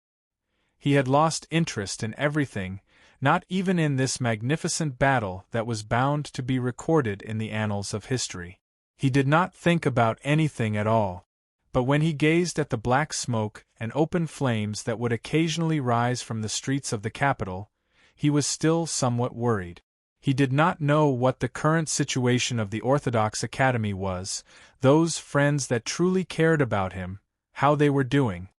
He had lost interest in everything, not even in this magnificent battle that was bound to be recorded in the annals of history. He did not think about anything at all. But when he gazed at the black smoke and open flames that would occasionally rise from the streets of the capital, he was still somewhat worried. He did not know what the current situation of the Orthodox Academy was, those friends that truly cared about him, how they were doing.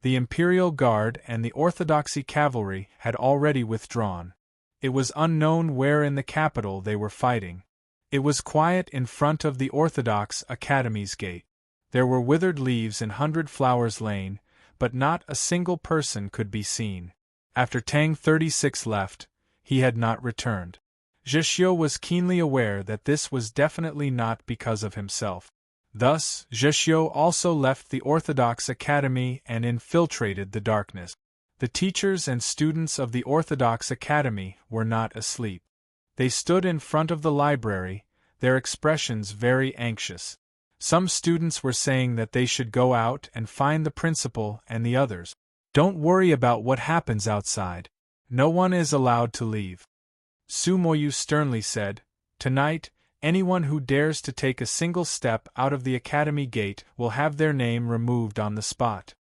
The Imperial Guard and the Orthodoxy cavalry had already withdrawn. It was unknown where in the capital they were fighting. It was quiet in front of the Orthodox Academy's gate. There were withered leaves in 100 Flowers Lane, but not a single person could be seen. After Tang 36 left, he had not returned. Zheshio was keenly aware that this was definitely not because of himself. Thus, Zheshio also left the Orthodox Academy and infiltrated the darkness. The teachers and students of the Orthodox Academy were not asleep. They stood in front of the library, their expressions very anxious. Some students were saying that they should go out and find the principal, and the others, "Don't worry about what happens outside. No one is allowed to leave." Sumoyu sternly said, "Tonight, anyone who dares to take a single step out of the academy gate will have their name removed on the spot."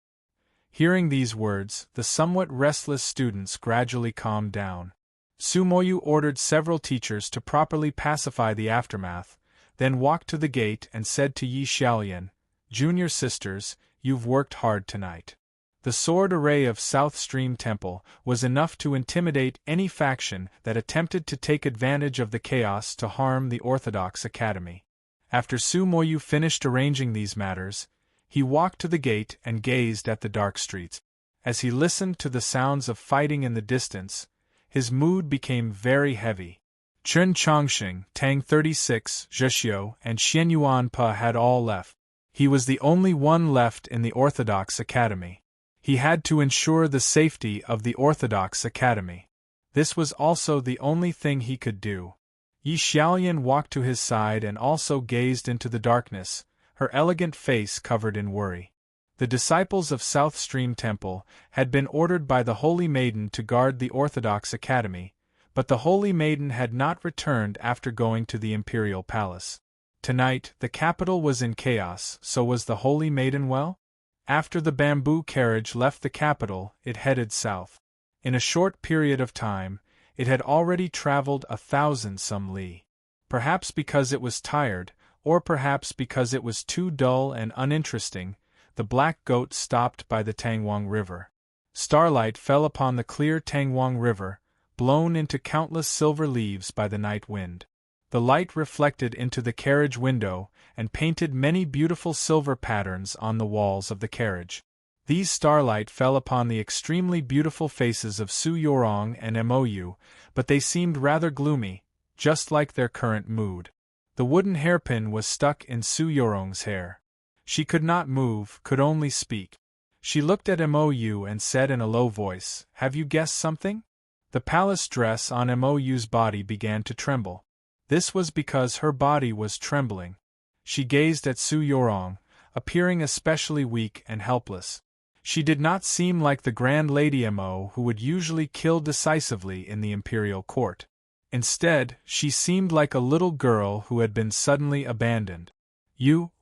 Hearing these words, the somewhat restless students gradually calmed down. Sumoyu ordered several teachers to properly pacify the aftermath, then walked to the gate and said to Yi Xiaolian, "Junior sisters, you've worked hard tonight." The sword array of South Stream Temple was enough to intimidate any faction that attempted to take advantage of the chaos to harm the Orthodox Academy. After Sumoyu finished arranging these matters, he walked to the gate and gazed at the dark streets. As he listened to the sounds of fighting in the distance, his mood became very heavy. Chen Chongxing, Tang 36, Zheshio, and Xian Yuanpa had all left. He was the only one left in the Orthodox Academy. He had to ensure the safety of the Orthodox Academy. This was also the only thing he could do. Yi Xiaolian walked to his side and also gazed into the darkness, her elegant face covered in worry. The disciples of South Stream Temple had been ordered by the Holy Maiden to guard the Orthodox Academy, but the Holy Maiden had not returned after going to the Imperial Palace. Tonight, the capital was in chaos, so was the Holy Maiden well? After the bamboo carriage left the capital, it headed south. In a short period of time, it had already traveled 1,000 li. Perhaps because it was tired, or perhaps because it was too dull and uninteresting, the black goat stopped by the Tangwang River. Starlight fell upon the clear Tangwang River, blown into countless silver leaves by the night wind. The light reflected into the carriage window and painted many beautiful silver patterns on the walls of the carriage. These starlight fell upon the extremely beautiful faces of Su Yorong and Mou, but they seemed rather gloomy, just like their current mood. The wooden hairpin was stuck in Su Yorong's hair. She could not move, could only speak. She looked at Mou and said in a low voice, "Have you guessed something?" The palace dress on Mou's body began to tremble. This was because her body was trembling. She gazed at Su Yorong, appearing especially weak and helpless. She did not seem like the grand lady Mo who would usually kill decisively in the imperial court. Instead, she seemed like a little girl who had been suddenly abandoned.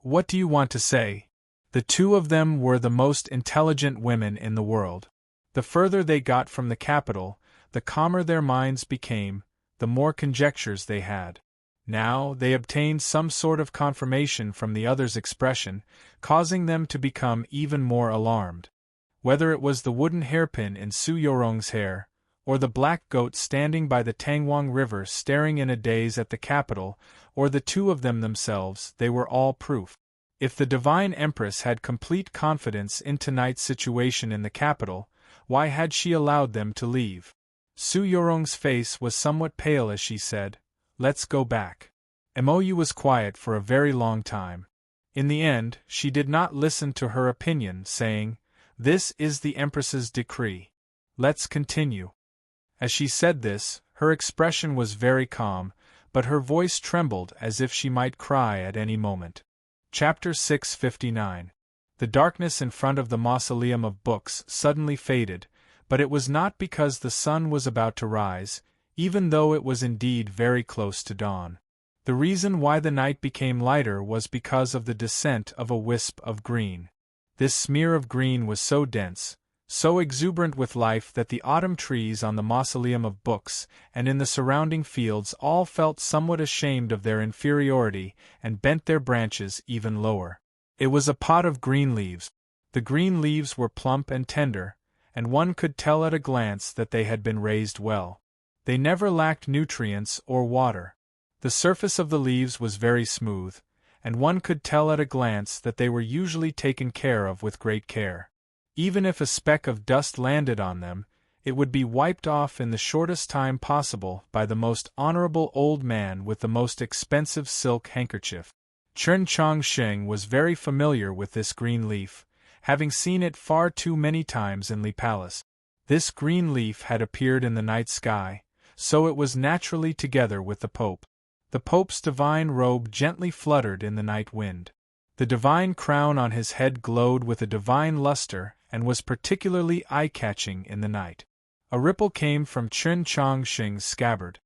What do you want to say?" The two of them were the most intelligent women in the world. The further they got from the capital, the calmer their minds became, the more conjectures they had. Now, they obtained some sort of confirmation from the other's expression, causing them to become even more alarmed. Whether it was the wooden hairpin in Su Yorong's hair, or the black goat standing by the Tangwang River staring in a daze at the capital, or the two of them themselves, they were all proof. If the Divine Empress had complete confidence in tonight's situation in the capital, why had she allowed them to leave? Su Yorong's face was somewhat pale as she said, "Let's go back." Mou was quiet for a very long time. In the end, she did not listen to her opinion, saying, "This is the Empress's decree. Let's continue." As she said this, her expression was very calm, but her voice trembled as if she might cry at any moment. Chapter 659. The darkness in front of the mausoleum of books suddenly faded, but it was not because the sun was about to rise, even though it was indeed very close to dawn. The reason why the night became lighter was because of the descent of a wisp of green. This smear of green was so dense, so exuberant with life that the autumn trees on the mausoleum of books and in the surrounding fields all felt somewhat ashamed of their inferiority and bent their branches even lower. It was a pot of green leaves. The green leaves were plump and tender, and one could tell at a glance that they had been raised well. They never lacked nutrients or water. The surface of the leaves was very smooth, and one could tell at a glance that they were usually taken care of with great care. Even if a speck of dust landed on them, it would be wiped off in the shortest time possible by the most honorable old man with the most expensive silk handkerchief. Chen Chongsheng was very familiar with this green leaf, having seen it far too many times in Li Palace. This green leaf had appeared in the night sky, so it was naturally together with the Pope. The Pope's divine robe gently fluttered in the night wind. The divine crown on his head glowed with a divine luster and was particularly eye-catching in the night. A ripple came from Chen Chongsheng's scabbard.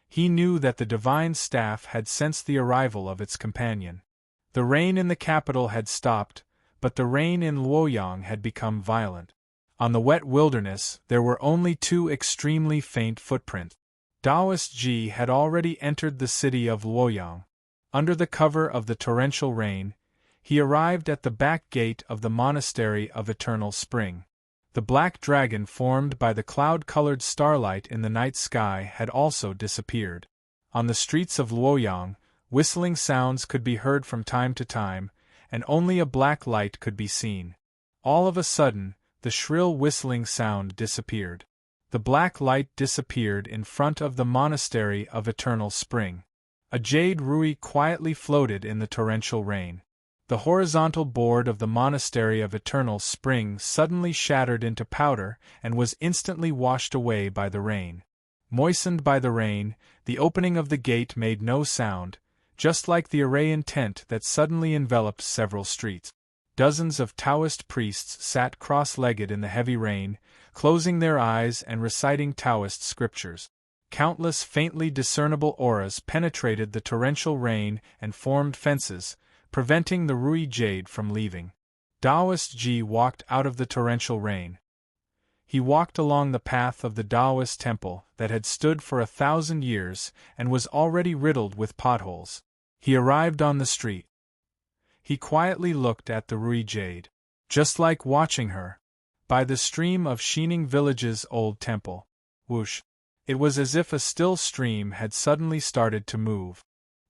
He knew that the divine staff had sensed the arrival of its companion. The rain in the capital had stopped, but the rain in Luoyang had become violent. On the wet wilderness there were only two extremely faint footprints. Taoist Ji had already entered the city of Luoyang. Under the cover of the torrential rain, he arrived at the back gate of the Monastery of Eternal Spring. The black dragon formed by the cloud-colored starlight in the night sky had also disappeared. On the streets of Luoyang, whistling sounds could be heard from time to time, and only a black light could be seen. All of a sudden, the shrill whistling sound disappeared. The black light disappeared in front of the Monastery of Eternal Spring. A jade rui quietly floated in the torrential rain. The horizontal board of the Monastery of Eternal Spring suddenly shattered into powder and was instantly washed away by the rain. Moistened by the rain, the opening of the gate made no sound, just like the Arayan tent that suddenly enveloped several streets. Dozens of Taoist priests sat cross-legged in the heavy rain, closing their eyes and reciting Taoist scriptures. Countless faintly discernible auras penetrated the torrential rain and formed fences, preventing the Rui jade from leaving. Taoist Ji walked out of the torrential rain. He walked along the path of the Taoist temple that had stood for 1,000 years and was already riddled with potholes. He arrived on the street. He quietly looked at the Rui jade. Just like watching her by the stream of Xining Village's old temple. Whoosh! It was as if a still stream had suddenly started to move.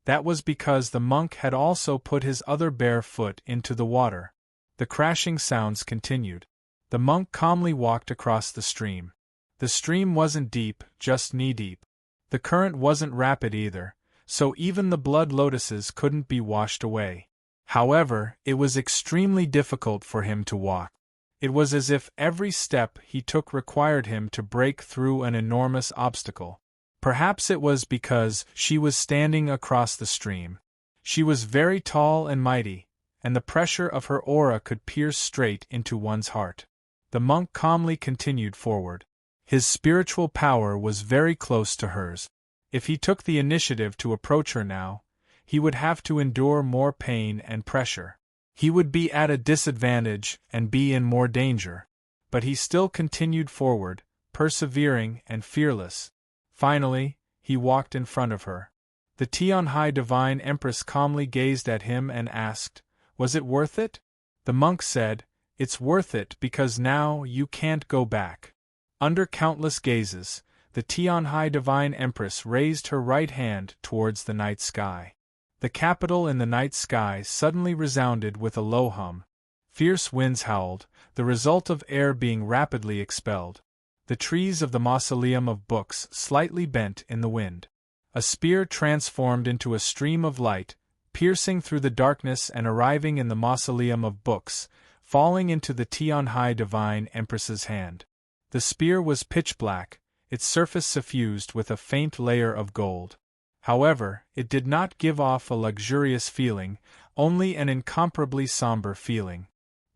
That was because the monk had also put his other bare foot into the water. The crashing sounds continued. The monk calmly walked across the stream. The stream wasn't deep, just knee-deep. The current wasn't rapid either, so even the blood lotuses couldn't be washed away. However, it was extremely difficult for him to walk. It was as if every step he took required him to break through an enormous obstacle. Perhaps it was because she was standing across the stream. She was very tall and mighty, and the pressure of her aura could pierce straight into one's heart. The monk calmly continued forward. His spiritual power was very close to hers. If he took the initiative to approach her now, he would have to endure more pain and pressure. He would be at a disadvantage and be in more danger. But he still continued forward, persevering and fearless. Finally, he walked in front of her. The Tianhai Divine Empress calmly gazed at him and asked, "Was it worth it?" The monk said, "It's worth it because now you can't go back." Under countless gazes, the Tianhai Divine Empress raised her right hand towards the night sky. The capital in the night sky suddenly resounded with a low hum. Fierce winds howled, the result of air being rapidly expelled. The trees of the mausoleum of books slightly bent in the wind. A spear transformed into a stream of light, piercing through the darkness and arriving in the mausoleum of books, falling into the Tianhai Divine Empress's hand. The spear was pitch black, its surface suffused with a faint layer of gold. However, it did not give off a luxurious feeling, only an incomparably somber feeling.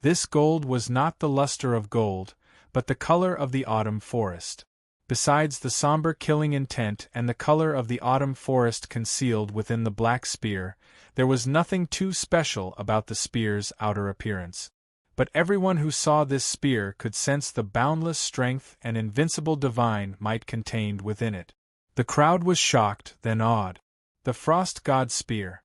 This gold was not the luster of gold, but the color of the autumn forest. Besides the somber killing intent and the color of the autumn forest concealed within the black spear, there was nothing too special about the spear's outer appearance. But everyone who saw this spear could sense the boundless strength and invincible divine might contained within it. The crowd was shocked, then awed. The Frost God Spear.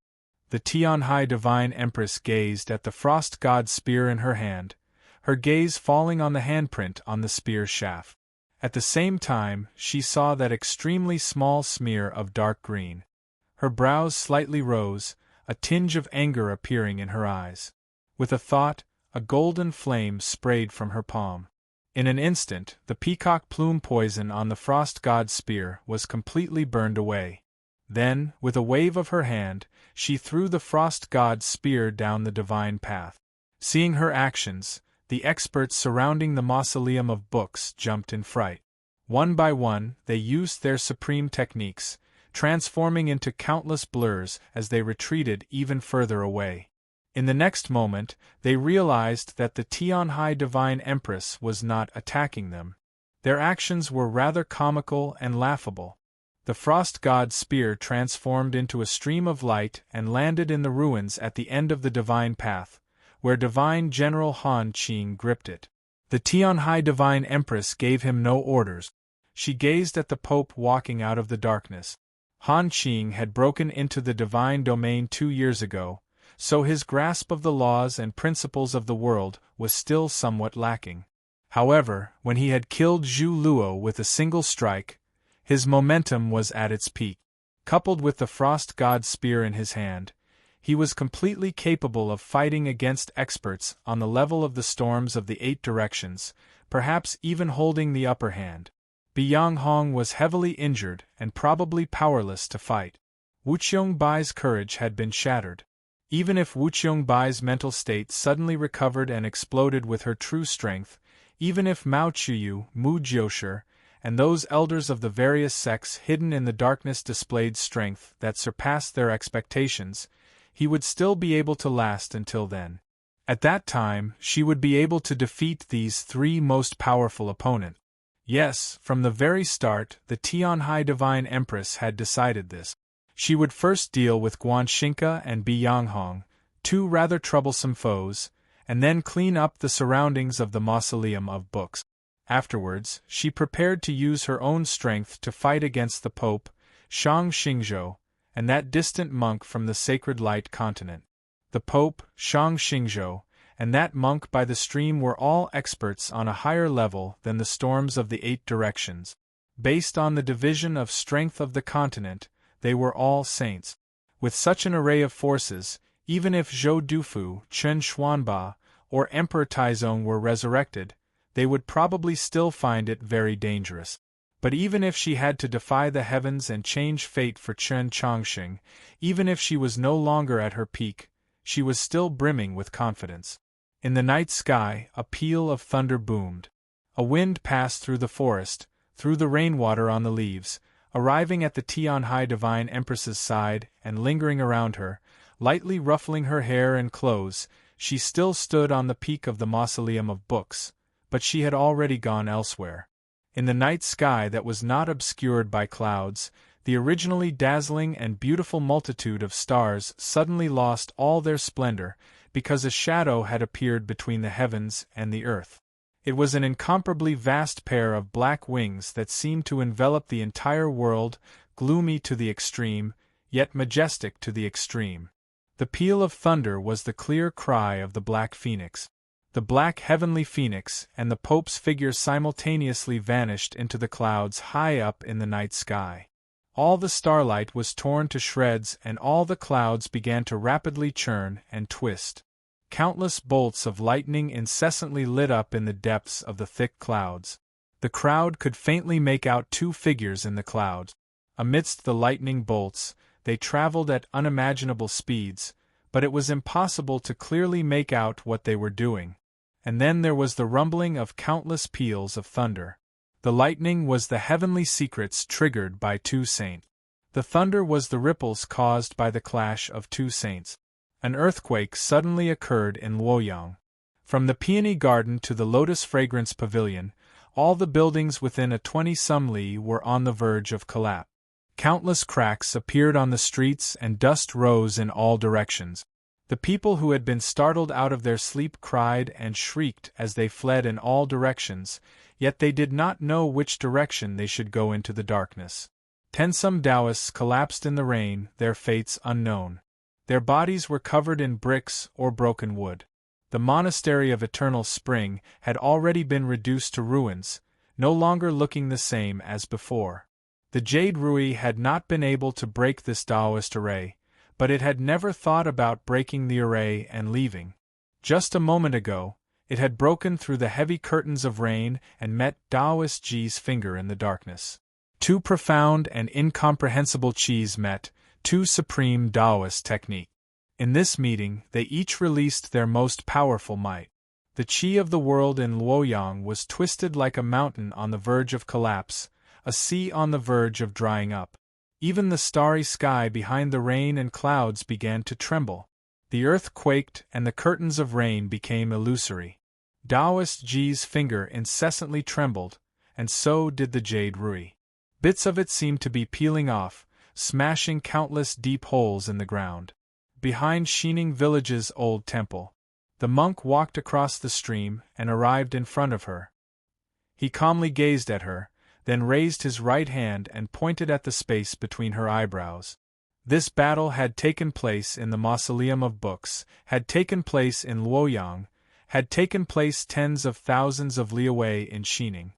The Tianhai Divine Empress gazed at the Frost God Spear in her hand, her gaze falling on the handprint on the spear shaft. At the same time, she saw that extremely small smear of dark green. Her brows slightly rose, a tinge of anger appearing in her eyes. With a thought, a golden flame sprayed from her palm. In an instant, the peacock plume poison on the Frost God's spear was completely burned away. Then, with a wave of her hand, she threw the Frost God's spear down the divine path. Seeing her actions, the experts surrounding the mausoleum of books jumped in fright. One by one, they used their supreme techniques, transforming into countless blurs as they retreated even further away. In the next moment, they realized that the Tianhai Divine Empress was not attacking them. Their actions were rather comical and laughable. The Frost God's spear transformed into a stream of light and landed in the ruins at the end of the divine path, where Divine General Han Qing gripped it. The Tianhai Divine Empress gave him no orders. She gazed at the Pope walking out of the darkness. Han Qing had broken into the divine domain 2 years ago, so his grasp of the laws and principles of the world was still somewhat lacking. However, when he had killed Zhu Luo with a single strike, his momentum was at its peak. Coupled with the Frost God's spear in his hand, he was completely capable of fighting against experts on the level of the storms of the 8 directions, perhaps even holding the upper hand. Biang Hong was heavily injured and probably powerless to fight. Wu Qiangbai's courage had been shattered. Even if Wu Qiangbai's mental state suddenly recovered and exploded with her true strength, even if Mao Qiyu, Mu Jiushi, and those elders of the various sects hidden in the darkness displayed strength that surpassed their expectations, he would still be able to last until then. At that time, she would be able to defeat these 3 most powerful opponents. Yes, from the very start, the Tianhai Divine Empress had decided this. She would first deal with Guanshinka and Bianghong, 2 rather troublesome foes, and then clean up the surroundings of the mausoleum of books. Afterwards, she prepared to use her own strength to fight against the Pope, Shang Xingzhou, and that distant monk from the Sacred Light continent. The Pope, Shang Xingzhou, and that monk by the stream were all experts on a higher level than the storms of the 8 directions. Based on the division of strength of the continent, they were all saints. With such an array of forces, even if Zhou Dufu, Chen Xuanba, or Emperor Taizong were resurrected, they would probably still find it very dangerous. But even if she had to defy the heavens and change fate for Chen Chongqing, even if she was no longer at her peak, she was still brimming with confidence. In the night sky, a peal of thunder boomed. A wind passed through the forest, through the rainwater on the leaves, arriving at the Tianhai Divine Empress's side and lingering around her, lightly ruffling her hair and clothes. She still stood on the peak of the mausoleum of books, but she had already gone elsewhere. In the night sky that was not obscured by clouds, the originally dazzling and beautiful multitude of stars suddenly lost all their splendor, because a shadow had appeared between the heavens and the earth. It was an incomparably vast pair of black wings that seemed to envelop the entire world, gloomy to the extreme, yet majestic to the extreme. The peal of thunder was the clear cry of the black phoenix. The black heavenly phoenix and the Pope's figure simultaneously vanished into the clouds high up in the night sky. All the starlight was torn to shreds and all the clouds began to rapidly churn and twist. Countless bolts of lightning incessantly lit up in the depths of the thick clouds. The crowd could faintly make out 2 figures in the clouds. Amidst the lightning bolts, they traveled at unimaginable speeds, but it was impossible to clearly make out what they were doing. And then there was the rumbling of countless peals of thunder. The lightning was the heavenly secrets triggered by 2 saints. The thunder was the ripples caused by the clash of 2 saints. An earthquake suddenly occurred in Luoyang. From the peony garden to the lotus fragrance pavilion, all the buildings within a 20-some li were on the verge of collapse. Countless cracks appeared on the streets and dust rose in all directions. The people who had been startled out of their sleep cried and shrieked as they fled in all directions, yet they did not know which direction they should go into the darkness. Some Taoists collapsed in the rain, their fates unknown. Their bodies were covered in bricks or broken wood. The monastery of Eternal Spring had already been reduced to ruins, no longer looking the same as before. The Jade Rui had not been able to break this Taoist array, but it had never thought about breaking the array and leaving. Just a moment ago, it had broken through the heavy curtains of rain and met Taoist Ji's finger in the darkness. Two profound and incomprehensible Qis met, two supreme Taoist techniques. In this meeting, they each released their most powerful might. The Qi of the world in Luoyang was twisted like a mountain on the verge of collapse, a sea on the verge of drying up. Even the starry sky behind the rain and clouds began to tremble. The earth quaked and the curtains of rain became illusory. Taoist Ji's finger incessantly trembled, and so did the Jade Rui. Bits of it seemed to be peeling off, smashing countless deep holes in the ground. Behind Xining Village's old temple, the monk walked across the stream and arrived in front of her. He calmly gazed at her, then raised his right hand and pointed at the space between her eyebrows. This battle had taken place in the Mausoleum of Books, had taken place in Luoyang, had taken place tens of thousands of li away in Xining.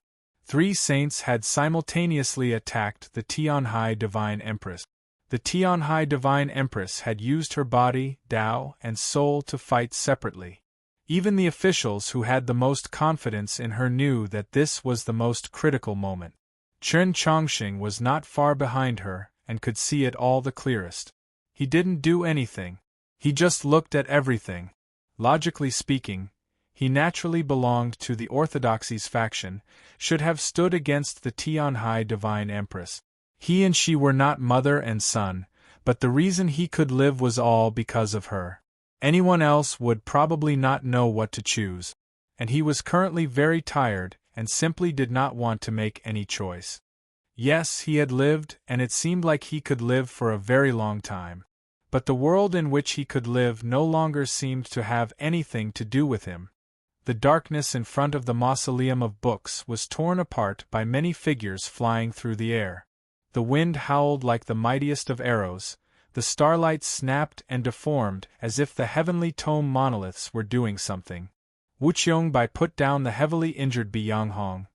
3 saints had simultaneously attacked the Tianhai Divine Empress. The Tianhai Divine Empress had used her body, Tao, and soul to fight separately. Even the officials who had the most confidence in her knew that this was the most critical moment. Chen Chongqing was not far behind her, and could see it all the clearest. He didn't do anything. He just looked at everything. Logically speaking, he naturally belonged to the Orthodoxy's faction, should have stood against the Tianhai Divine Empress. He and she were not mother and son, but the reason he could live was all because of her. Anyone else would probably not know what to choose, and he was currently very tired and simply did not want to make any choice. Yes, he had lived, and it seemed like he could live for a very long time. But the world in which he could live no longer seemed to have anything to do with him. The darkness in front of the Mausoleum of Books was torn apart by many figures flying through the air. The wind howled like the mightiest of arrows, the starlight snapped and deformed as if the heavenly tome monoliths were doing something. Wu Qiongbai put down the heavily injured Bi Hong,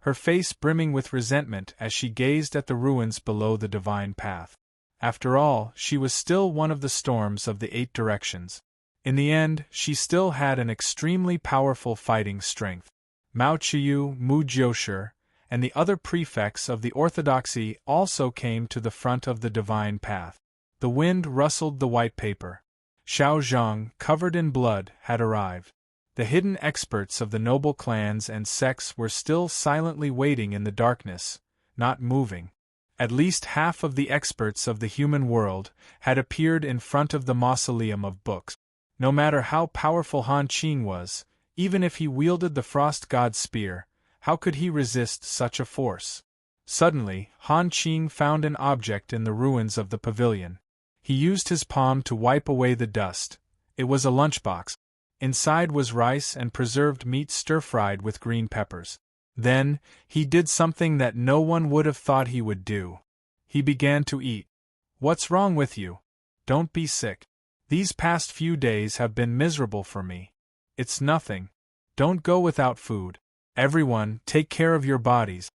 her face brimming with resentment as she gazed at the ruins below the divine path. After all, she was still one of the storms of the 8 directions. In the end, she still had an extremely powerful fighting strength. Mao Qiyu, Mu Jiushi, and the other prefects of the orthodoxy also came to the front of the divine path. The wind rustled the white paper. Xiao Zhang, covered in blood, had arrived. The hidden experts of the noble clans and sects were still silently waiting in the darkness, not moving. At least half of the experts of the human world had appeared in front of the Mausoleum of Books. No matter how powerful Han Qing was, even if he wielded the Frost God's spear, how could he resist such a force? Suddenly, Han Qing found an object in the ruins of the pavilion. He used his palm to wipe away the dust. It was a lunchbox. Inside was rice and preserved meat stir-fried with green peppers. Then, he did something that no one would have thought he would do. He began to eat. "What's wrong with you? Don't be sick. These past few days have been miserable for me." "It's nothing. Don't go without food. Everyone, take care of your bodies."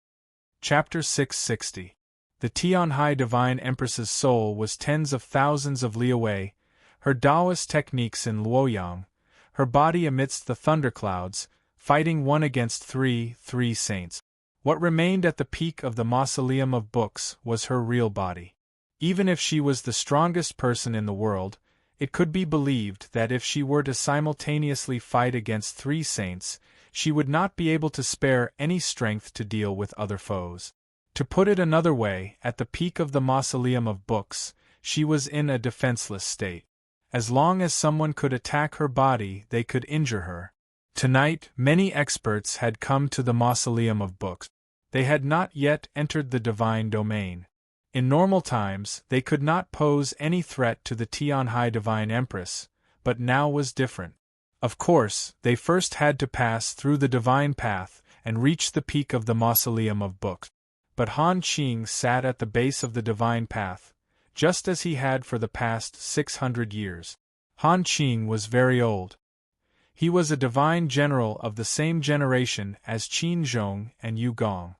Chapter 660. The Tianhai Divine Empress's soul was tens of thousands of li away, her Taoist techniques in Luoyang, her body amidst the thunderclouds, fighting one against three saints. What remained at the peak of the Mausoleum of Books was her real body. Even if she was the strongest person in the world, it could be believed that if she were to simultaneously fight against 3 saints, she would not be able to spare any strength to deal with other foes. To put it another way, at the peak of the Mausoleum of Books, she was in a defenseless state. As long as someone could attack her body, they could injure her. Tonight, many experts had come to the mausoleum of books. They had not yet entered the divine domain. In normal times, they could not pose any threat to the Tianhai Divine Empress, but now was different. Of course, they first had to pass through the divine path and reach the peak of the mausoleum of books. But Han Qing sat at the base of the divine path, just as he had for the past 600 years. Han Qing was very old. He was a divine general of the same generation as Qin Zhong and Yu Gong.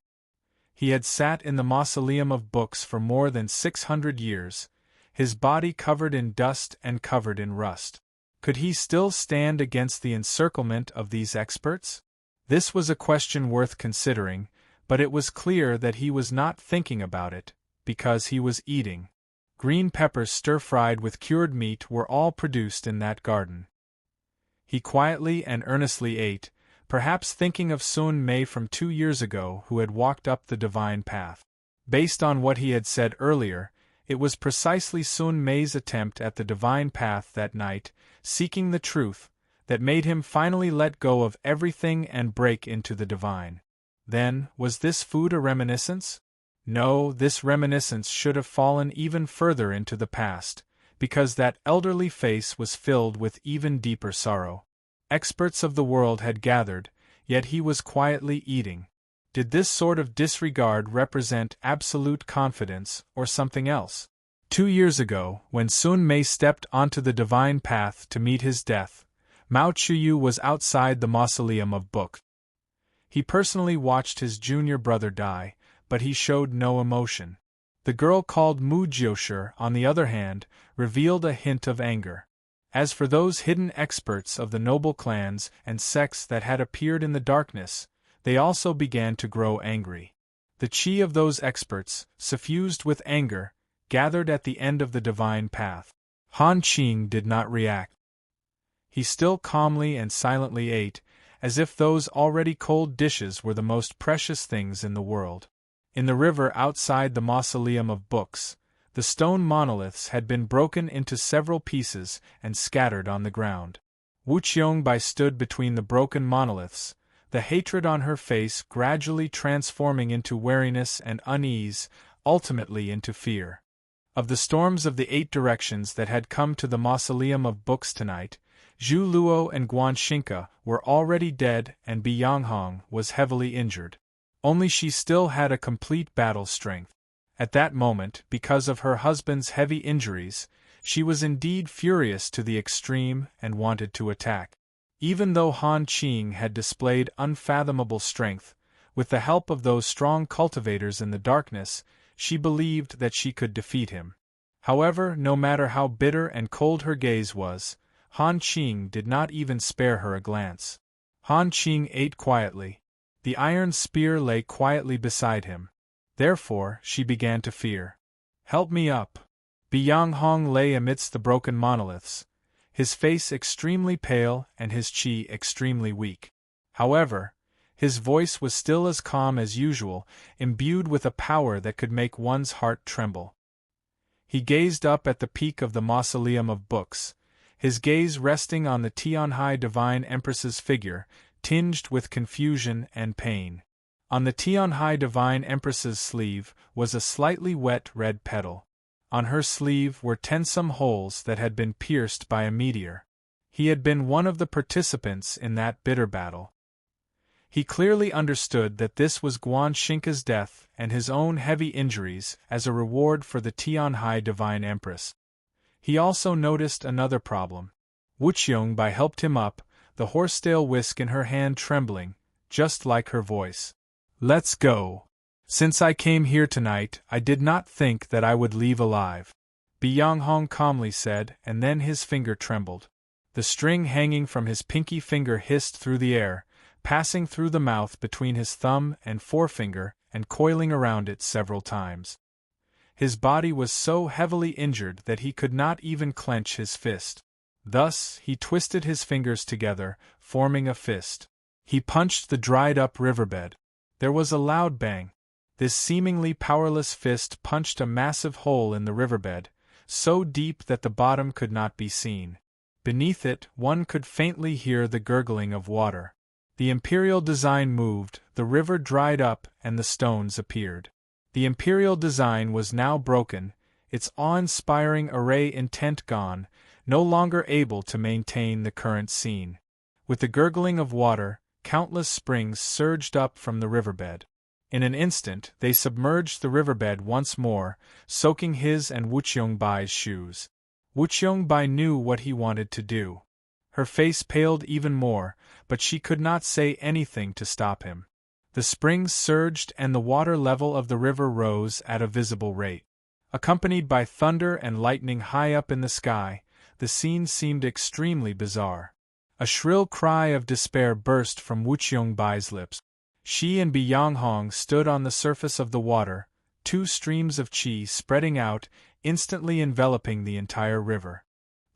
He had sat in the mausoleum of books for more than 600 years, his body covered in dust and covered in rust. Could he still stand against the encirclement of these experts? This was a question worth considering, but it was clear that he was not thinking about it, because he was eating. Green peppers stir-fried with cured meat were all produced in that garden. He quietly and earnestly ate, perhaps thinking of Sun Mei from 2 years ago who had walked up the divine path. Based on what he had said earlier, it was precisely Sun Mei's attempt at the divine path that night, seeking the truth, that made him finally let go of everything and break into the divine. Then, was this food a reminiscence? No, this reminiscence should have fallen even further into the past, because that elderly face was filled with even deeper sorrow. Experts of the world had gathered, yet he was quietly eating. Did this sort of disregard represent absolute confidence or something else? 2 years ago, when Sun Mei stepped onto the divine path to meet his death, Mao Chuyu was outside the mausoleum of books. He personally watched his junior brother die, but he showed no emotion. The girl called Mu Jiushi, on the other hand, revealed a hint of anger. As for those hidden experts of the noble clans and sects that had appeared in the darkness, they also began to grow angry. The qi of those experts, suffused with anger, gathered at the end of the divine path. Han Qing did not react. He still calmly and silently ate, as if those already cold dishes were the most precious things in the world. In the river outside the mausoleum of books, the stone monoliths had been broken into several pieces and scattered on the ground. Wu Qiongbai stood between the broken monoliths, the hatred on her face gradually transforming into wariness and unease, ultimately into fear. Of the storms of the 8 directions that had come to the mausoleum of books tonight, Zhu Luo and Guan Xinca were already dead and Bi Yanghong was heavily injured. Only she still had a complete battle strength. At that moment, because of her husband's heavy injuries, she was indeed furious to the extreme and wanted to attack. Even though Han Qing had displayed unfathomable strength, with the help of those strong cultivators in the darkness, she believed that she could defeat him. However, no matter how bitter and cold her gaze was, Han Qing did not even spare her a glance. Han Qing ate quietly. The iron spear lay quietly beside him. Therefore, she began to fear. "Help me up." Bi Yanghong lay amidst the broken monoliths, his face extremely pale and his qi extremely weak. However, his voice was still as calm as usual, imbued with a power that could make one's heart tremble. He gazed up at the peak of the mausoleum of books, his gaze resting on the Tianhai Divine Empress's figure, tinged with confusion and pain. On the Tianhai Divine Empress's sleeve was a slightly wet red petal. On her sleeve were tensome holes that had been pierced by a meteor. He had been one of the participants in that bitter battle. He clearly understood that this was Guan Xinca's death and his own heavy injuries as a reward for the Tianhai Divine Empress. He also noticed another problem. Wu Qiongbai helped him up, the horsetail whisk in her hand trembling, just like her voice. "Let's go. Since I came here tonight, I did not think that I would leave alive," Bi Yanghong calmly said, and then his finger trembled. The string hanging from his pinky finger hissed through the air, passing through the mouth between his thumb and forefinger and coiling around it several times. His body was so heavily injured that he could not even clench his fist. Thus, he twisted his fingers together, forming a fist. He punched the dried-up riverbed. There was a loud bang. This seemingly powerless fist punched a massive hole in the riverbed, so deep that the bottom could not be seen. Beneath it, one could faintly hear the gurgling of water. The imperial design moved, the river dried up, and the stones appeared. The imperial design was now broken, its awe-inspiring array intent gone, no longer able to maintain the current scene. With the gurgling of water, countless springs surged up from the riverbed. In an instant, they submerged the riverbed once more, soaking his and Wucheongbai's shoes. Wucheongbai knew what he wanted to do. Her face paled even more, but she could not say anything to stop him. The springs surged and the water level of the river rose at a visible rate. Accompanied by thunder and lightning high up in the sky, the scene seemed extremely bizarre. A shrill cry of despair burst from Wucheongbai's lips. She and Byonghong stood on the surface of the water, two streams of qi spreading out, instantly enveloping the entire river.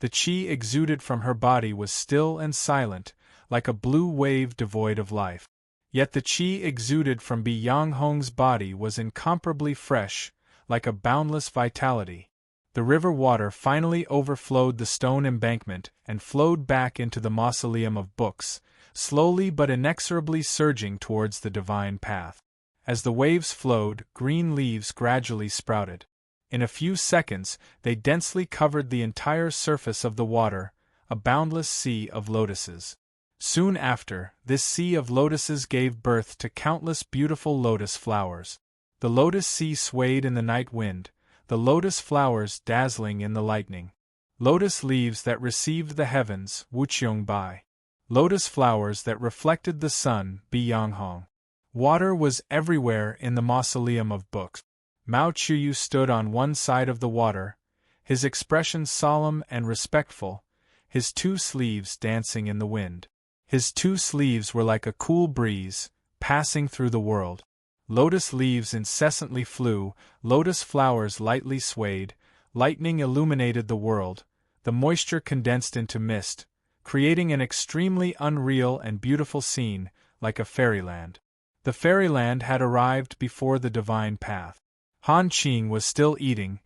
The qi exuded from her body was still and silent, like a blue wave devoid of life. Yet the qi exuded from Byonghong's body was incomparably fresh, like a boundless vitality. The river water finally overflowed the stone embankment and flowed back into the mausoleum of books, slowly but inexorably surging towards the divine path. As the waves flowed, green leaves gradually sprouted. In a few seconds, they densely covered the entire surface of the water, a boundless sea of lotuses. Soon after, this sea of lotuses gave birth to countless beautiful lotus flowers. The lotus sea swayed in the night wind, the lotus flowers dazzling in the lightning. Lotus leaves that received the heavens, Wucheongbai. Lotus flowers that reflected the sun, Byonghong. Water was everywhere in the mausoleum of books. Mao Chuyu stood on one side of the water, his expression solemn and respectful, his two sleeves dancing in the wind. His two sleeves were like a cool breeze, passing through the world. Lotus leaves incessantly flew, lotus flowers lightly swayed, lightning illuminated the world, the moisture condensed into mist, creating an extremely unreal and beautiful scene, like a fairyland. The fairyland had arrived before the divine path. Han Qing was still eating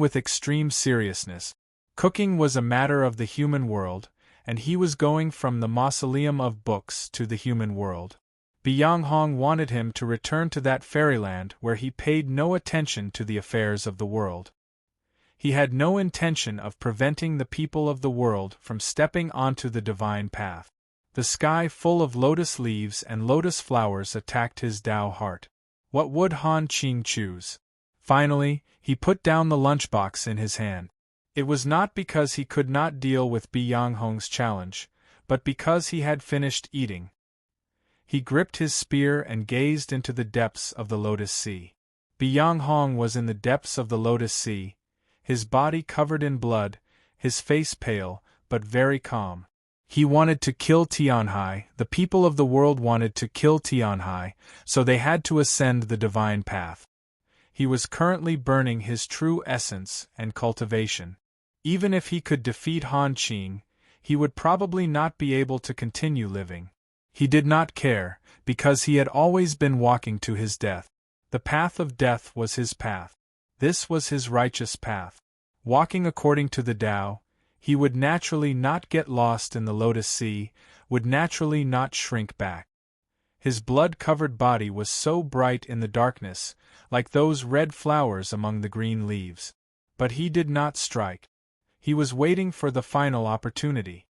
with extreme seriousness. Cooking was a matter of the human world, and he was going from the mausoleum of books to the human world. Byonghong wanted him to return to that fairyland where he paid no attention to the affairs of the world. He had no intention of preventing the people of the world from stepping onto the divine path. The sky full of lotus leaves and lotus flowers attacked his Tao heart. What would Han Qing choose? Finally, he put down the lunchbox in his hand. It was not because he could not deal with Byonghong's challenge, but because he had finished eating. He gripped his spear and gazed into the depths of the Lotus Sea. Byonghong was in the depths of the Lotus Sea, his body covered in blood, his face pale, but very calm. He wanted to kill Tianhai, the people of the world wanted to kill Tianhai, so they had to ascend the divine path. He was currently burning his true essence and cultivation. Even if he could defeat Han Qing, he would probably not be able to continue living. He did not care, because he had always been walking to his death. The path of death was his path. This was his righteous path. Walking according to the Tao, he would naturally not get lost in the Lotus Sea, would naturally not shrink back. His blood-covered body was so bright in the darkness, like those red flowers among the green leaves. But he did not strike. He was waiting for the final opportunity.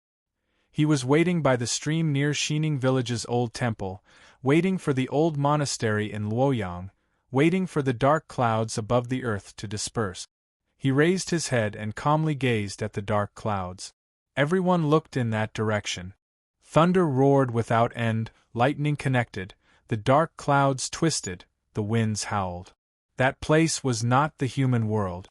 He was waiting by the stream near Xining Village's old temple, waiting for the old monastery in Luoyang, waiting for the dark clouds above the earth to disperse. He raised his head and calmly gazed at the dark clouds. Everyone looked in that direction. Thunder roared without end, lightning connected, the dark clouds twisted, the winds howled. That place was not the human world.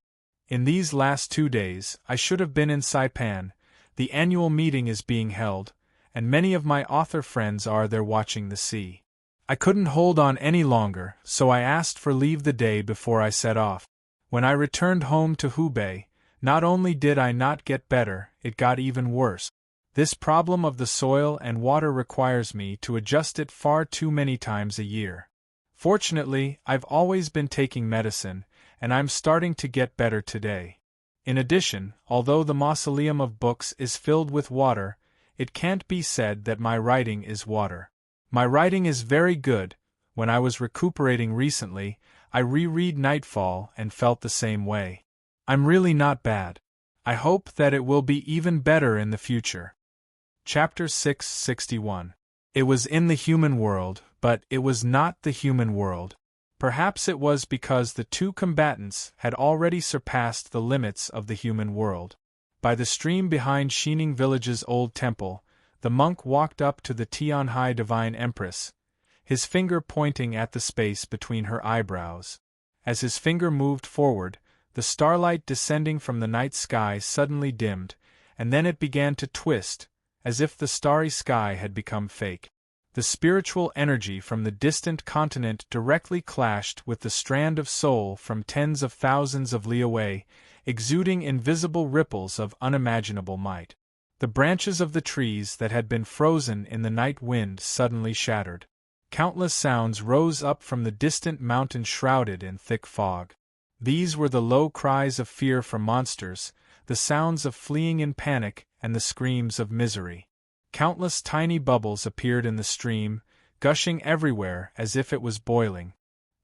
In these last 2 days, I should have been in Saipan. The annual meeting is being held, and many of my author friends are there watching the sea. I couldn't hold on any longer, so I asked for leave the day before I set off. When I returned home to Hubei, not only did I not get better, it got even worse. This problem of the soil and water requires me to adjust it far too many times a year. Fortunately, I've always been taking medicine, and I'm starting to get better today. In addition, although the mausoleum of books is filled with water, it can't be said that my writing is water. My writing is very good. When I was recuperating recently, I reread Nightfall and felt the same way. I'm really not bad. I hope that it will be even better in the future. Chapter 661. It was in the human world, but it was not the human world. Perhaps it was because the two combatants had already surpassed the limits of the human world. By the stream behind Xining Village's old temple, the monk walked up to the Tianhai Divine Empress, his finger pointing at the space between her eyebrows. As his finger moved forward, the starlight descending from the night sky suddenly dimmed, and then it began to twist, as if the starry sky had become fake. The spiritual energy from the distant continent directly clashed with the strand of soul from tens of thousands of li away, exuding invisible ripples of unimaginable might. The branches of the trees that had been frozen in the night wind suddenly shattered. Countless sounds rose up from the distant mountain shrouded in thick fog. These were the low cries of fear from monsters, the sounds of fleeing in panic, and the screams of misery. Countless tiny bubbles appeared in the stream, gushing everywhere as if it was boiling.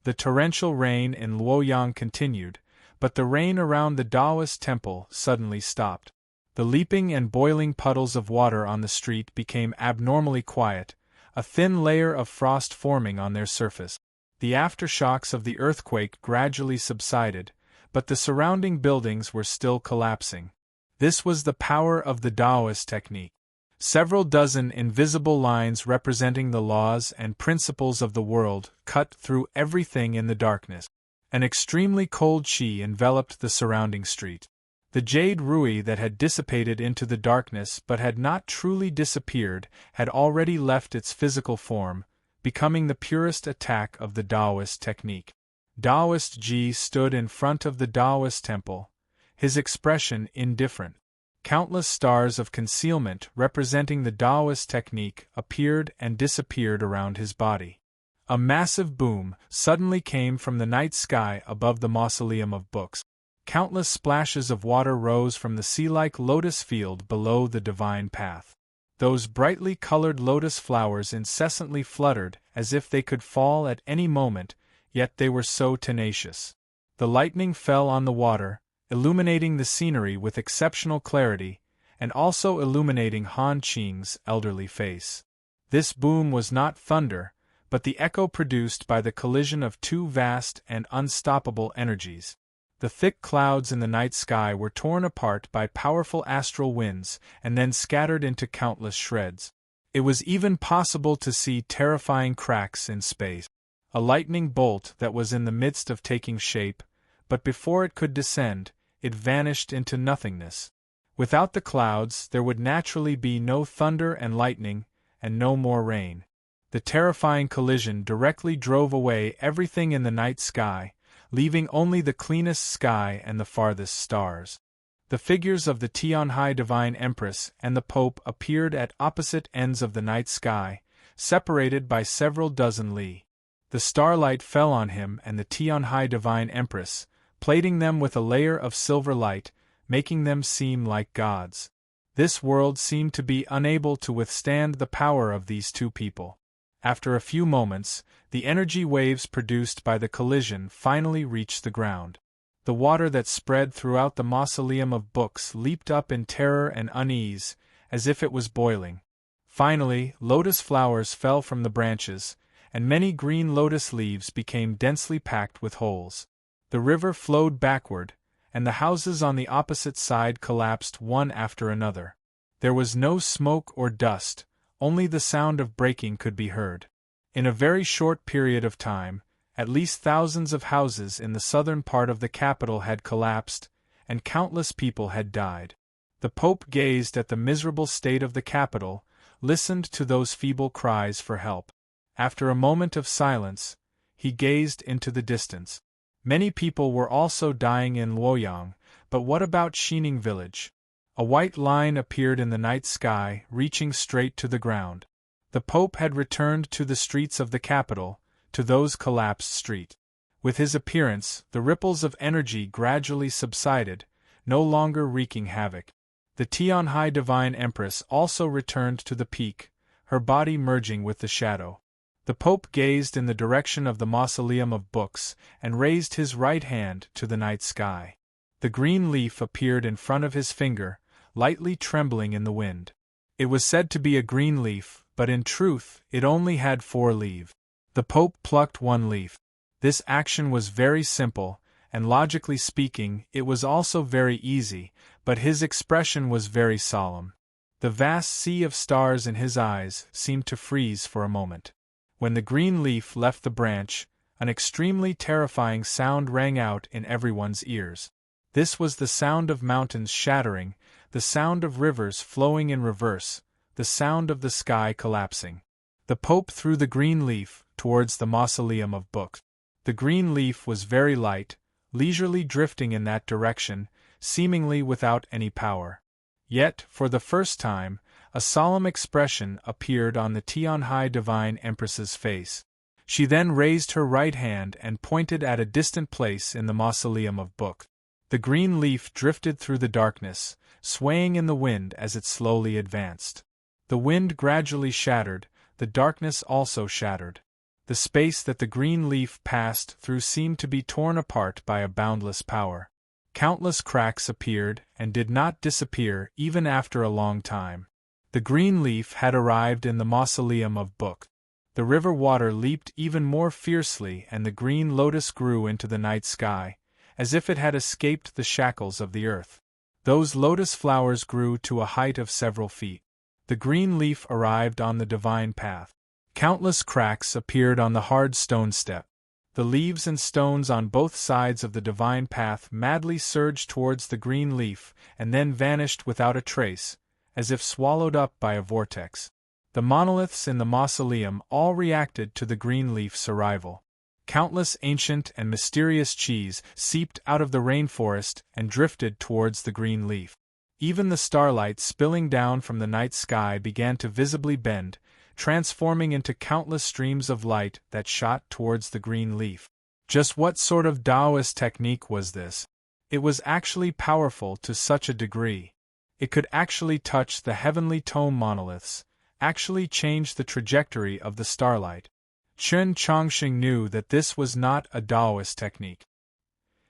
The torrential rain in Luoyang continued, but the rain around the Taoist temple suddenly stopped. The leaping and boiling puddles of water on the street became abnormally quiet, a thin layer of frost forming on their surface. The aftershocks of the earthquake gradually subsided, but the surrounding buildings were still collapsing. This was the power of the Taoist technique. Several dozen invisible lines representing the laws and principles of the world cut through everything in the darkness. An extremely cold qi enveloped the surrounding street. The jade rui that had dissipated into the darkness but had not truly disappeared had already left its physical form, becoming the purest attack of the Taoist technique. Taoist Ji stood in front of the Taoist temple, his expression indifferent. Countless stars of concealment representing the Taoist technique appeared and disappeared around his body. A massive boom suddenly came from the night sky above the mausoleum of books. Countless splashes of water rose from the sea-like lotus field below the divine path. Those brightly colored lotus flowers incessantly fluttered as if they could fall at any moment, yet they were so tenacious. The lightning fell on the water, illuminating the scenery with exceptional clarity, and also illuminating Han Qing's elderly face. This boom was not thunder, but the echo produced by the collision of two vast and unstoppable energies. The thick clouds in the night sky were torn apart by powerful astral winds and then scattered into countless shreds. It was even possible to see terrifying cracks in space. A lightning bolt that was in the midst of taking shape, but before it could descend, it vanished into nothingness. Without the clouds, there would naturally be no thunder and lightning, and no more rain. The terrifying collision directly drove away everything in the night sky, leaving only the cleanest sky and the farthest stars. The figures of the Tianhai Divine Empress and the Pope appeared at opposite ends of the night sky, separated by several dozen li. The starlight fell on him and the Tianhai Divine Empress, plating them with a layer of silver light, making them seem like gods. This world seemed to be unable to withstand the power of these two people. After a few moments, the energy waves produced by the collision finally reached the ground. The water that spread throughout the mausoleum of books leaped up in terror and unease, as if it was boiling. Finally, lotus flowers fell from the branches, and many green lotus leaves became densely packed with holes. The river flowed backward, and the houses on the opposite side collapsed one after another. There was no smoke or dust, only the sound of breaking could be heard. In a very short period of time, at least thousands of houses in the southern part of the capital had collapsed, and countless people had died. The Pope gazed at the miserable state of the capital, listened to those feeble cries for help. After a moment of silence, he gazed into the distance. Many people were also dying in Luoyang, but what about Xining Village? A white line appeared in the night sky, reaching straight to the ground. The Pope had returned to the streets of the capital, to those collapsed streets. With his appearance, the ripples of energy gradually subsided, no longer wreaking havoc. The Tianhai Divine Empress also returned to the peak, her body merging with the shadow. The Pope gazed in the direction of the mausoleum of books and raised his right hand to the night sky. The green leaf appeared in front of his finger, lightly trembling in the wind. It was said to be a green leaf, but in truth it only had 4 leaves. The Pope plucked one leaf. This action was very simple, and logically speaking, it was also very easy, but his expression was very solemn. The vast sea of stars in his eyes seemed to freeze for a moment. When the green leaf left the branch, an extremely terrifying sound rang out in everyone's ears. This was the sound of mountains shattering, the sound of rivers flowing in reverse, the sound of the sky collapsing. The Pope threw the green leaf towards the mausoleum of books. The green leaf was very light, leisurely drifting in that direction, seemingly without any power. Yet, for the first time, a solemn expression appeared on the Tianhai Divine Empress's face. She then raised her right hand and pointed at a distant place in the mausoleum of books. The green leaf drifted through the darkness, swaying in the wind as it slowly advanced. The wind gradually shattered, the darkness also shattered. The space that the green leaf passed through seemed to be torn apart by a boundless power. Countless cracks appeared and did not disappear even after a long time. The green leaf had arrived in the mausoleum of books. The river water leaped even more fiercely and the green lotus grew into the night sky, as if it had escaped the shackles of the earth. Those lotus flowers grew to a height of several feet. The green leaf arrived on the divine path. Countless cracks appeared on the hard stone step. The leaves and stones on both sides of the divine path madly surged towards the green leaf and then vanished without a trace, as if swallowed up by a vortex. The monoliths in the mausoleum all reacted to the green leaf's arrival. Countless ancient and mysterious cheese seeped out of the rainforest and drifted towards the green leaf. Even the starlight spilling down from the night sky began to visibly bend, transforming into countless streams of light that shot towards the green leaf. Just what sort of Taoist technique was this? It was actually powerful to such a degree. It could actually touch the heavenly tome monoliths, actually change the trajectory of the starlight. Chen Chongqing knew that this was not a Taoist technique.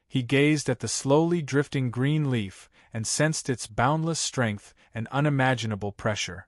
He gazed at the slowly drifting green leaf and sensed its boundless strength and unimaginable pressure.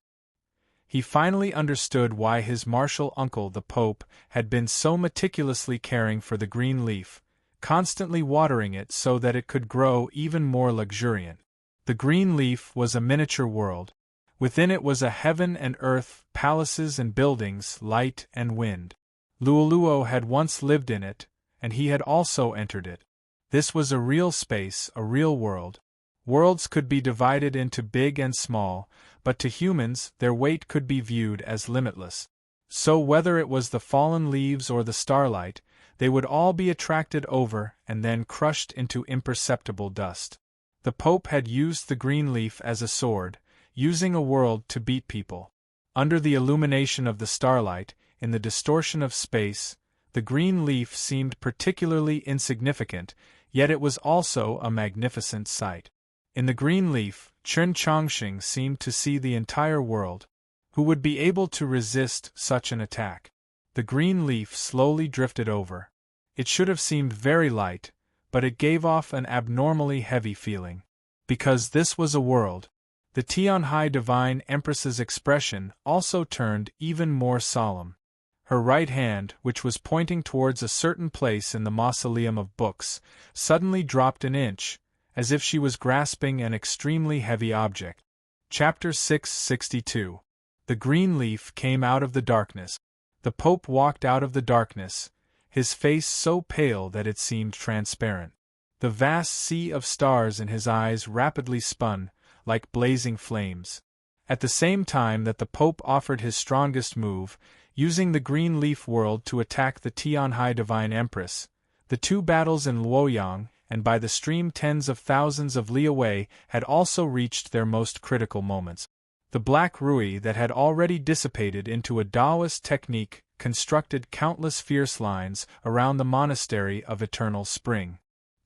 He finally understood why his martial uncle the Pope had been so meticulously caring for the green leaf, constantly watering it so that it could grow even more luxuriant. The green leaf was a miniature world. Within it was a heaven and earth, palaces and buildings, light and wind. Luoluo had once lived in it, and he had also entered it. This was a real space, a real world. Worlds could be divided into big and small, but to humans their weight could be viewed as limitless. So whether it was the fallen leaves or the starlight, they would all be attracted over and then crushed into imperceptible dust. The Pope had used the green leaf as a sword, using a world to beat people. Under the illumination of the starlight, in the distortion of space, the green leaf seemed particularly insignificant, yet it was also a magnificent sight. In the green leaf, Chen Chongqing seemed to see the entire world. Who would be able to resist such an attack? The green leaf slowly drifted over. It should have seemed very light, but it gave off an abnormally heavy feeling. Because this was a world. The Tianhai Divine Empress's expression also turned even more solemn. Her right hand, which was pointing towards a certain place in the mausoleum of books, suddenly dropped an inch, as if she was grasping an extremely heavy object. Chapter 662. The green leaf came out of the darkness. The Pope walked out of the darkness, his face so pale that it seemed transparent. The vast sea of stars in his eyes rapidly spun, like blazing flames. At the same time that the Pope offered his strongest move, using the green leaf world to attack the Tianhai Divine Empress, the two battles in Luoyang, and by the stream tens of thousands of li away, had also reached their most critical moments. The black Rui that had already dissipated into a Taoist technique constructed countless fierce lines around the monastery of Eternal Spring.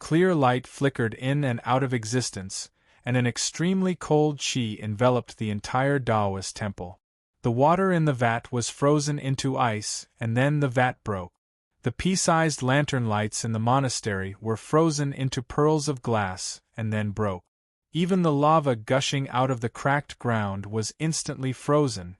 clear light flickered in and out of existence, and an extremely cold qi enveloped the entire Taoist temple. The water in the vat was frozen into ice, and then the vat broke. The pea-sized lantern lights in the monastery were frozen into pearls of glass, and then broke. Even the lava gushing out of the cracked ground was instantly frozen.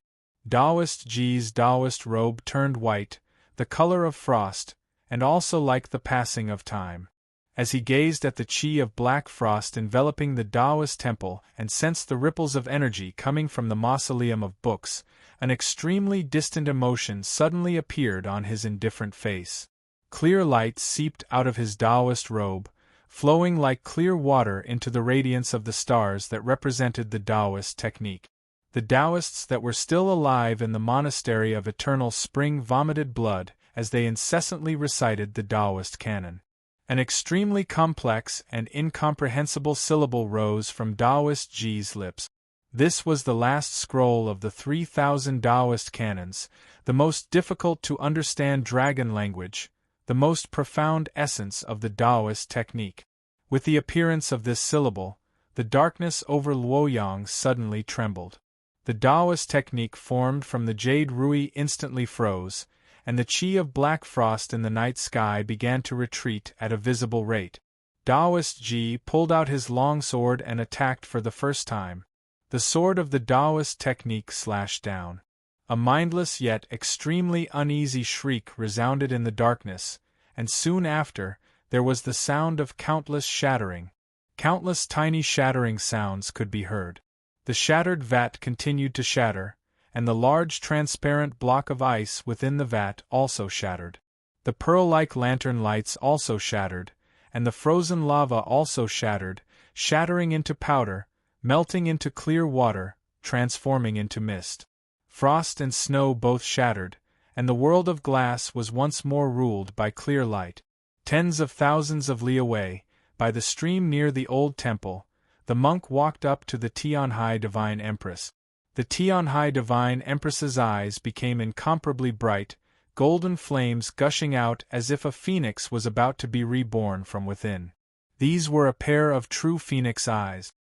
Taoist Ji's Taoist robe turned white, the color of frost, and also like the passing of time. As he gazed at the qi of black frost enveloping the Taoist temple and sensed the ripples of energy coming from the mausoleum of books, an extremely distant emotion suddenly appeared on his indifferent face. Clear light seeped out of his Taoist robe, flowing like clear water into the radiance of the stars that represented the Taoist technique. The Taoists that were still alive in the monastery of eternal spring vomited blood as they incessantly recited the Taoist canon. An extremely complex and incomprehensible syllable rose from Taoist Ji's lips. This was the last scroll of the 3,000 Taoist canons, the most difficult to understand dragon language, the most profound essence of the Taoist technique. With the appearance of this syllable, the darkness over Luoyang suddenly trembled. The Taoist technique formed from the jade rui instantly froze, and the qi of black frost in the night sky began to retreat at a visible rate. Taoist Ji pulled out his long sword and attacked for the first time. The sword of the Taoist technique slashed down. A mindless yet extremely uneasy shriek resounded in the darkness, and soon after, there was the sound of countless shattering. Countless tiny shattering sounds could be heard. The shattered vat continued to shatter, and the large transparent block of ice within the vat also shattered. The pearl-like lantern lights also shattered, and the frozen lava also shattered, shattering into powder, melting into clear water, transforming into mist. Frost and snow both shattered, and the world of glass was once more ruled by clear light. Tens of thousands of li away, by the stream near the old temple, the monk walked up to the Tianhai Divine Empress. The Tianhai Divine Empress's eyes became incomparably bright, golden flames gushing out as if a phoenix was about to be reborn from within. These were a pair of true phoenix eyes.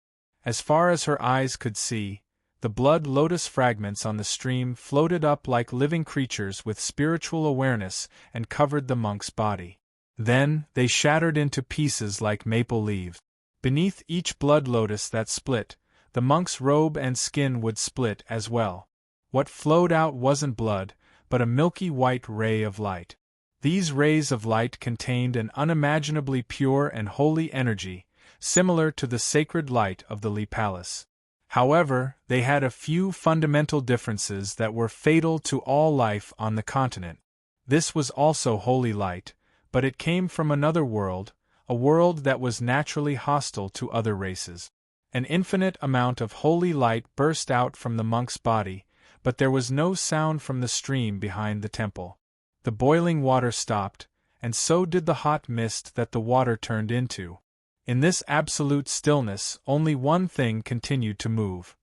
As far as her eyes could see, the blood lotus fragments on the stream floated up like living creatures with spiritual awareness and covered the monk's body. Then, they shattered into pieces like maple leaves. Beneath each blood lotus that split, the monk's robe and skin would split as well. What flowed out wasn't blood, but a milky white ray of light. These rays of light contained an unimaginably pure and holy energy, similar to the sacred light of the Li Palace. However, they had a few fundamental differences that were fatal to all life on the continent. This was also holy light, but it came from another world, a world that was naturally hostile to other races. An infinite amount of holy light burst out from the monk's body, but there was no sound from the stream behind the temple. The boiling water stopped, and so did the hot mist that the water turned into. In this absolute stillness, only one thing continued to move.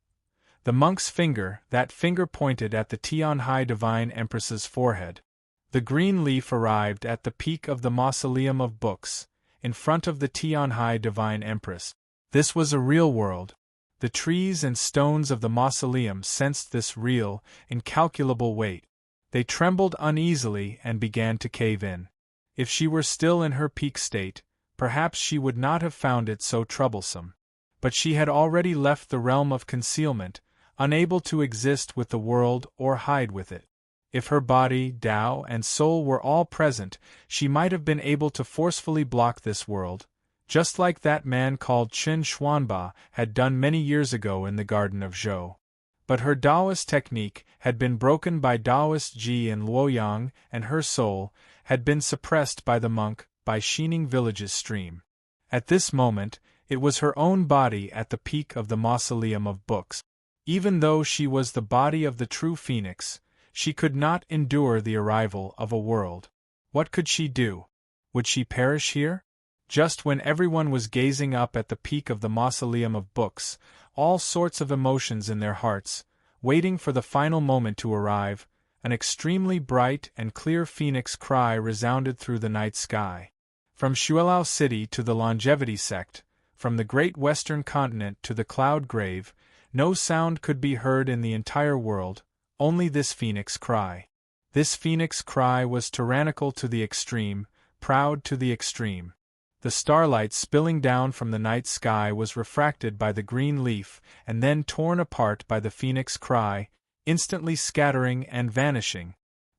The monk's finger, that finger pointed at the Tianhai Divine Empress's forehead. The green leaf arrived at the peak of the mausoleum of books, in front of the Tianhai Divine Empress. This was a real world. The trees and stones of the mausoleum sensed this real, incalculable weight. They trembled uneasily and began to cave in. If she were still in her peak state, perhaps she would not have found it so troublesome. But she had already left the realm of concealment, unable to exist with the world or hide with it. If her body, Tao, and soul were all present, she might have been able to forcefully block this world, just like that man called Qin Xuanba had done many years ago in the Garden of Zhou. But her Taoist technique had been broken by Taoist Ji in Luoyang, and her soul had been suppressed by the monk by Xining Village's stream. At this moment, it was her own body at the peak of the mausoleum of books. Even though she was the body of the true phoenix, she could not endure the arrival of a world. What could she do? Would she perish here? Just when everyone was gazing up at the peak of the mausoleum of books, all sorts of emotions in their hearts, waiting for the final moment to arrive, an extremely bright and clear phoenix cry resounded through the night sky. From Shuelao City to the Longevity Sect, from the great western continent to the cloud grave, no sound could be heard in the entire world, only this phoenix cry. This phoenix cry was tyrannical to the extreme, proud to the extreme. The starlight spilling down from the night sky was refracted by the green leaf and then torn apart by the phoenix cry, instantly scattering and vanishing.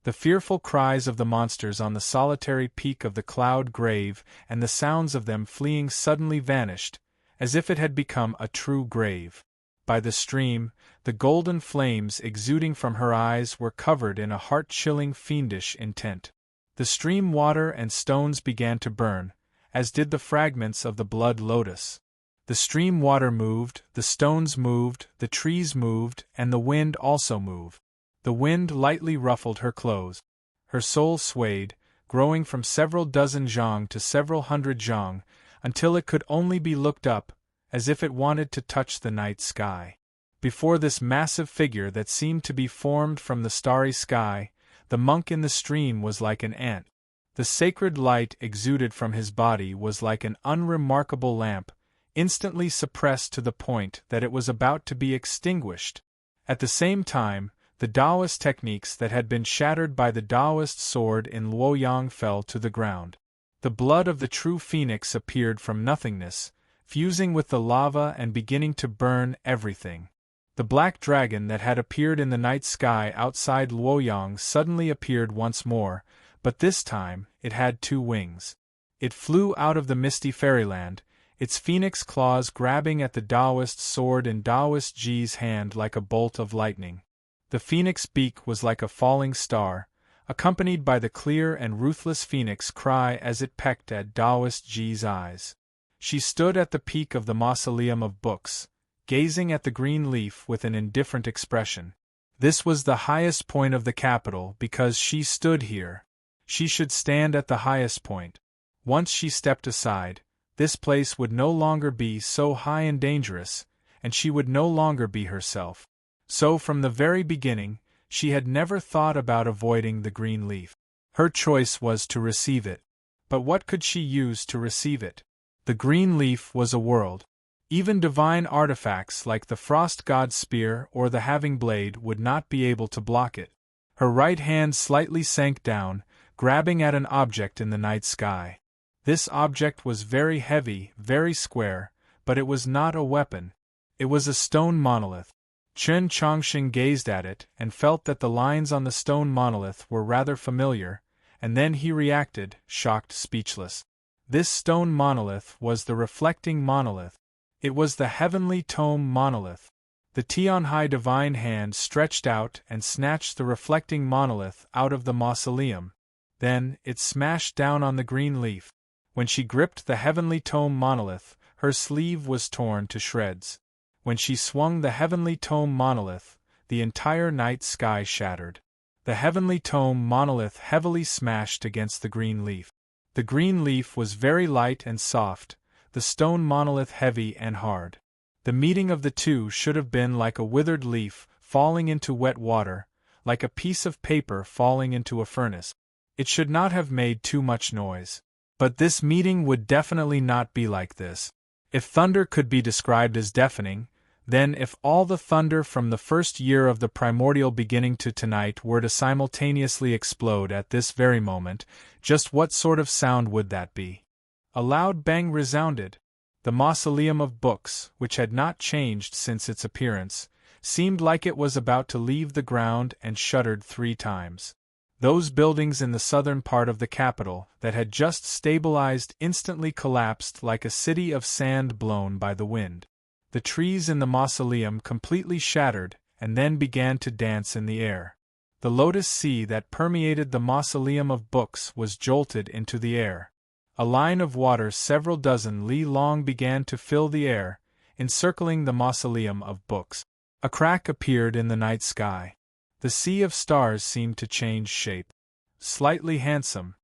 The fearful cries of the monsters on the solitary peak of the cloud grave and the sounds of them fleeing suddenly vanished, as if it had become a true grave. By the stream, the golden flames exuding from her eyes were covered in a heart-chilling fiendish intent. The stream water and stones began to burn, as did the fragments of the blood lotus. The stream water moved, the stones moved, the trees moved, and the wind also moved. The wind lightly ruffled her clothes. Her soul swayed, growing from several dozen zhang to several hundred zhang, until it could only be looked up, as if it wanted to touch the night sky. Before this massive figure that seemed to be formed from the starry sky, the monk in the stream was like an ant. The sacred light exuded from his body was like an unremarkable lamp, instantly suppressed to the point that it was about to be extinguished. At the same time, the Taoist techniques that had been shattered by the Taoist sword in Luoyang fell to the ground. The blood of the true phoenix appeared from nothingness, fusing with the lava and beginning to burn everything. The black dragon that had appeared in the night sky outside Luoyang suddenly appeared once more, but this time it had 2 wings. It flew out of the misty fairyland, its phoenix claws grabbing at the Taoist sword in Taoist Ji's hand like a bolt of lightning. The phoenix beak was like a falling star, accompanied by the clear and ruthless phoenix cry as it pecked at Taoist Ji's eyes. She stood at the peak of the mausoleum of books, gazing at the green leaf with an indifferent expression. This was the highest point of the capital because she stood here. She should stand at the highest point. Once she stepped aside, this place would no longer be so high and dangerous, and she would no longer be herself. So from the very beginning, she had never thought about avoiding the green leaf. Her choice was to receive it. But what could she use to receive it? The green leaf was a world. Even divine artifacts like the frost god's spear or the having blade would not be able to block it. Her right hand slightly sank down, grabbing at an object in the night sky. This object was very heavy, very square, but it was not a weapon. It was a stone monolith. Chen Chongqing gazed at it and felt that the lines on the stone monolith were rather familiar, and then he reacted, shocked, speechless. This stone monolith was the reflecting monolith. It was the heavenly tome monolith. The Tianhai divine hand stretched out and snatched the reflecting monolith out of the mausoleum. Then, it smashed down on the green leaf. When she gripped the heavenly tome monolith, her sleeve was torn to shreds. When she swung the heavenly tome monolith, the entire night sky shattered. The heavenly tome monolith heavily smashed against the green leaf. The green leaf was very light and soft, the stone monolith heavy and hard. The meeting of the two should have been like a withered leaf falling into wet water, like a piece of paper falling into a furnace. It should not have made too much noise. But this meeting would definitely not be like this. If thunder could be described as deafening, then if all the thunder from the first year of the primordial beginning to tonight were to simultaneously explode at this very moment, just what sort of sound would that be? A loud bang resounded. The mausoleum of books, which had not changed since its appearance, seemed like it was about to leave the ground and shuddered 3 times. Those buildings in the southern part of the capital that had just stabilized instantly collapsed like a city of sand blown by the wind. The trees in the mausoleum completely shattered and then began to dance in the air. The lotus sea that permeated the mausoleum of books was jolted into the air. A line of water several dozen li long began to fill the air, encircling the mausoleum of books. A crack appeared in the night sky. The sea of stars seemed to change shape. Slightly handsome.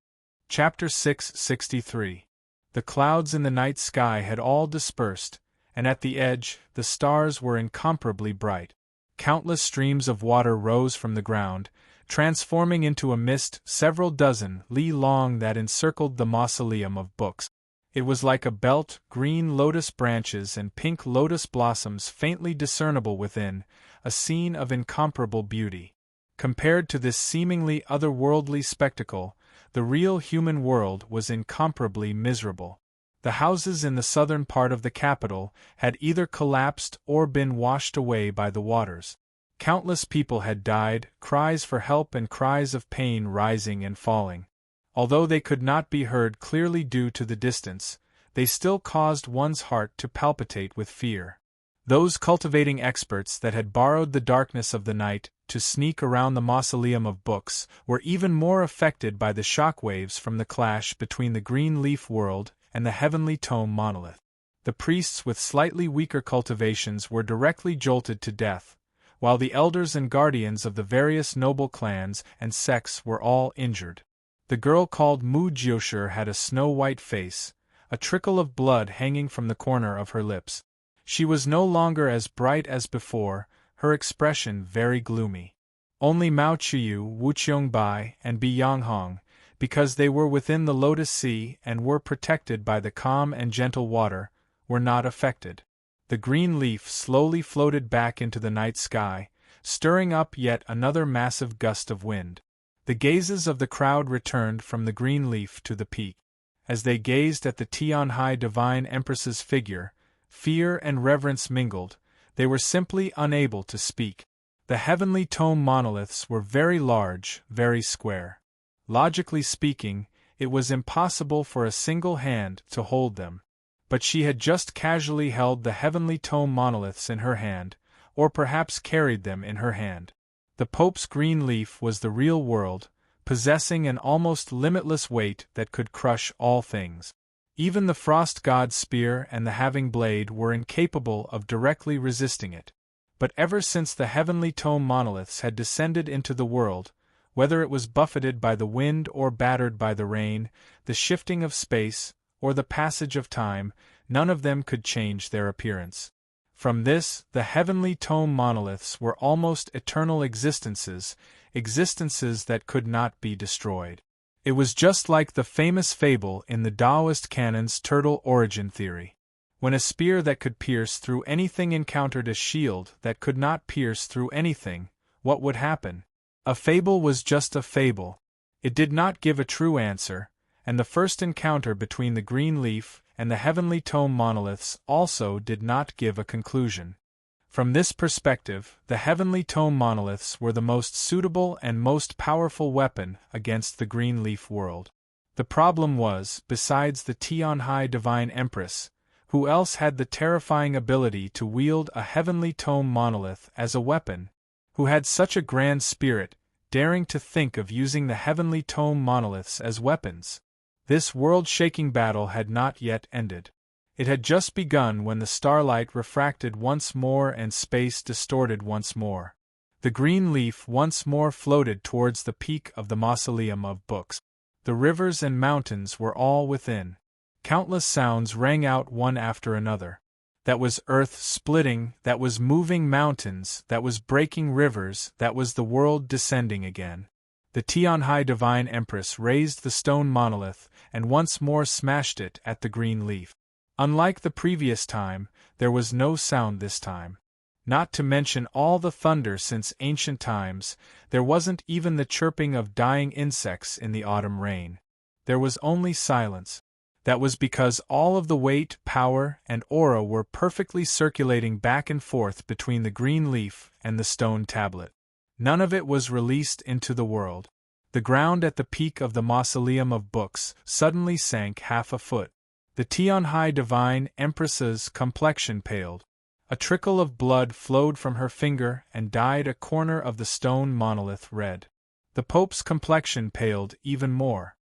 Chapter 663. The clouds in the night sky had all dispersed, and at the edge, the stars were incomparably bright. Countless streams of water rose from the ground, transforming into a mist several dozen li long that encircled the mausoleum of books. It was like a belt, green lotus branches and pink lotus blossoms faintly discernible within, a scene of incomparable beauty. Compared to this seemingly otherworldly spectacle, the real human world was incomparably miserable. The houses in the southern part of the capital had either collapsed or been washed away by the waters. Countless people had died, cries for help and cries of pain rising and falling. Although they could not be heard clearly due to the distance, they still caused one's heart to palpitate with fear. Those cultivating experts that had borrowed the darkness of the night to sneak around the mausoleum of books were even more affected by the shockwaves from the clash between the green leaf world and the heavenly tome monolith. The priests with slightly weaker cultivations were directly jolted to death, while the elders and guardians of the various noble clans and sects were all injured. The girl called Mu Jiushi had a snow-white face, a trickle of blood hanging from the corner of her lips. She was no longer as bright as before, her expression very gloomy. Only Mao Chiyu, Wu Qiongbai, and Bi Yanghong, because they were within the Lotus Sea and were protected by the calm and gentle water, were not affected. The green leaf slowly floated back into the night sky, stirring up yet another massive gust of wind. The gazes of the crowd returned from the green leaf to the peak. As they gazed at the Tianhai Divine Empress's figure, fear and reverence mingled, they were simply unable to speak. The heavenly tome monoliths were very large, very square. Logically speaking, it was impossible for a single hand to hold them. But she had just casually held the heavenly tome monoliths in her hand, or perhaps carried them in her hand. The Pope's green leaf was the real world, possessing an almost limitless weight that could crush all things. Even the frost god's spear and the having blade were incapable of directly resisting it. But ever since the heavenly tome monoliths had descended into the world, whether it was buffeted by the wind or battered by the rain, the shifting of space, or the passage of time, none of them could change their appearance. From this, the heavenly tome monoliths were almost eternal existences, existences that could not be destroyed. It was just like the famous fable in the Taoist canon's turtle origin theory. When a spear that could pierce through anything encountered a shield that could not pierce through anything, what would happen? A fable was just a fable. It did not give a true answer, and the first encounter between the green leaf and the heavenly tome monoliths also did not give a conclusion. From this perspective, the heavenly tome monoliths were the most suitable and most powerful weapon against the green leaf world. The problem was, besides the Tianhai Divine Empress, who else had the terrifying ability to wield a heavenly tome monolith as a weapon? Who had such a grand spirit, daring to think of using the heavenly tome monoliths as weapons? This world-shaking battle had not yet ended. It had just begun when the starlight refracted once more and space distorted once more. The green leaf once more floated towards the peak of the mausoleum of books. The rivers and mountains were all within. Countless sounds rang out one after another. That was earth splitting, that was moving mountains, that was breaking rivers, that was the world descending again. The Tianhai Divine Empress raised the stone monolith and once more smashed it at the green leaf. Unlike the previous time, there was no sound this time. Not to mention all the thunder since ancient times, there wasn't even the chirping of dying insects in the autumn rain. There was only silence. That was because all of the weight, power, and aura were perfectly circulating back and forth between the green leaf and the stone tablet. None of it was released into the world. The ground at the peak of the mausoleum of books suddenly sank half a foot. The Tianhai Divine Empress's complexion paled. A trickle of blood flowed from her finger and dyed a corner of the stone monolith red. The Pope's complexion paled even more.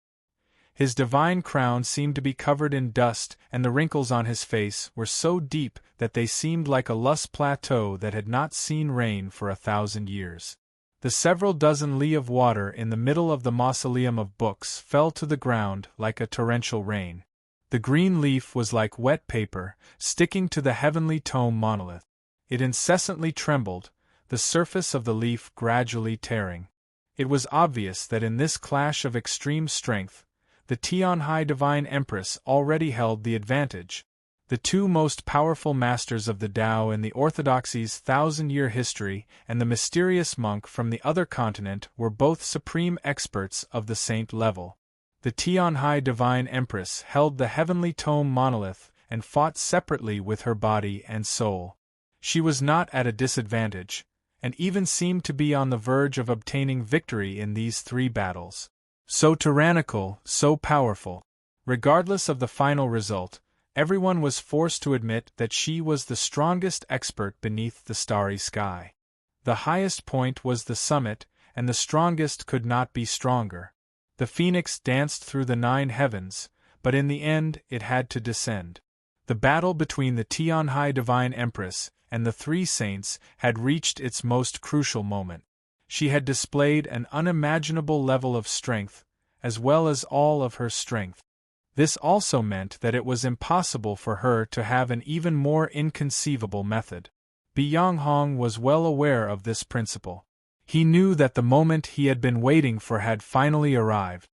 His divine crown seemed to be covered in dust, and the wrinkles on his face were so deep that they seemed like a lush plateau that had not seen rain for 1,000 years. The several dozen li of water in the middle of the mausoleum of books fell to the ground like a torrential rain. The green leaf was like wet paper, sticking to the heavenly tome monolith. It incessantly trembled, the surface of the leaf gradually tearing. It was obvious that in this clash of extreme strength, the Tianhai Divine Empress already held the advantage. The two most powerful masters of the Tao in the Orthodoxy's thousand-year history and the mysterious monk from the other continent were both supreme experts of the saint level. The Tianhai Divine Empress held the heavenly tome monolith and fought separately with her body and soul. She was not at a disadvantage, and even seemed to be on the verge of obtaining victory in these three battles. So tyrannical, so powerful. Regardless of the final result, everyone was forced to admit that she was the strongest expert beneath the starry sky. The highest point was the summit, and the strongest could not be stronger. The phoenix danced through the 9 heavens, but in the end it had to descend. The battle between the Tianhai Divine Empress and the three saints had reached its most crucial moment. She had displayed an unimaginable level of strength, as well as all of her strength. This also meant that it was impossible for her to have an even more inconceivable method. Bi-Yang was well aware of this principle. He knew that the moment he had been waiting for had finally arrived.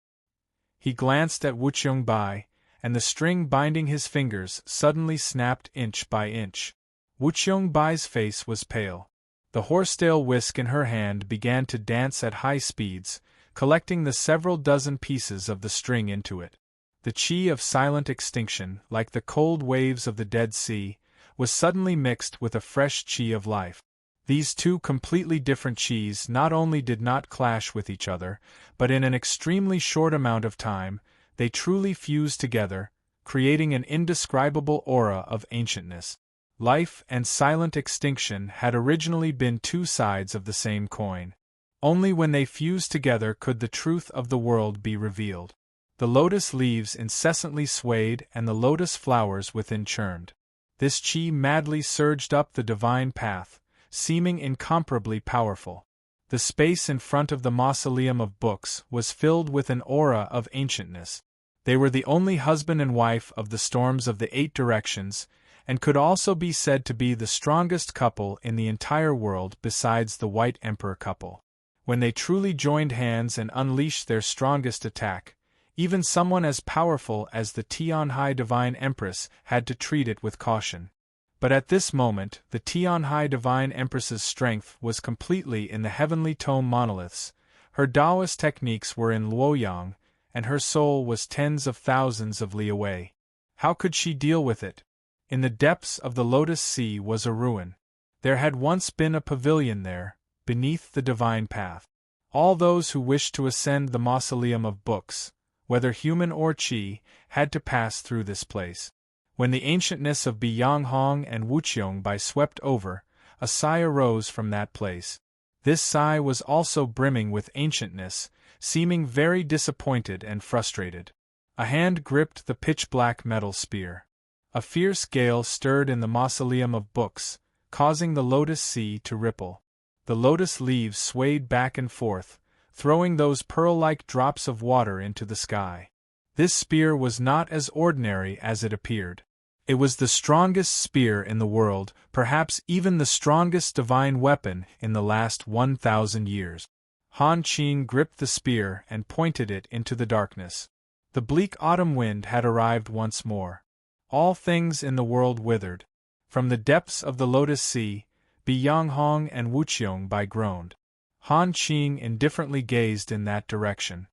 He glanced at Wu Qiongbai, and the string binding his fingers suddenly snapped inch by inch. Wu Qiongbai's face was pale. The horsetail whisk in her hand began to dance at high speeds, collecting the several dozen pieces of the string into it. The chi of silent extinction, like the cold waves of the Dead Sea, was suddenly mixed with a fresh chi of life. These two completely different chis not only did not clash with each other, but in an extremely short amount of time, they truly fused together, creating an indescribable aura of ancientness. Life and silent extinction had originally been two sides of the same coin. Only when they fused together could the truth of the world be revealed. The lotus leaves incessantly swayed and the lotus flowers within churned. This chi madly surged up the divine path, seeming incomparably powerful. The space in front of the mausoleum of books was filled with an aura of ancientness. They were the only husband and wife of the storms of the 8 directions, and could also be said to be the strongest couple in the entire world besides the White Emperor couple. When they truly joined hands and unleashed their strongest attack, even someone as powerful as the Tianhai Divine Empress had to treat it with caution. But at this moment, the Tianhai Divine Empress's strength was completely in the heavenly tome monoliths, her Taoist techniques were in Luoyang, and her soul was tens of thousands of li away. How could she deal with it? In the depths of the Lotus Sea was a ruin. There had once been a pavilion there, beneath the divine path. All those who wished to ascend the mausoleum of books, whether human or chi, had to pass through this place. When the ancientness of Bi-Yang and Wu Qiongbai swept over, a sigh arose from that place. This sigh was also brimming with ancientness, seeming very disappointed and frustrated. A hand gripped the pitch-black metal spear. A fierce gale stirred in the mausoleum of books, causing the lotus sea to ripple. The lotus leaves swayed back and forth, throwing those pearl-like drops of water into the sky. This spear was not as ordinary as it appeared. It was the strongest spear in the world, perhaps even the strongest divine weapon in the last 1,000 years. Han Qing gripped the spear and pointed it into the darkness. The bleak autumn wind had arrived once more. All things in the world withered. From the depths of the Lotus Sea, Bi-Yang and Wu Qiongbai groaned. Han Qing indifferently gazed in that direction.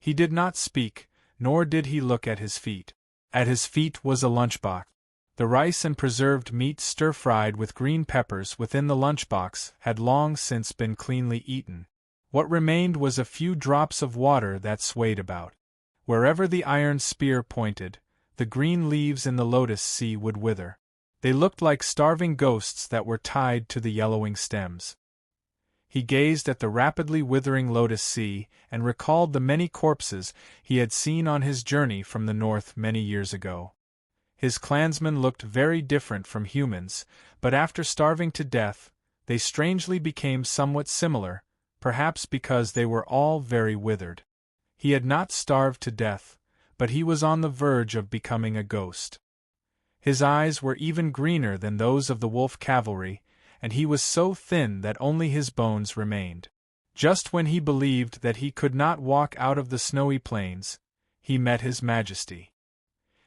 He did not speak, nor did he look at his feet. At his feet was a lunchbox. The rice and preserved meat stir-fried with green peppers within the lunchbox had long since been cleanly eaten. What remained was a few drops of water that swayed about. Wherever the iron spear pointed, the green leaves in the Lotus Sea would wither. They looked like starving ghosts that were tied to the yellowing stems. He gazed at the rapidly withering Lotus Sea and recalled the many corpses he had seen on his journey from the north many years ago. His clansmen looked very different from humans, but after starving to death, they strangely became somewhat similar, perhaps because they were all very withered. He had not starved to death, but he was on the verge of becoming a ghost. His eyes were even greener than those of the wolf cavalry, and he was so thin that only his bones remained. Just when he believed that he could not walk out of the snowy plains, he met His Majesty.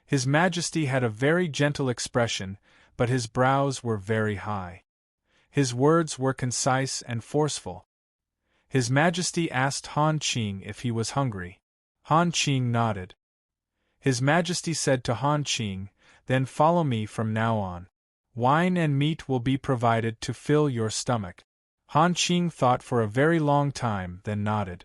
His Majesty had a very gentle expression, but his brows were very high. His words were concise and forceful. His Majesty asked Han Qing if he was hungry. Han Qing nodded. His Majesty said to Han Qing, "Then follow me from now on. Wine and meat will be provided to fill your stomach." Han Qing thought for a very long time, then nodded.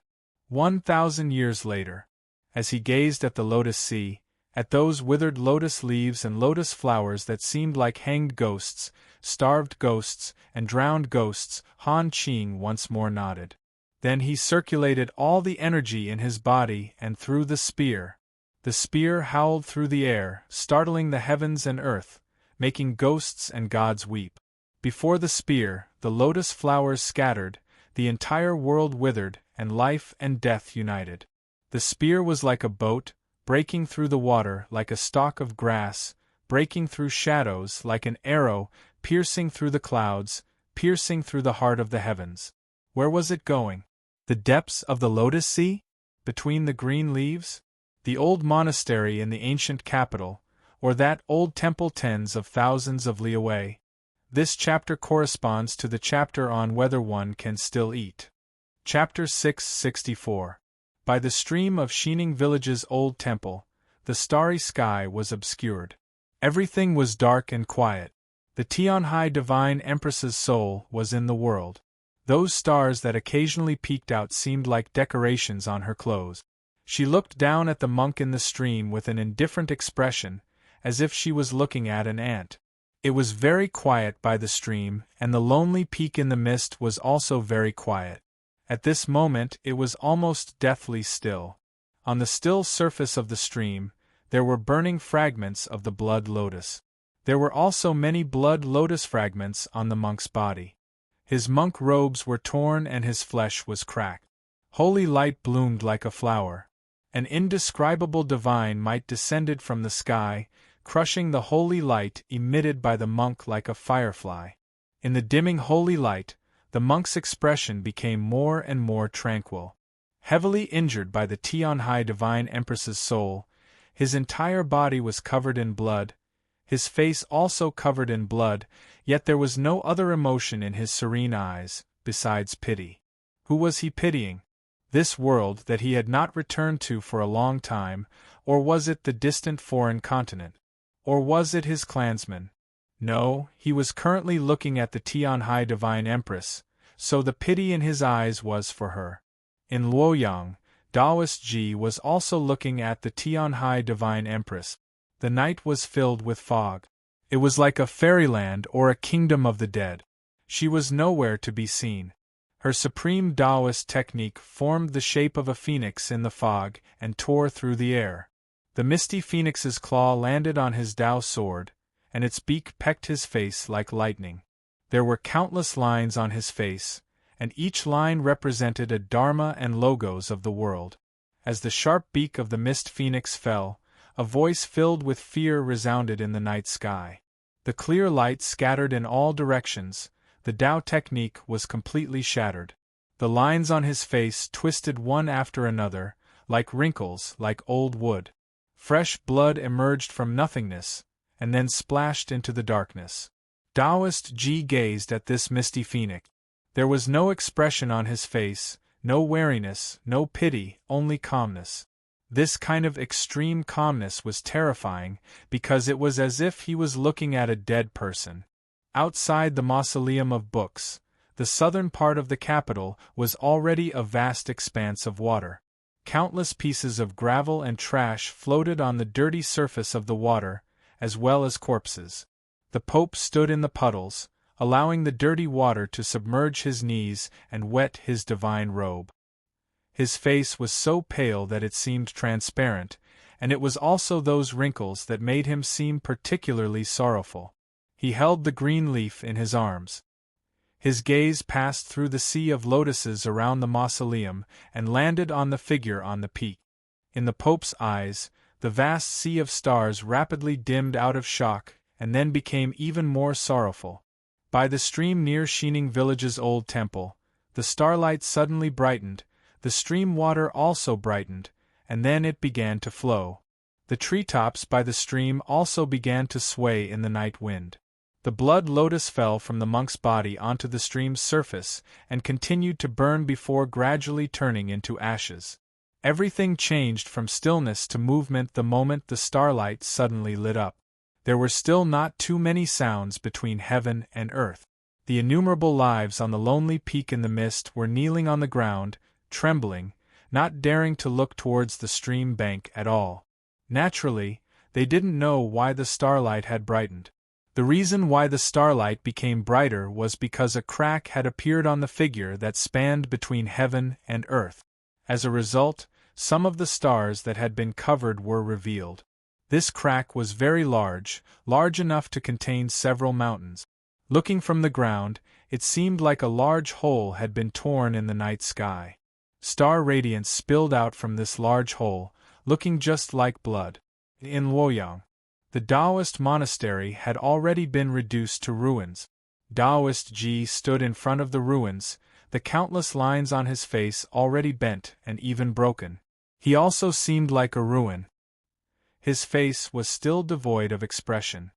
1,000 years later, as he gazed at the lotus sea, at those withered lotus leaves and lotus flowers that seemed like hanged ghosts, starved ghosts, and drowned ghosts, Han Qing once more nodded. Then he circulated all the energy in his body and threw the spear. The spear howled through the air, startling the heavens and earth, making ghosts and gods weep. Before the spear, the lotus flowers scattered, the entire world withered, and life and death united. The spear was like a boat, breaking through the water like a stalk of grass, breaking through shadows like an arrow, piercing through the clouds, piercing through the heart of the heavens. Where was it going? The depths of the lotus sea? Between the green leaves? The old monastery in the ancient capital, or that old temple tens of thousands of li away? This chapter corresponds to the chapter on whether one can still eat. Chapter 664. By the stream of Xining village's old temple, the starry sky was obscured. Everything was dark and quiet. The Tianhai Divine Empress's soul was in the world. Those stars that occasionally peeked out seemed like decorations on her clothes. She looked down at the monk in the stream with an indifferent expression, as if she was looking at an ant. It was very quiet by the stream, and the lonely peak in the mist was also very quiet. At this moment it was almost deathly still. On the still surface of the stream, there were burning fragments of the blood lotus. There were also many blood lotus fragments on the monk's body. His monk robes were torn and his flesh was cracked. Holy light bloomed like a flower. An indescribable divine might descended from the sky, crushing the holy light emitted by the monk like a firefly. In the dimming holy light, the monk's expression became more and more tranquil. Heavily injured by the Tianhai Divine Empress's soul, his entire body was covered in blood, his face also covered in blood, yet there was no other emotion in his serene eyes, besides pity. Who was he pitying? This world that he had not returned to for a long time, or was it the distant foreign continent? Or was it his clansmen? No, he was currently looking at the Tianhai Divine Empress, so the pity in his eyes was for her. In Luoyang, Taoist Ji was also looking at the Tianhai Divine Empress. The night was filled with fog. It was like a fairyland or a kingdom of the dead. She was nowhere to be seen. Her supreme Taoist technique formed the shape of a phoenix in the fog and tore through the air. The misty phoenix's claw landed on his Tao sword, and its beak pecked his face like lightning. There were countless lines on his face, and each line represented a dharma and logos of the world. As the sharp beak of the mist phoenix fell, a voice filled with fear resounded in the night sky. The clear light scattered in all directions. The Tao technique was completely shattered. The lines on his face twisted one after another, like wrinkles, like old wood. Fresh blood emerged from nothingness, and then splashed into the darkness. Taoist Ji gazed at this misty phoenix. There was no expression on his face, no wariness, no pity, only calmness. This kind of extreme calmness was terrifying, because it was as if he was looking at a dead person. Outside the mausoleum of books, the southern part of the capital was already a vast expanse of water. Countless pieces of gravel and trash floated on the dirty surface of the water, as well as corpses. The Pope stood in the puddles, allowing the dirty water to submerge his knees and wet his divine robe. His face was so pale that it seemed transparent, and it was also those wrinkles that made him seem particularly sorrowful. He held the green leaf in his arms. His gaze passed through the sea of lotuses around the mausoleum and landed on the figure on the peak. In the Pope's eyes, the vast sea of stars rapidly dimmed out of shock and then became even more sorrowful. By the stream near Xining village's old temple, the starlight suddenly brightened, the stream water also brightened, and then it began to flow. The treetops by the stream also began to sway in the night wind. The blood lotus fell from the monk's body onto the stream's surface and continued to burn before gradually turning into ashes. Everything changed from stillness to movement the moment the starlight suddenly lit up. There were still not too many sounds between heaven and earth. The innumerable lives on the lonely peak in the mist were kneeling on the ground, trembling, not daring to look towards the stream bank at all. Naturally, they didn't know why the starlight had brightened. The reason why the starlight became brighter was because a crack had appeared on the figure that spanned between heaven and earth. As a result, some of the stars that had been covered were revealed. This crack was very large, large enough to contain several mountains. Looking from the ground, it seemed like a large hole had been torn in the night sky. Star radiance spilled out from this large hole, looking just like blood. In Luoyang, the Taoist monastery had already been reduced to ruins. Taoist Ji stood in front of the ruins, the countless lines on his face already bent and even broken. He also seemed like a ruin. His face was still devoid of expression.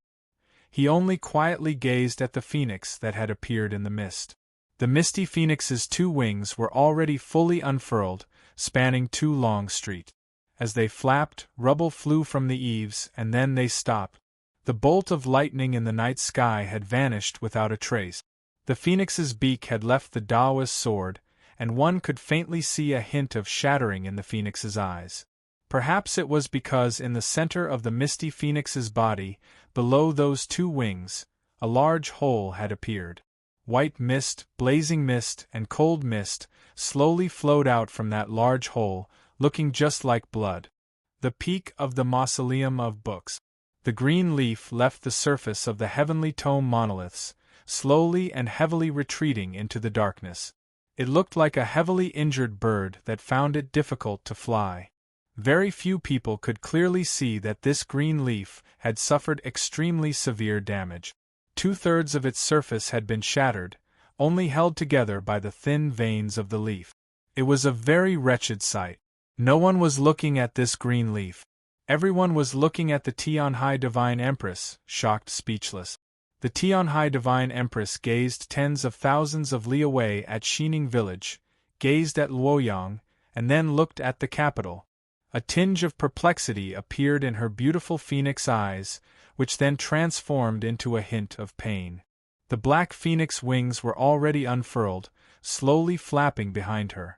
He only quietly gazed at the phoenix that had appeared in the mist. The misty phoenix's 2 wings were already fully unfurled, spanning 2 long streets. As they flapped, rubble flew from the eaves, and then they stopped. The bolt of lightning in the night sky had vanished without a trace. The phoenix's beak had left the Taoist sword, and one could faintly see a hint of shattering in the phoenix's eyes. Perhaps it was because in the center of the misty phoenix's body, below those 2 wings, a large hole had appeared. White mist, blazing mist, and cold mist slowly flowed out from that large hole, looking just like blood. The peak of the mausoleum of books. The green leaf left the surface of the heavenly tome monoliths, slowly and heavily retreating into the darkness. It looked like a heavily injured bird that found it difficult to fly. Very few people could clearly see that this green leaf had suffered extremely severe damage. 2/3 of its surface had been shattered, only held together by the thin veins of the leaf. It was a very wretched sight. No one was looking at this green leaf. Everyone was looking at the Tianhai Divine Empress, shocked, speechless. The Tianhai Divine Empress gazed tens of thousands of li away at Xining village, gazed at Luoyang, and then looked at the capital. A tinge of perplexity appeared in her beautiful phoenix eyes, which then transformed into a hint of pain. The black phoenix wings were already unfurled, slowly flapping behind her.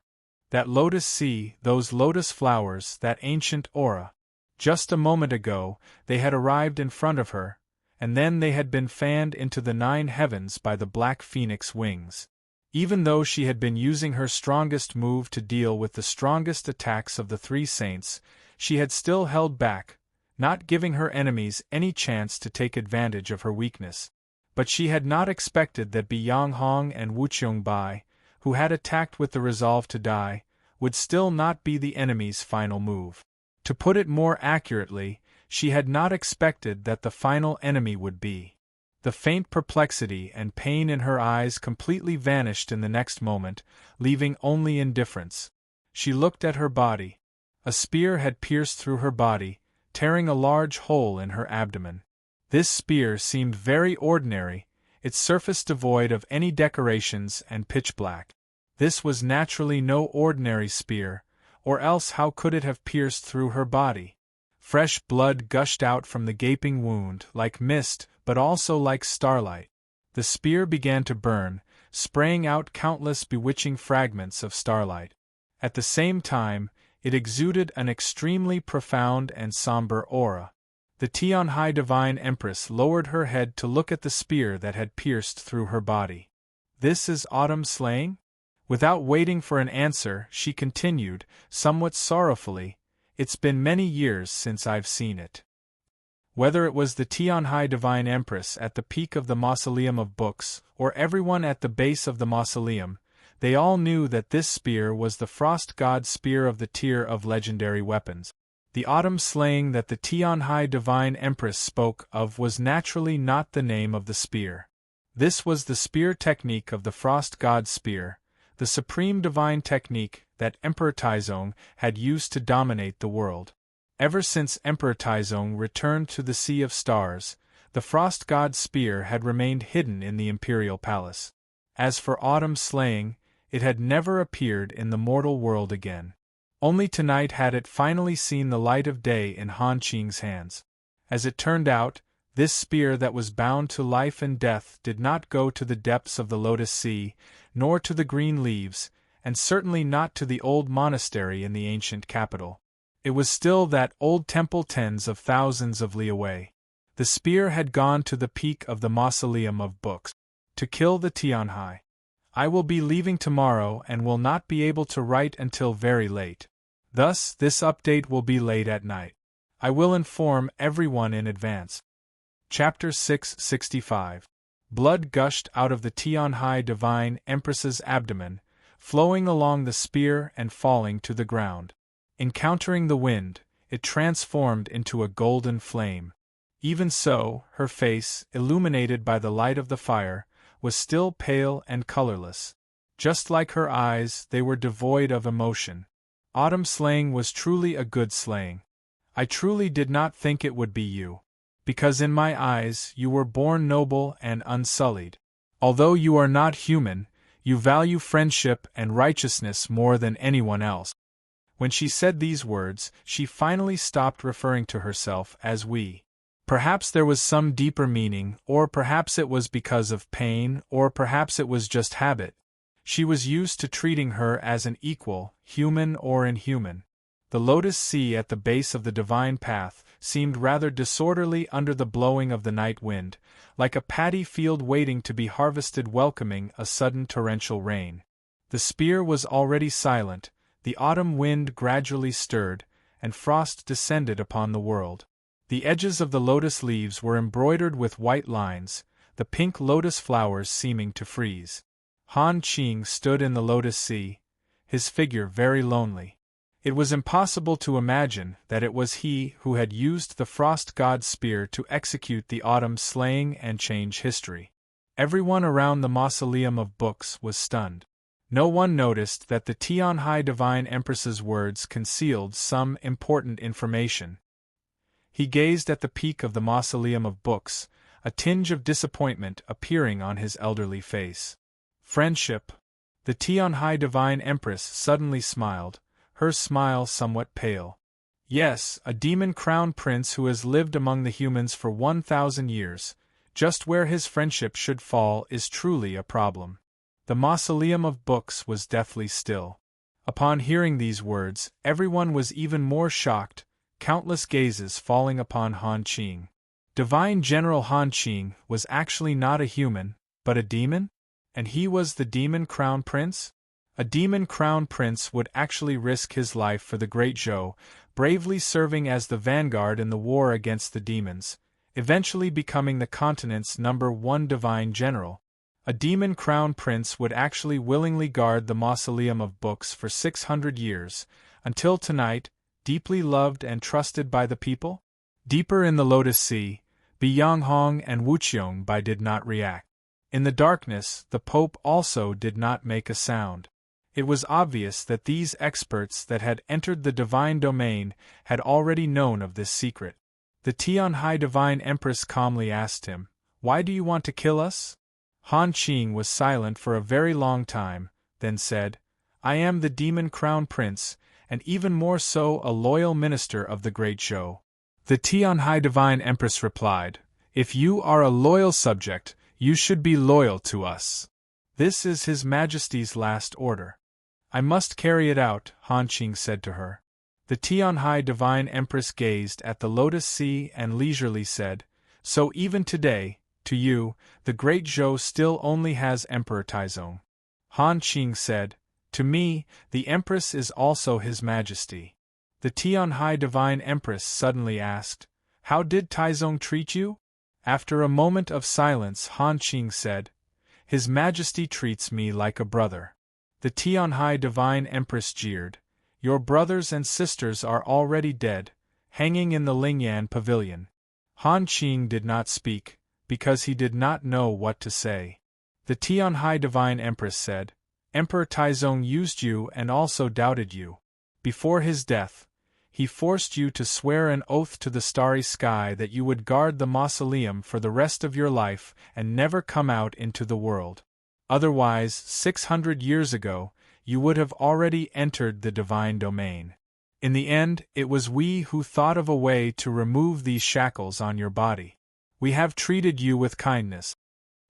That lotus sea, those lotus flowers, that ancient aura. Just a moment ago, they had arrived in front of her, and then they had been fanned into the 9 heavens by the black phoenix wings. Even though she had been using her strongest move to deal with the strongest attacks of the 3 saints, she had still held back, not giving her enemies any chance to take advantage of her weakness. But she had not expected that Yang Hong and Wu Qiongbai, who had attacked with the resolve to die, would still not be the enemy's final move. To put it more accurately, she had not expected that the final enemy would be. The faint perplexity and pain in her eyes completely vanished in the next moment, leaving only indifference. She looked at her body. A spear had pierced through her body, tearing a large hole in her abdomen. This spear seemed very ordinary, its surface devoid of any decorations and pitch black. This was naturally no ordinary spear, or else how could it have pierced through her body? Fresh blood gushed out from the gaping wound, like mist, but also like starlight. The spear began to burn, spraying out countless bewitching fragments of starlight. At the same time, it exuded an extremely profound and somber aura. The Tianhai Divine Empress lowered her head to look at the spear that had pierced through her body. "This is autumn slaying?" Without waiting for an answer, she continued, somewhat sorrowfully, "It's been many years since I've seen it." Whether it was the Tianhai Divine Empress at the peak of the Mausoleum of Books, or everyone at the base of the mausoleum, they all knew that this spear was the Frost God spear of the tier of legendary weapons. The autumn slaying that the Tianhai Divine Empress spoke of was naturally not the name of the spear. This was the spear technique of the Frost God spear, the supreme divine technique that Emperor Taizong had used to dominate the world. Ever since Emperor Taizong returned to the Sea of Stars, the Frost God's spear had remained hidden in the imperial palace. As for autumn slaying, it had never appeared in the mortal world again. Only tonight had it finally seen the light of day in Han Qing's hands. As it turned out, this spear that was bound to life and death did not go to the depths of the Lotus Sea, nor to the green leaves, and certainly not to the old monastery in the ancient capital. It was still that old temple tens of thousands of li away. The spear had gone to the peak of the mausoleum of books, to kill the Tianhai. I will be leaving tomorrow and will not be able to write until very late. Thus, this update will be late at night. I will inform everyone in advance. Chapter 665. Blood gushed out of the Tianhai Divine Empress's abdomen, flowing along the spear and falling to the ground. Encountering the wind, it transformed into a golden flame. Even so, her face, illuminated by the light of the fire, was still pale and colorless. Just like her eyes, they were devoid of emotion. Autumn slaying was truly a good slaying. I truly did not think it would be you. Because in my eyes you were born noble and unsullied. Although you are not human, you value friendship and righteousness more than anyone else. When she said these words, she finally stopped referring to herself as we. Perhaps there was some deeper meaning, or perhaps it was because of pain, or perhaps it was just habit. She was used to treating her as an equal, human or inhuman. The Lotus Sea at the base of the divine path seemed rather disorderly under the blowing of the night wind, like a paddy field waiting to be harvested welcoming a sudden torrential rain. The spear was already silent, the autumn wind gradually stirred, and frost descended upon the world. The edges of the lotus leaves were embroidered with white lines, the pink lotus flowers seeming to freeze. Han Qing stood in the Lotus Sea, his figure very lonely. It was impossible to imagine that it was he who had used the Frost God's spear to execute the autumn slaying and change history. Everyone around the mausoleum of books was stunned. No one noticed that the Tianhai Divine Empress's words concealed some important information. He gazed at the peak of the mausoleum of books, a tinge of disappointment appearing on his elderly face. Friendship. The Tianhai Divine Empress suddenly smiled, her smile somewhat pale. Yes, a demon crown prince who has lived among the humans for 1,000 years, just where his friendship should fall is truly a problem. The mausoleum of books was deathly still. Upon hearing these words, everyone was even more shocked, countless gazes falling upon Han Qing. Divine General Han Qing was actually not a human, but a demon? And he was the demon crown prince? A demon crown prince would actually risk his life for the Great Zhou, bravely serving as the vanguard in the war against the demons, eventually becoming the continent's #1 divine general. A demon crown prince would actually willingly guard the mausoleum of books for 600 years, until tonight, deeply loved and trusted by the people? Deeper in the Lotus Sea, Biyanghong and Wuqiong did not react. In the darkness, the Pope also did not make a sound. It was obvious that these experts that had entered the divine domain had already known of this secret. The Tianhai Divine Empress calmly asked him, "Why do you want to kill us?" Han Qing was silent for a very long time, then said, "I am the demon crown prince, and even more so a loyal minister of the Great Zhou." The Tianhai Divine Empress replied, "If you are a loyal subject, you should be loyal to us. This is His Majesty's last order." "I must carry it out," Han Qing said to her. The Tianhai Divine Empress gazed at the Lotus Sea and leisurely said, "So even today, to you, the Great Zhou still only has Emperor Taizong." Han Qing said, "To me, the Empress is also His Majesty." The Tianhai Divine Empress suddenly asked, "How did Taizong treat you?" After a moment of silence, Han Qing said, "His Majesty treats me like a brother." The Tianhai Divine Empress jeered, "Your brothers and sisters are already dead, hanging in the Lingyan Pavilion." Han Qing did not speak, because he did not know what to say. The Tianhai Divine Empress said, Emperor Taizong used you and also doubted you. Before his death, he forced you to swear an oath to the starry sky that you would guard the mausoleum for the rest of your life and never come out into the world. Otherwise, 600 years ago, you would have already entered the divine domain. In the end, it was we who thought of a way to remove these shackles on your body. We have treated you with kindness.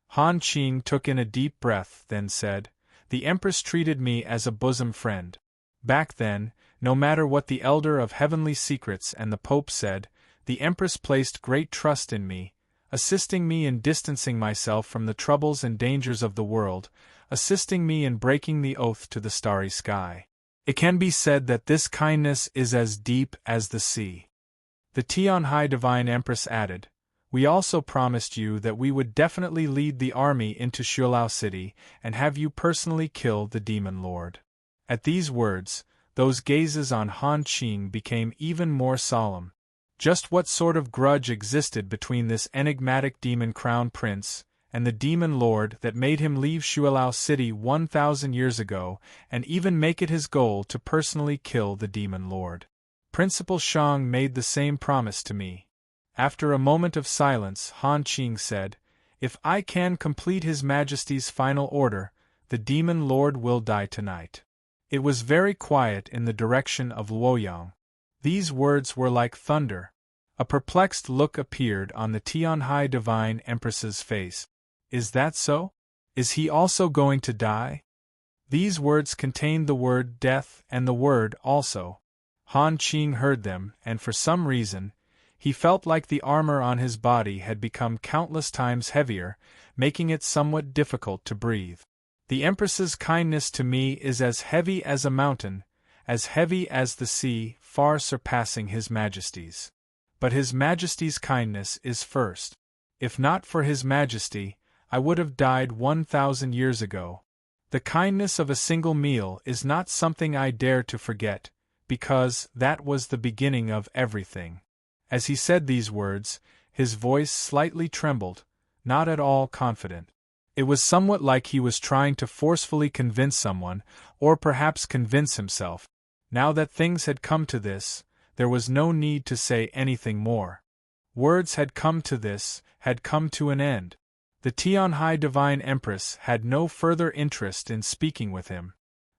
Han Qing took in a deep breath, then said, "The Empress treated me as a bosom friend. Back then, no matter what the Elder of Heavenly Secrets and the Pope said, the Empress placed great trust in me, assisting me in distancing myself from the troubles and dangers of the world, assisting me in breaking the oath to the starry sky. It can be said that this kindness is as deep as the sea." The Tianhai Divine Empress added, "We also promised you that we would definitely lead the army into Shuilao City and have you personally kill the Demon Lord." At these words, those gazes on Han Qing became even more solemn. Just what sort of grudge existed between this enigmatic demon crown prince and the demon lord that made him leave Shuilao City 1,000 years ago and even make it his goal to personally kill the demon lord? Principal Shang made the same promise to me. After a moment of silence, Han Qing said, "If I can complete His Majesty's final order, the demon lord will die tonight." It was very quiet in the direction of Luoyang. These words were like thunder. A perplexed look appeared on the Tianhai Divine Empress's face. "Is that so? Is he also going to die?" These words contained the word death and the word also. Han Qing heard them, and for some reason, he felt like the armor on his body had become countless times heavier, making it somewhat difficult to breathe. "The Empress's kindness to me is as heavy as a mountain, as heavy as the sea, far surpassing His Majesty's. But His Majesty's kindness is first. If not for His Majesty, I would have died 1,000 years ago. The kindness of a single meal is not something I dare to forget, because that was the beginning of everything." As he said these words, his voice slightly trembled, not at all confident. It was somewhat like he was trying to forcefully convince someone, or perhaps convince himself. Now that things had come to this, there was no need to say anything more. Words had come to this, had come to an end. The Tianhai Divine Empress had no further interest in speaking with him.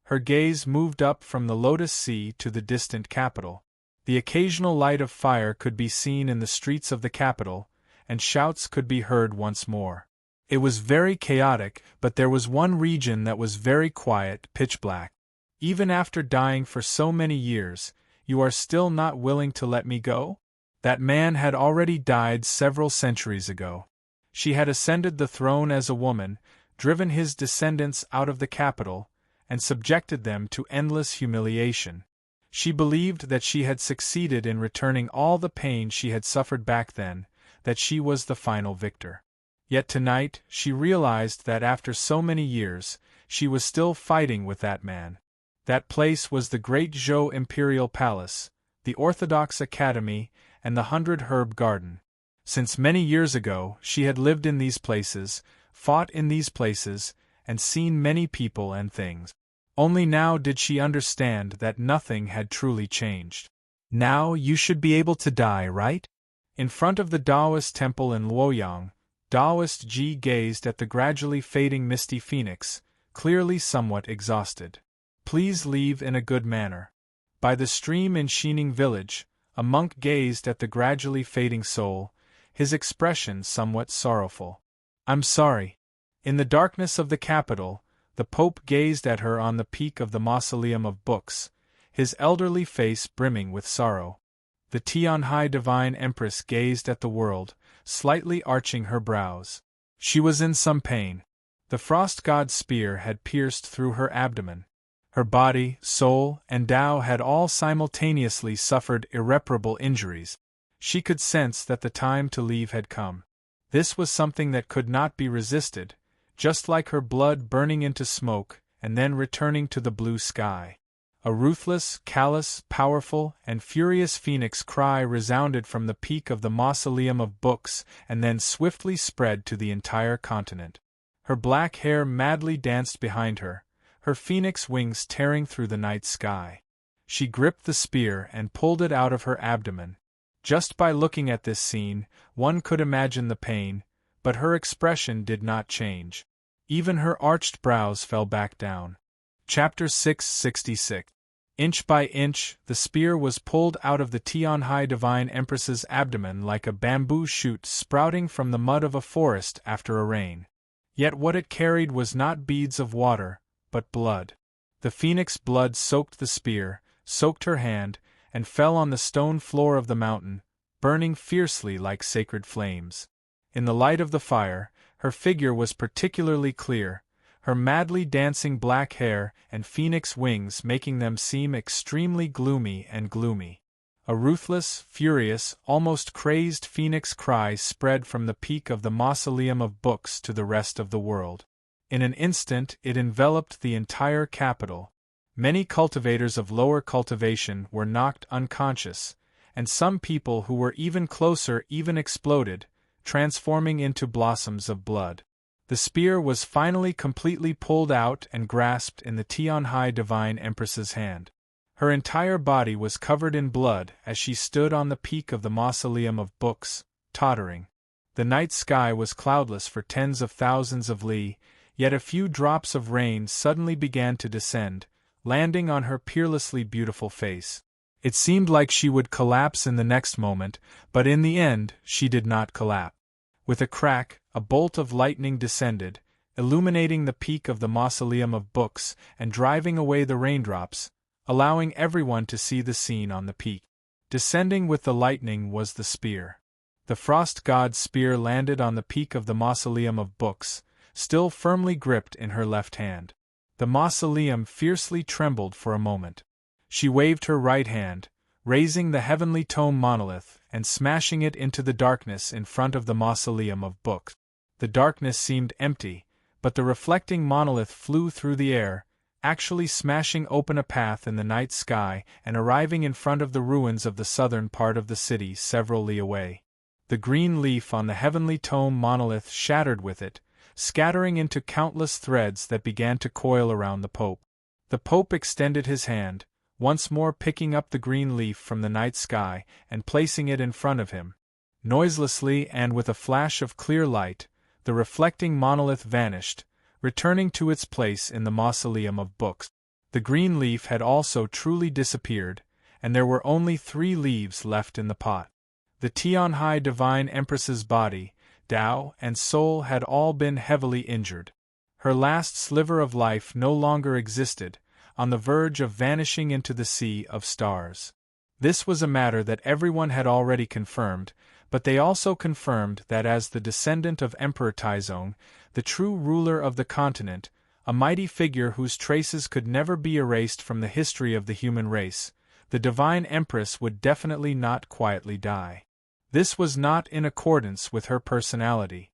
Her gaze moved up from the Lotus Sea to the distant capital. The occasional light of fire could be seen in the streets of the capital, and shouts could be heard once more. It was very chaotic, but there was one region that was very quiet, pitch black. "Even after dying for so many years, you are still not willing to let me go?" That man had already died several centuries ago. She had ascended the throne as a woman, driven his descendants out of the capital, and subjected them to endless humiliation. She believed that she had succeeded in returning all the pain she had suffered back then, that she was the final victor. Yet tonight, she realized that after so many years, she was still fighting with that man. That place was the Great Zhou Imperial Palace, the Orthodox Academy, and the 100 Herb Garden. Since many years ago, she had lived in these places, fought in these places, and seen many people and things. Only now did she understand that nothing had truly changed. "Now you should be able to die, right?" In front of the Taoist temple in Luoyang, Taoist Ji gazed at the gradually fading misty phoenix, clearly somewhat exhausted. "Please leave in a good manner." By the stream in Xining village, a monk gazed at the gradually fading soul, his expression somewhat sorrowful. "I'm sorry." In the darkness of the capital, the Pope gazed at her on the peak of the Mausoleum of Books, his elderly face brimming with sorrow. The Tianhai Divine Empress gazed at the world, slightly arching her brows. She was in some pain. The frost god's spear had pierced through her abdomen. Her body, soul, and Tao had all simultaneously suffered irreparable injuries. She could sense that the time to leave had come. This was something that could not be resisted, just like her blood burning into smoke and then returning to the blue sky. A ruthless, callous, powerful, and furious phoenix cry resounded from the peak of the Mausoleum of Books and then swiftly spread to the entire continent. Her black hair madly danced behind her, her phoenix wings tearing through the night sky. She gripped the spear and pulled it out of her abdomen. Just by looking at this scene, one could imagine the pain, but her expression did not change. Even her arched brows fell back down. Chapter 666. Inch by inch, the spear was pulled out of the Tianhai Divine Empress's abdomen like a bamboo shoot sprouting from the mud of a forest after a rain. Yet what it carried was not beads of water, but blood. The phoenix blood soaked the spear, soaked her hand, and fell on the stone floor of the mountain, burning fiercely like sacred flames. In the light of the fire, her figure was particularly clear, her madly dancing black hair and phoenix wings making them seem extremely gloomy. A ruthless, furious, almost crazed phoenix cry spread from the peak of the mausoleum of books to the rest of the world. In an instant it enveloped the entire capital. Many cultivators of lower cultivation were knocked unconscious, and some people who were even closer even exploded, transforming into blossoms of blood. The spear was finally completely pulled out and grasped in the Tianhai Divine Empress's hand. Her entire body was covered in blood as she stood on the peak of the mausoleum of books, tottering. The night sky was cloudless for tens of thousands of li, yet a few drops of rain suddenly began to descend, landing on her peerlessly beautiful face. It seemed like she would collapse in the next moment, but in the end she did not collapse. With a crack, a bolt of lightning descended, illuminating the peak of the mausoleum of books and driving away the raindrops, allowing everyone to see the scene on the peak. Descending with the lightning was the spear. The frost god's spear landed on the peak of the mausoleum of books, still firmly gripped in her left hand. The mausoleum fiercely trembled for a moment. She waved her right hand, raising the heavenly tome monolith and smashing it into the darkness in front of the mausoleum of books. The darkness seemed empty, but the reflecting monolith flew through the air, actually smashing open a path in the night sky and arriving in front of the ruins of the southern part of the city several li away. The green leaf on the heavenly tome monolith shattered with it, scattering into countless threads that began to coil around the Pope. The Pope extended his hand, once more picking up the green leaf from the night sky and placing it in front of him. Noiselessly and with a flash of clear light, the reflecting monolith vanished, returning to its place in the mausoleum of books. The green leaf had also truly disappeared, and there were only 3 leaves left in the pot. The Tianhai Divine Empress's body, Tao, and soul had all been heavily injured. Her last sliver of life no longer existed, on the verge of vanishing into the sea of stars. This was a matter that everyone had already confirmed, but they also confirmed that as the descendant of Emperor Taizong, the true ruler of the continent, a mighty figure whose traces could never be erased from the history of the human race, the Divine Empress would definitely not quietly die. This was not in accordance with her personality.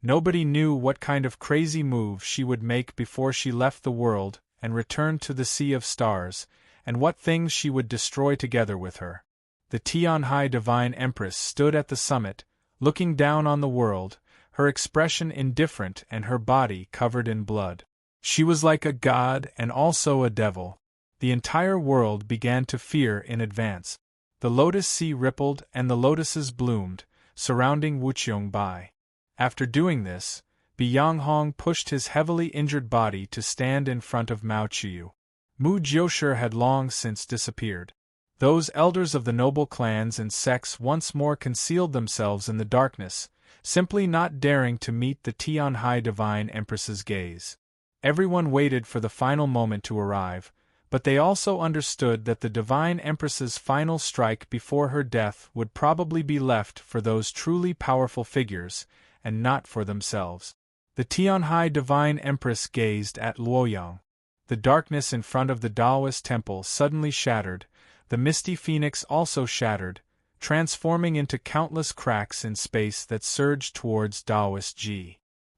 Nobody knew what kind of crazy move she would make before she left the world and returned to the Sea of Stars, and what things she would destroy together with her. The Tianhai Divine Empress stood at the summit, looking down on the world, her expression indifferent and her body covered in blood. She was like a god and also a devil. The entire world began to fear in advance. The lotus sea rippled and the lotuses bloomed, surrounding Wuqiong Bai. After doing this, Bianghong pushed his heavily injured body to stand in front of Mao Qiu. Mu Jiushi had long since disappeared. Those elders of the noble clans and sects once more concealed themselves in the darkness, simply not daring to meet the Tianhai Divine Empress's gaze. Everyone waited for the final moment to arrive, but they also understood that the Divine Empress's final strike before her death would probably be left for those truly powerful figures, and not for themselves. The Tianhai Divine Empress gazed at Luoyang. The darkness in front of the Taoist temple suddenly shattered, the misty phoenix also shattered, transforming into countless cracks in space that surged towards Taoist Ji.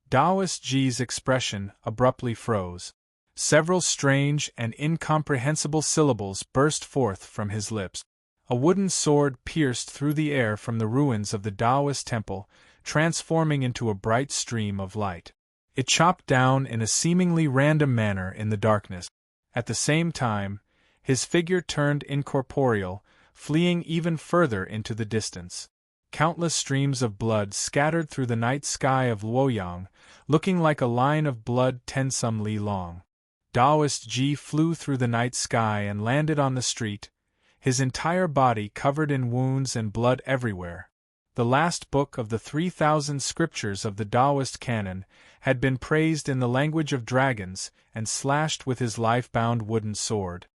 Taoist Ji's expression abruptly froze. Several strange and incomprehensible syllables burst forth from his lips. A wooden sword pierced through the air from the ruins of the Taoist temple, transforming into a bright stream of light. It chopped down in a seemingly random manner in the darkness. At the same time, his figure turned incorporeal, fleeing even further into the distance. Countless streams of blood scattered through the night sky of Luoyang, looking like a line of blood 10 li long. Taoist Ji flew through the night sky and landed on the street, his entire body covered in wounds and blood everywhere. The last book of the 3,000 scriptures of the Taoist canon had been praised in the language of dragons and slashed with his life-bound wooden sword.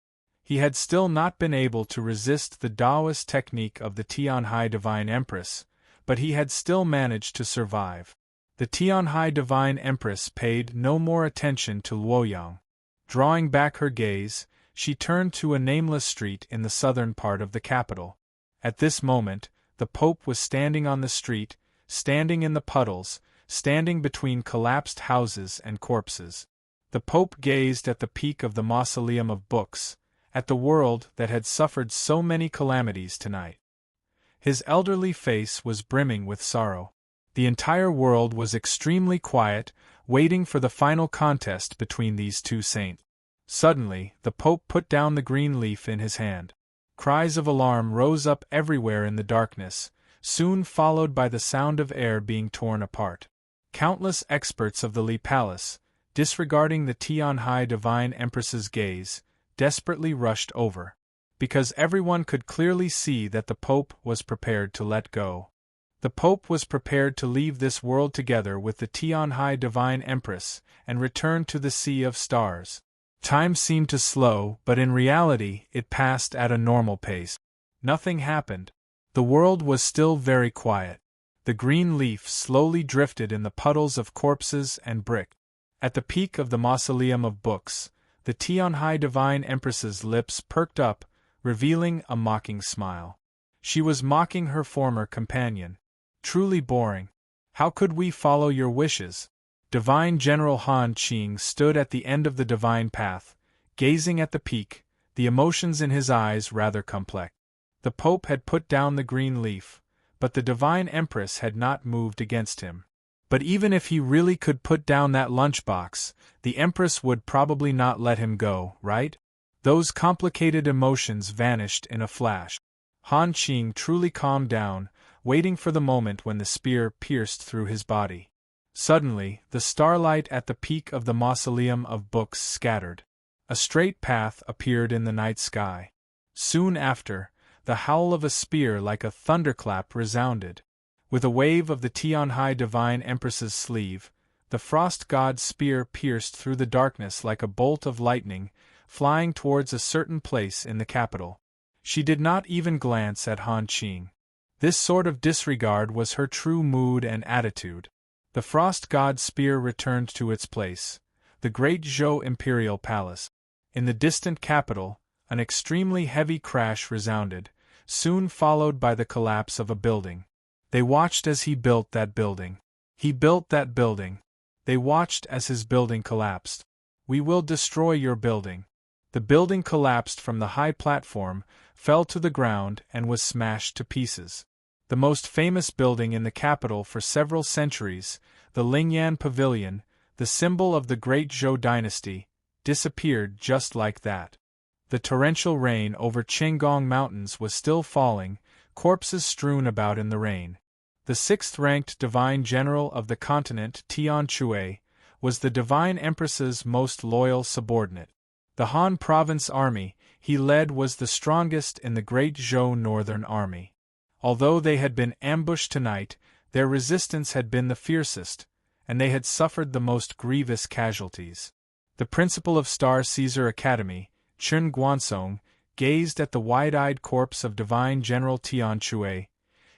He had still not been able to resist the Taoist technique of the Tianhai Divine Empress, but he had still managed to survive. The Tianhai Divine Empress paid no more attention to Luoyang. Drawing back her gaze, she turned to a nameless street in the southern part of the capital. At this moment, the Pope was standing on the street, standing in the puddles, standing between collapsed houses and corpses. The Pope gazed at the peak of the mausoleum of books, at the world that had suffered so many calamities tonight. His elderly face was brimming with sorrow. The entire world was extremely quiet, waiting for the final contest between these two saints. Suddenly, the Pope put down the green leaf in his hand. Cries of alarm rose up everywhere in the darkness, soon followed by the sound of air being torn apart. Countless experts of the Li Palace, disregarding the Tianhai Divine Empress's gaze, desperately rushed over. Because everyone could clearly see that the Pope was prepared to let go. The Pope was prepared to leave this world together with the Tianhai Divine Empress and return to the Sea of Stars. Time seemed to slow, but in reality it passed at a normal pace. Nothing happened. The world was still very quiet. The green leaf slowly drifted in the puddles of corpses and brick. At the peak of the mausoleum of books, the Tianhai Divine Empress's lips perked up, revealing a mocking smile. She was mocking her former companion. Truly boring. How could we follow your wishes? Divine General Han Qing stood at the end of the divine path, gazing at the peak, the emotions in his eyes rather complex. The Pope had put down the green leaf, but the Divine Empress had not moved against him. But even if he really could put down that lunchbox, the Empress would probably not let him go, right? Those complicated emotions vanished in a flash. Han Qing truly calmed down, waiting for the moment when the spear pierced through his body. Suddenly, the starlight at the peak of the mausoleum of books scattered. A straight path appeared in the night sky. Soon after, the howl of a spear like a thunderclap resounded. With a wave of the Tianhai Divine Empress's sleeve, the frost god's spear pierced through the darkness like a bolt of lightning, flying towards a certain place in the capital. She did not even glance at Han Qing. This sort of disregard was her true mood and attitude. The frost god's spear returned to its place, the great Zhou Imperial Palace. In the distant capital, an extremely heavy crash resounded, soon followed by the collapse of a building. They watched as he built that building. He built that building. They watched as his building collapsed. We will destroy your building. The building collapsed from the high platform, fell to the ground, and was smashed to pieces. The most famous building in the capital for several centuries, the Lingyan Pavilion, the symbol of the great Zhou dynasty, disappeared just like that. The torrential rain over Qinggong Mountains was still falling, corpses strewn about in the rain. The sixth-ranked divine general of the continent, Tian Chui, was the divine empress's most loyal subordinate. The Han province army he led was the strongest in the great Zhou northern army. Although they had been ambushed tonight, their resistance had been the fiercest, and they had suffered the most grievous casualties. The principal of Star Caesar Academy, Chen Guansong, gazed at the wide-eyed corpse of divine General Tian Chui,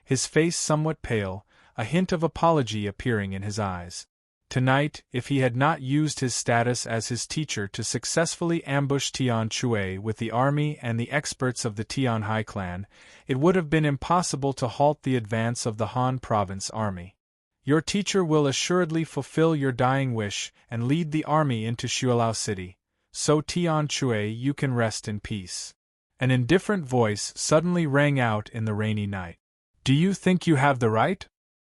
his face somewhat pale, a hint of apology appearing in his eyes. Tonight, if he had not used his status as his teacher to successfully ambush Tian Chui with the army and the experts of the Tianhai clan, it would have been impossible to halt the advance of the Han province army. Your teacher will assuredly fulfill your dying wish and lead the army into Xuelao City, so Tian Chui, you can rest in peace. An indifferent voice suddenly rang out in the rainy night. Do you think you have the right?